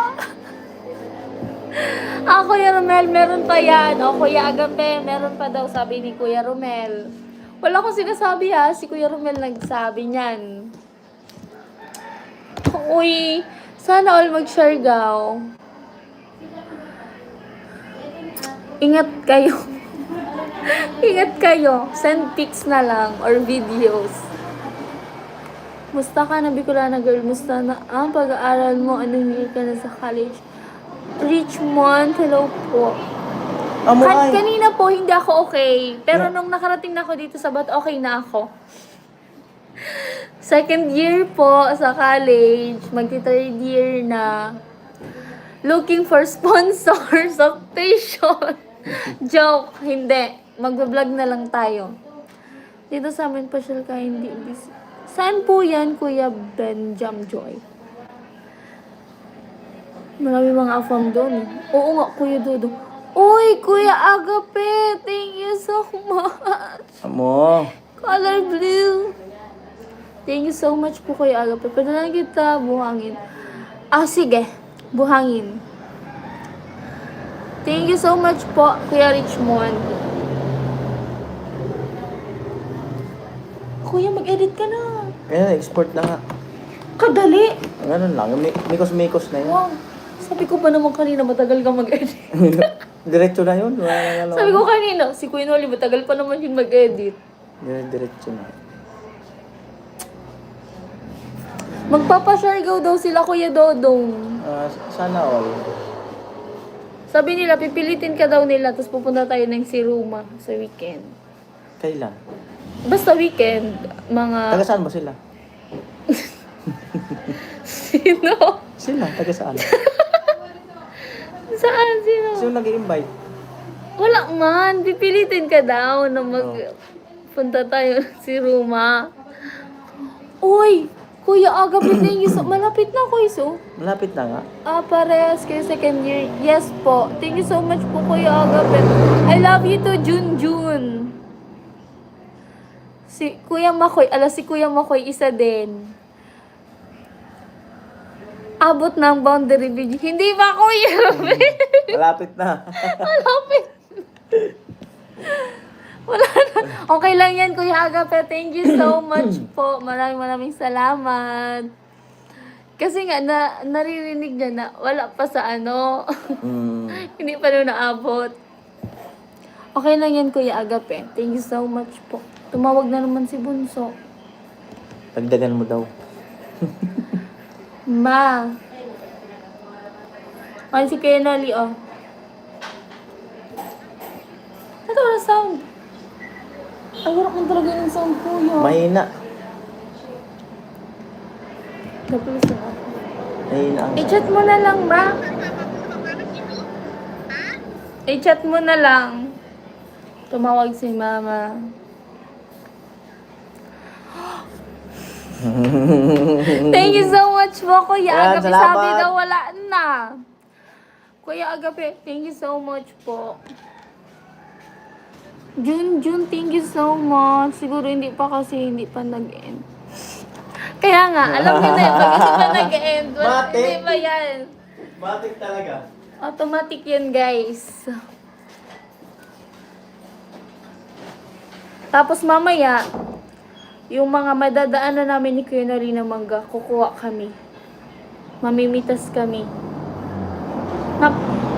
Speaker 1: Kuya Romel, meron pa yan. Kuya Agape, meron pa daw, sabi ni Kuya Romel. Wala akong sinasabi ha, si Kuya Romel nagsabi niyan. Uy, sana all mag-Siargao. Ingat kayo. Ingat kayo. Send pics na lang or videos. Musta ka na, Bicolana girl? Musta na ang pag-aaral mo? Anong year ka na sa college? Richmond, hello po. Kanina po, hindi ako okay. Pero nung nakarating na ako dito sa Bat, okay na ako. Second year po sa college. Magti-third year na. Looking for sponsors of tuition. Joke, hindi. Magbablog na lang tayo. Dito sa amin pa siya kaya hindi busy. Saan po yan, Kuya Benjam Joy? Marami mga afam doon. Oo nga, Kuya Dodo. Uy, Kuya Agape! Thank you so much!
Speaker 2: Amo.
Speaker 1: Color blue! Thank you so much po, Kuya Agape. Pwede lang kita buhangin. Sige. Buhangin. Thank you so much po, Kuya Richmond. Kuya, mag-edit ka na.
Speaker 2: Export na nga.
Speaker 1: Kadali!
Speaker 2: Ganun lang. Mikos-mikos na yun.
Speaker 1: Wow. Sabi ko pa naman kanina, matagal kang mag-edit.
Speaker 2: Diretso na yun. Wala na
Speaker 1: Sabi ko kanina, si Kuya Nolly, matagal pa naman yung mag-edit.
Speaker 2: Diretso na.
Speaker 1: Magpapa-Siargao daw sila, Kuya Dodong.
Speaker 2: Sana all.
Speaker 1: Sabi nila, pipilitin ka daw nila, tapos pupunta tayo ng Siruma sa weekend.
Speaker 2: Kailan?
Speaker 1: Basta weekend, mga...
Speaker 2: Taga saan ba sila?
Speaker 1: Sino?
Speaker 2: Sila, taga saan?
Speaker 1: Saan? Sino?
Speaker 2: Sino nag-i-invite?
Speaker 1: Wala man, pipilitin ka daw na magpunta tayo ng Siruma. Uy! Kuya Agape, thank you so... Malapit na, Kuya So.
Speaker 2: Malapit na nga.
Speaker 1: Parehas kayo second year. Yes po. Thank you so much po, Kuya Agape. I love you to Junjun. Si Kuya Makoy, si Kuya Makoy, isa din. Abot ng boundary video. Hindi ba, Kuya Ruben?
Speaker 2: Malapit na.
Speaker 1: Malapit. Wala na. Okay lang yan, Kuya Agape. Thank you so much po. Maraming salamat. Kasi nga, naririnig niya na wala pa sa hindi pa rin naabot. Okay lang yan, Kuya Agape. Thank you so much po. Tumawag na naman si Bunso.
Speaker 2: Dagdagan mo daw.
Speaker 1: Ma. Si Kuya Nolly, Ito wala sound. Ay, wala kang talaga yung sound, Kuya.
Speaker 2: Mahina.
Speaker 1: Tapos na ako.
Speaker 2: Mahina ang...
Speaker 1: I-chat mo na lang, Ma. I-chat mo na lang. Tumawag si Mama. Thank you so much po, Kuya
Speaker 2: Ayan,
Speaker 1: Agape.
Speaker 2: salamat.
Speaker 1: Sabi daw wala na. Kuya Agape, thank you so much po. Jun, thank you so much. Siguro hindi pa nag-end. Kaya nga, alam niyo na yun, pag hindi pa nag-end,
Speaker 2: Matik.
Speaker 1: hindi pa yan.
Speaker 2: Matik talaga.
Speaker 1: Automatic yun, guys. Tapos mamaya, yung mga madadaanan namin ni Kuya Noli na mangga, kukuha kami. Mamimitas kami.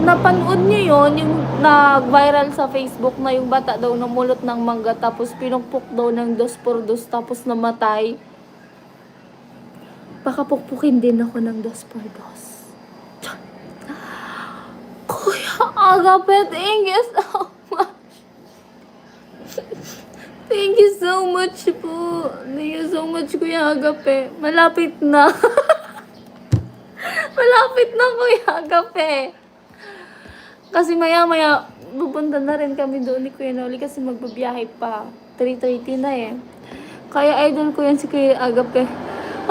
Speaker 1: Napanood niyo yun, yung nag-viral sa Facebook na yung bata daw namulot ng mangga tapos pinukpok daw ng 2x2 tapos namatay. Baka pukpukin din ako ng 2x2. Kuya Agape, thank you so much. Thank you so much po. Thank you so much, Kuya Agape. Malapit na. Malapit na, Kuya Agape. Kasi maya-maya, pupunta na rin kami doon ni Kuya Noli kasi magbabiyahe pa. 3:30 na eh. Kaya idol ko yan si Kuya Agape.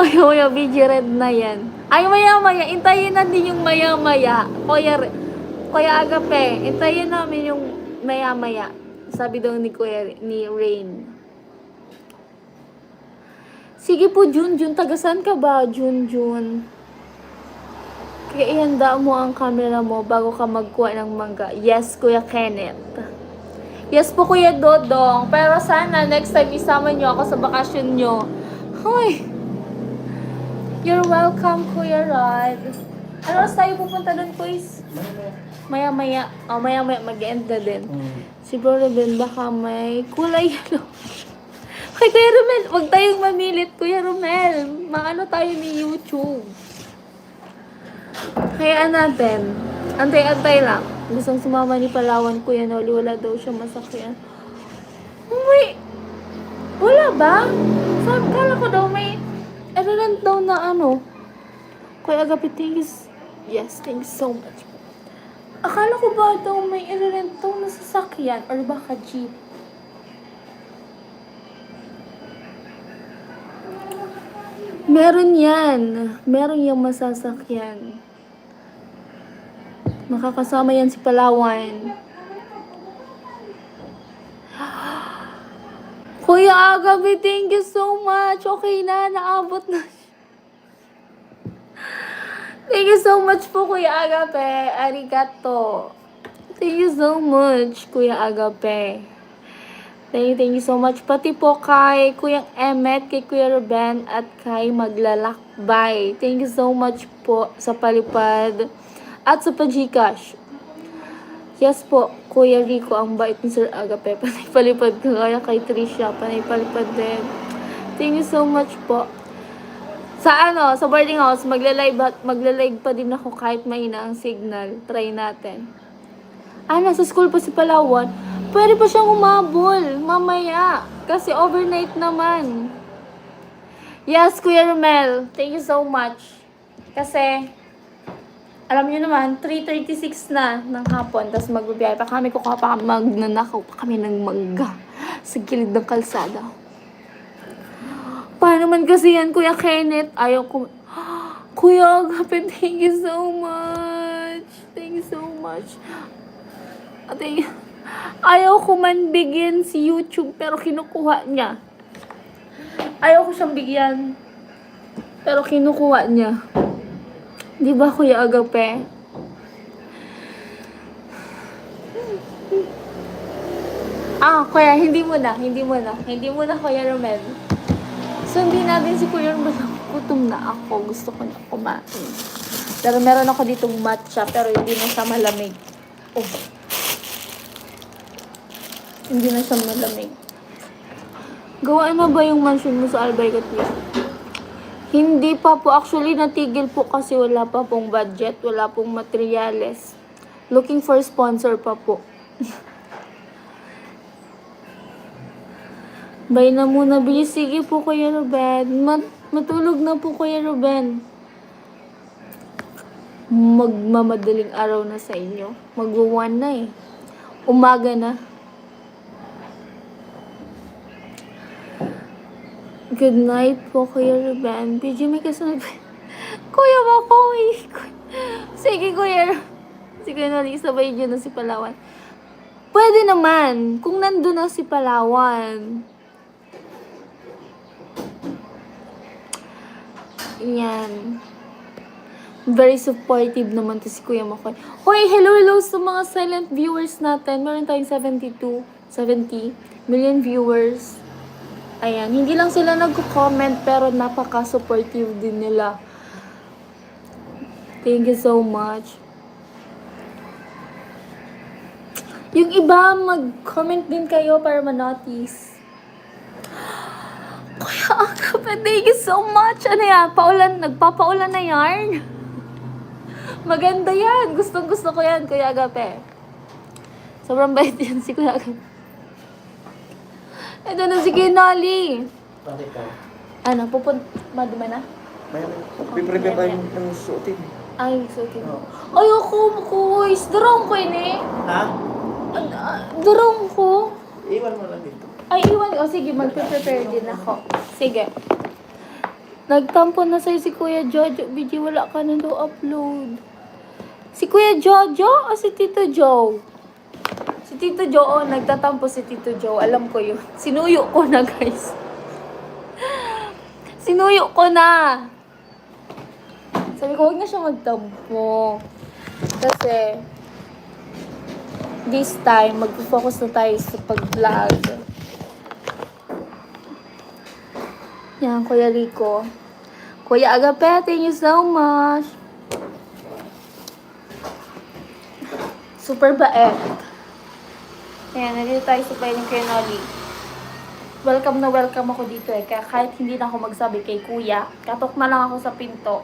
Speaker 1: Ay, Kuya BG Red na yan. Ay, maya-maya. Intayin natin yung maya-maya. Kuya Agape, intayin namin yung maya-maya. Sabi daw ni Rain. Sige po, Jun. Tagasan ka ba, Jun? Kaya ihanda mo ang camera mo bago ka magkuha ng mangga. Yes, Kuya Kenneth. Yes po, Kuya Dodong. Pero sana next time isama nyo ako sa bakasyon nyo. Hoy! You're welcome, Kuya Rod. Ano oras tayo pupunta doon, Kuys? Maya-maya. Maya-maya mag-end na din. Si Bro Ruben baka may kulay yellow. Kay Kuya Romel, huwag tayong mamilit, Kuya Romel. Maano tayo ni YouTube. Kaya natin, antay-antay lang. Gustong sumama ni Palawan, Kuya Noli, wala daw siya masakyan. Wait, wala ba? Sabi, kala ko daw may errand daw na ano. Kuya Agape, yes, thank you so much. Akala ko ba daw may errand daw na sasakyan or baka jeep? Meron yan. Meron yung masasakyan. Makakasama yan si Palawan. Kuya Agape, thank you so much. Okay na, naabot na siya. Thank you so much po, Kuya Agape. Arigato. Thank you so much, Kuya Agape. Thank you so much. Pati po kay Kuya Emmet, kay Kuya Ruben, at kay Maglalakbay. Thank you so much po sa palipad at sa pa-Gcash. Yes po, Kuya Rico, ang bait ni Sir Agape. Panay palipad ka kaya kay Trisha. Panay palipad din. Thank you so much po. Sa sa boarding house, magla-live pa din ako kahit mahina ang signal. Try natin. Nasa school pa si Palawan. Pwede pa siyang umabol mamaya. Kasi overnight naman. Yes, Kuya Romel. Thank you so much. Kasi, alam niyo naman, 3:36 na ng hapon. Tapos magbibiyahe pa kami. Magnanakaw pa kami ng mangga sa gilid ng kalsada. Paano man kasi yan, Kuya Kenneth? Ayaw ko. Kuya Agape, thank you so much. Thank you so much. Ayaw ko man bigyan si YouTube pero kinukuha niya. Ayaw ko siyang bigyan pero kinukuha niya. Di ba, Kuya Agape? Kuya, hindi muna, Kuya Romel. Sundin natin si Kuya Romel. Gutom na ako. Gusto ko na kumain. Pero meron ako ditong matcha pero hindi na siya malamig. Hindi na siya malamig. Gawaan na ba yung mansion mo sa Albay Gatwin? Hindi pa po. Actually, natigil po kasi wala pa pong budget. Wala pong materyales. Looking for sponsor pa po. Bye na muna, bilis. Sige po, Kuya Ruben. Matulog na po, Kuya Ruben. Magmamadaling araw na sa inyo. Mag-1 na eh. Umaga na. Good night po, Kuya Ruben. PG, may kasunod. Kuya Makoy. Sige, Kuya. Sige na, isabay niyo na si Palawan. Pwede naman, kung nandun na si Palawan. Yan. Very supportive naman to si Kuya Makoy. Hoy, hello sa mga silent viewers natin. Meron tayong 70 million viewers. Ayan, hindi lang sila nagko-comment pero napaka-supportive din nila. Thank you so much. Yung iba, mag-comment din kayo para ma-notice. Kuya Agape, thank you so much. Ano yan? Nagpapaulan na yarn? Maganda yan. Gustong-gusto ko yan, Kuya Agape. Sobrang bait yan si Kuya Agape. Ito na si Kinali.
Speaker 2: Bakit ka?
Speaker 1: Ano, maduma na?
Speaker 2: May piprepare tayo ng suotin.
Speaker 1: Ay, suotin.
Speaker 2: Oo.
Speaker 1: Ay, ako, kuys. Durong ko yun eh.
Speaker 2: Ha?
Speaker 1: Durong ko.
Speaker 2: Iwan mo lang dito.
Speaker 1: Ay, iwan. O, sige, magpe-prepare din ako. Sige. Nagtampo na sa'yo si Kuya Jojo. BG, wala ka na daw upload. Si Kuya Jojo o si Tito Joe? Si Tito Joe, nagtatampo si Tito Joe. Alam ko yun. Sinuyo ko na, guys. Sinuyo ko na. Sabi ko, huwag na siya magtampo. Kasi, this time, mag-focus na tayo sa pag-vlog. Yan, Kuya Rico. Kuya Agape, thank you so much. Super bait. Ayan, nandito tayo sa bahay ng Kuya Noli. Welcome na welcome ako dito eh. Kaya kahit hindi na ako magsabi kay Kuya, katok na lang ako sa pinto.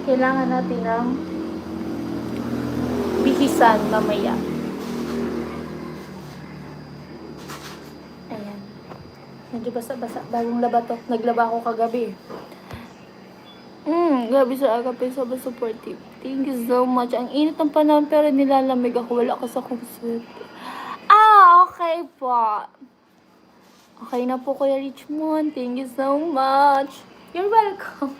Speaker 1: Kailangan natin ng bihisan mamaya. Ayan. Medyo basa-basa. Bagong laba to. Naglaba ako kagabi. Grabe sa Agape. Sobrang supportive. Thank you so much. Ang init ng panahon pero nilalamig ako. Wala ka sa concert. Okay po. Okay na po, Kuya Richmond. Thank you so much. You're welcome.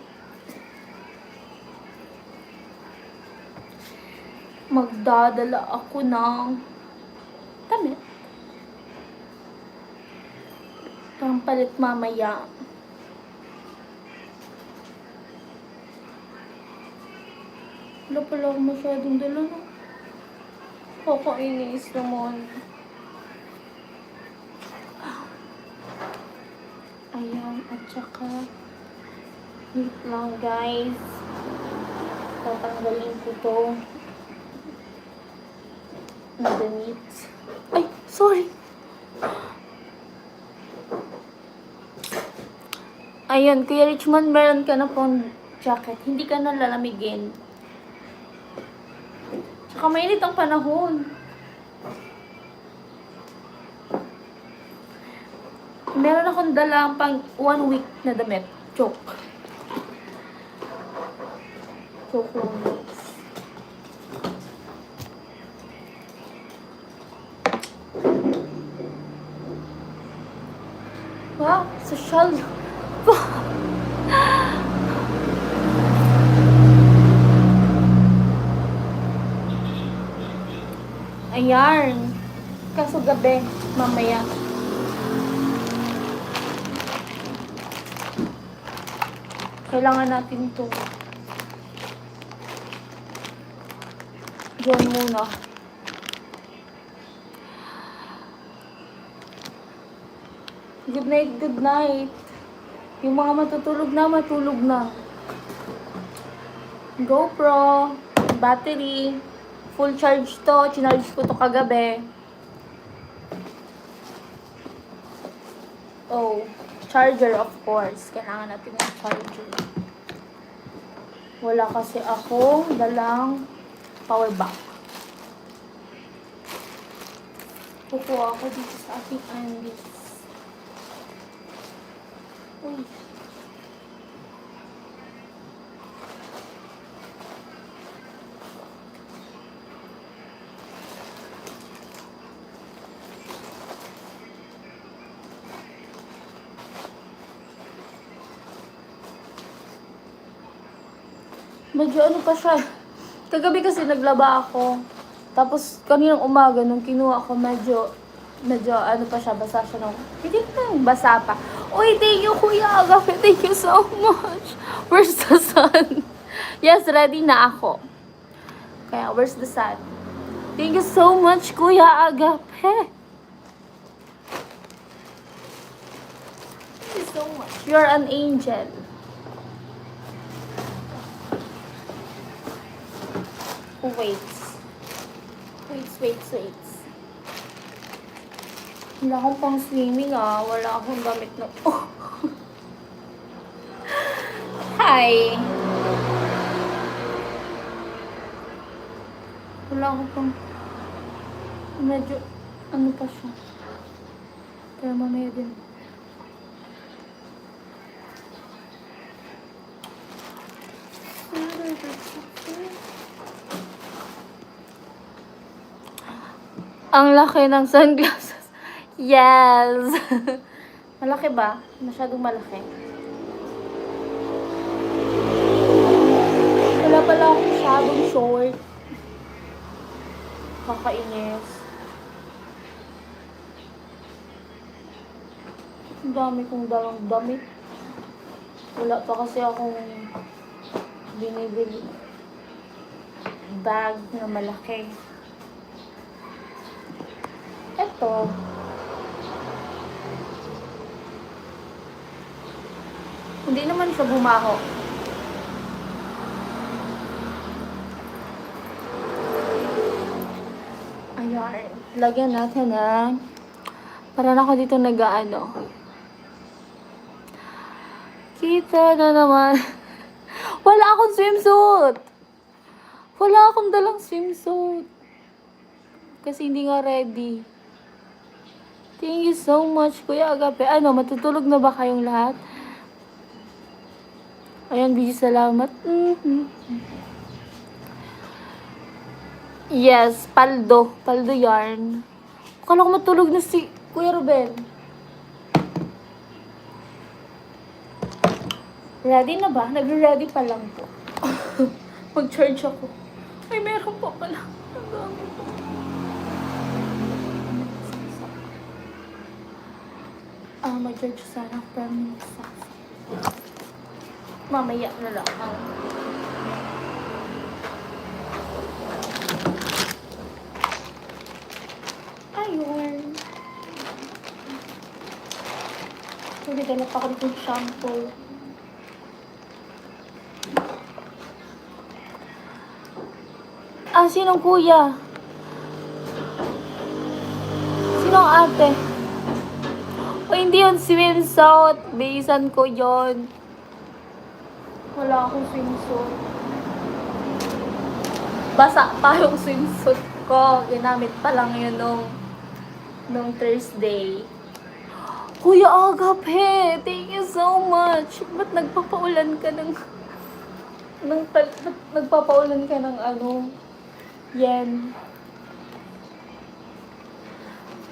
Speaker 1: Magdadala ako ng damit. Ang palit mamaya. Wala pala ako masyadong dala, no? Kakainis naman. Ayan, at saka wait lang, guys. Tatanggalin ko to. Damit. Ay, sorry. Ayun, Kuya Richmond, meron ka na pong jacket. Hindi ka na lalamigin. Tsaka mainit ang panahon. Meron akong dalang pang 1 week na damit. Joke. Joke lang. Wow, social. Ayan. Kaso gabi, mamaya. Kailangan natin to. Diyan muna. Good night, good night. Yung mga matutulog na, matulog na. GoPro, battery, full charge to. Chinarge ko to kagabi. Oh, charger of course. Kailangan natin ng charger. Wala kasi akong dalang power bank. Kukuha ako dito sa aking Andes. Uy. Medyo ano pa siya. Kagabi kasi naglaba ako. Tapos kaninang umaga nung kinuha ko medyo ano pa siya, basa siya ng, hindi na basa pa. Uy, thank you Kuya Agape, thank you so much. Where's the sun? Yes, ready na ako. Kaya, where's the sun? Thank you so much Kuya Agape. Thank you so much. You're an angel. Wait. Wala akong pang swimming Wala akong damit na... Oh. Hi. Wala akong pang... Medyo... Ano pa siya? Kaya mamaya din. Ang laki ng sunglasses. Yes! Malaki ba? Masyadong malaki. Wala pala akong masyadong short. Kakainis. Ang dami kong dalang damit. Wala pa kasi akong binibili bag na malaki. Ito. Hindi naman siya bumaho. Ayan. Lagyan natin para na ako dito nag-ano. Kita na naman. Wala akong swimsuit. Wala akong dalang swimsuit. Kasi hindi nga ready. Thank you so much, Kuya Agape. Ano, matutulog na ba kayong lahat? Ayan, busy, salamat. Yes, paldo. Paldo yarn. Akala ko matulog na si Kuya Ruben. Ready na ba? Nagre-ready pa lang po. Mag-charge ako. Ay, meron pa pala. Ang dami po. Mag-charge sana ako pero minsan. Mamaya na lang. Ayun. Hindi dala pa ako ng shampoo. Sinong kuya? Sinong ate? O hindi yun swimsuit. Bisan ko yun. Wala akong swimsuit. Basa pa yung swimsuit ko. Ginamit pa lang yun nung Thursday. Kuya Agape, thank you so much. Ba't nagpapaulan ka nagpapaulan ka ng yen?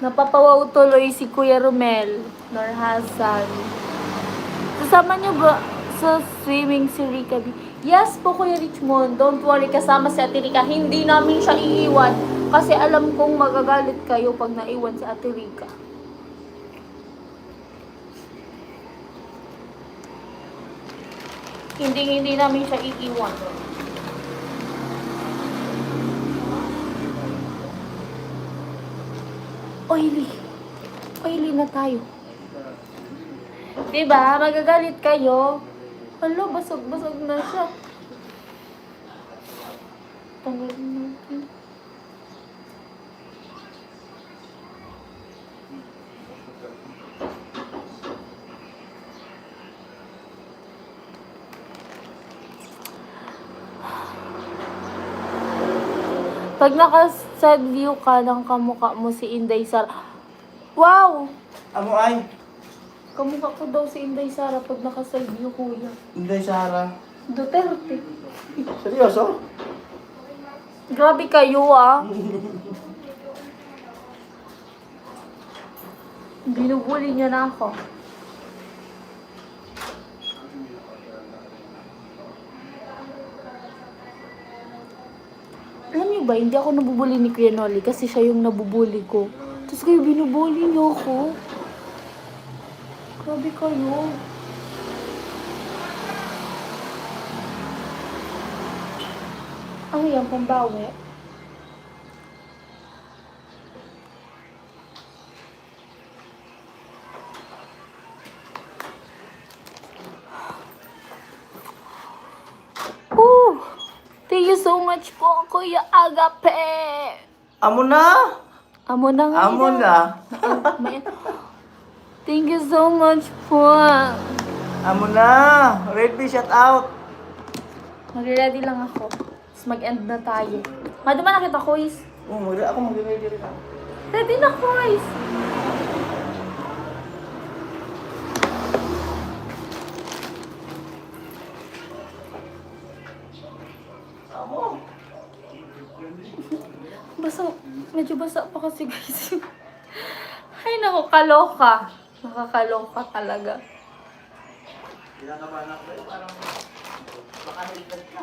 Speaker 1: Napapawaw tuloy si Kuya Romel Norhasan. Kasama niyo ba sa swimming si Rika B? Yes po, Kuya Richmond. Don't worry, kasama si Ate Rika. Hindi namin siya iiwan. Kasi alam kong magagalit kayo pag naiwan si Ate Rika. Hindi namin siya iiwan. Oily na tayo. Diba? Magagalit kayo. Hala, basag-basag na siya. Tanggalin natin. Pag naka-side view ka ng kamukha mo si Inday Sara. Wow!
Speaker 2: Amo ay,
Speaker 1: Kamukha ko daw si Inday Sara pag naka-side view, kuya.
Speaker 2: Inday Sara.
Speaker 1: Duterte.
Speaker 2: Seryoso?
Speaker 1: Grabe kayo, Binubuli niya na ako. ba, hindi ako nabubuli ni Kuya Noli kasi siya yung nabubuli ko. Tapos kayo, binubuli niyo ako. Grabe kayo. Ano yan, pambawi? Woo! Thank you so much po, Kuya Agape!
Speaker 2: Amo na!
Speaker 1: Amo na nga.
Speaker 2: Amo
Speaker 1: yun.
Speaker 2: na!
Speaker 1: May- Thank you so much po.
Speaker 2: Amo na! Red Bee, shout out!
Speaker 1: Mag-ready lang ako. Tapos mag-end na tayo. Mado ba nakita, Kuis?
Speaker 2: Ako mag-ready rin ako.
Speaker 1: Ready na, Kuis!
Speaker 2: Amo!
Speaker 1: Basa, medyo basa pa kasi guys. Ay, naku, kaloka. Nakakaloka talaga.
Speaker 2: Kinakabahan ako eh, parang baka helmet ka.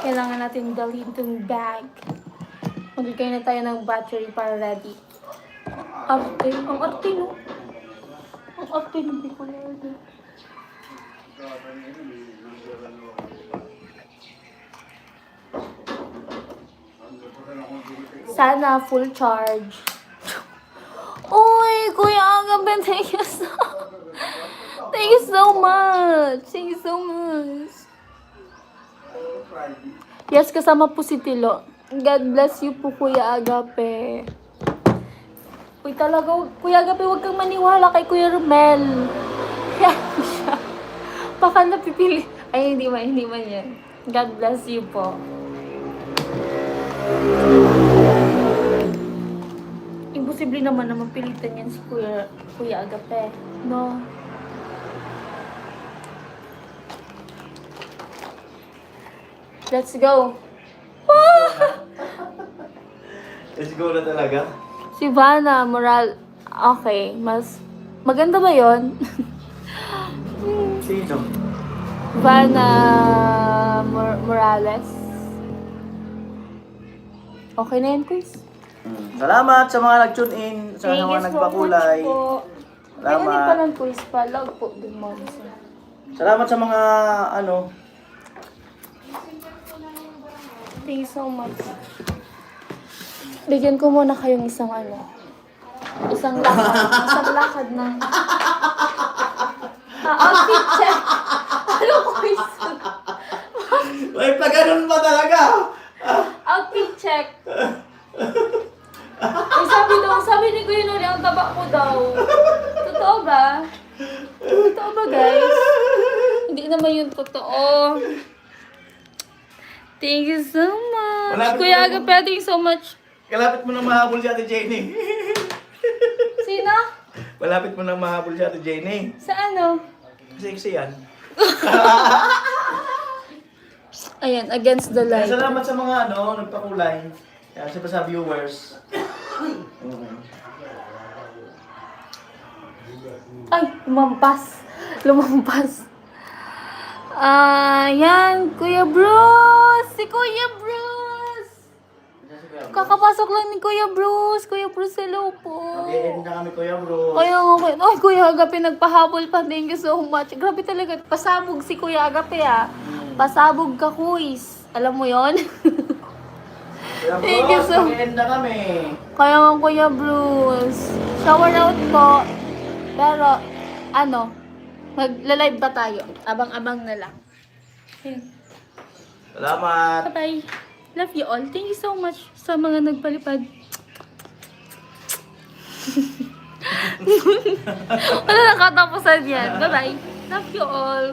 Speaker 1: Kailangan natin dalhin itong bag. Magbigay na tayo ng battery para ready. Arte. Ang arte, no? Ang arte ng Bicolano. Sana full charge. Uy, Kuya Agape, thank you so Thank you so much. Thank you so much. Yes, kasama po si Tilo. God bless you po, Kuya Agape. Uy, talaga, Kuya Agape, huwag kang maniwala kay Kuya Romel. Yan siya. Baka napipili. Ay, hindi man yan. God bless you po. Imposible naman na mapilitan yan si Kuya Agape. No? Let's go.
Speaker 2: Let's go na talaga.
Speaker 1: Si Vanna Moral. Okay, mas maganda ba 'yon?
Speaker 2: Sino?
Speaker 1: Vanna Morales. Okay na yan, quiz.
Speaker 2: Salamat sa mga nag-tune in, sa mga nagpakulay.
Speaker 1: po.
Speaker 2: Salamat.
Speaker 1: Salamat. Pa ng quiz pa. Log po din mo.
Speaker 2: Salamat sa mga
Speaker 1: Thank you so much. Bigyan ko muna kayong isang isang lakad ng outfit check. Ano quiz?
Speaker 2: May pa ganun ba talaga?
Speaker 1: Outfit check. Ay, sabi ni Kuya Nori, ang taba ko daw. Totoo ba? Totoo ba, guys? Hindi naman yung totoo. Thank you so much.
Speaker 2: Malapit
Speaker 1: Kuya
Speaker 2: mo-
Speaker 1: Agape, thank you so much.
Speaker 2: Kalapit mo nang mahabol si Ate Jenny.
Speaker 1: Sino?
Speaker 2: Malapit mo nang mahabol si Ate Jenny.
Speaker 1: Sa ano?
Speaker 2: Sexy yan.
Speaker 1: Ayan, against the
Speaker 2: Kaya
Speaker 1: light.
Speaker 2: salamat sa mga nagpakulay. Kaya sa viewers.
Speaker 1: Ay, lumampas. Yan, Kuya Bruce! Si Kuya Bruce! Kakapasok lang ni Kuya Bruce. Kuya Bruce, hello po.
Speaker 2: Mag-e-end na kami, Kuya Bro.
Speaker 1: Kaya nga, ay, Kuya Agape, nagpahabol pa. Thank you so much. Grabe talaga. Pasabog si Kuya Agape, Pasabog ka, quiz. Alam mo yon?
Speaker 2: Kuya
Speaker 1: Thank you
Speaker 2: Bro,
Speaker 1: so-
Speaker 2: mag-e-end na kami.
Speaker 1: Kaya nga, Kuya Bruce. Shower out po. Pero, magla-live ba tayo? Abang-abang na lang. Ayun.
Speaker 2: Salamat.
Speaker 1: Bye-bye. Love you all. Thank you so much sa mga nagpalipad. Wala nakatapusan yan. Bye-bye. Love you all.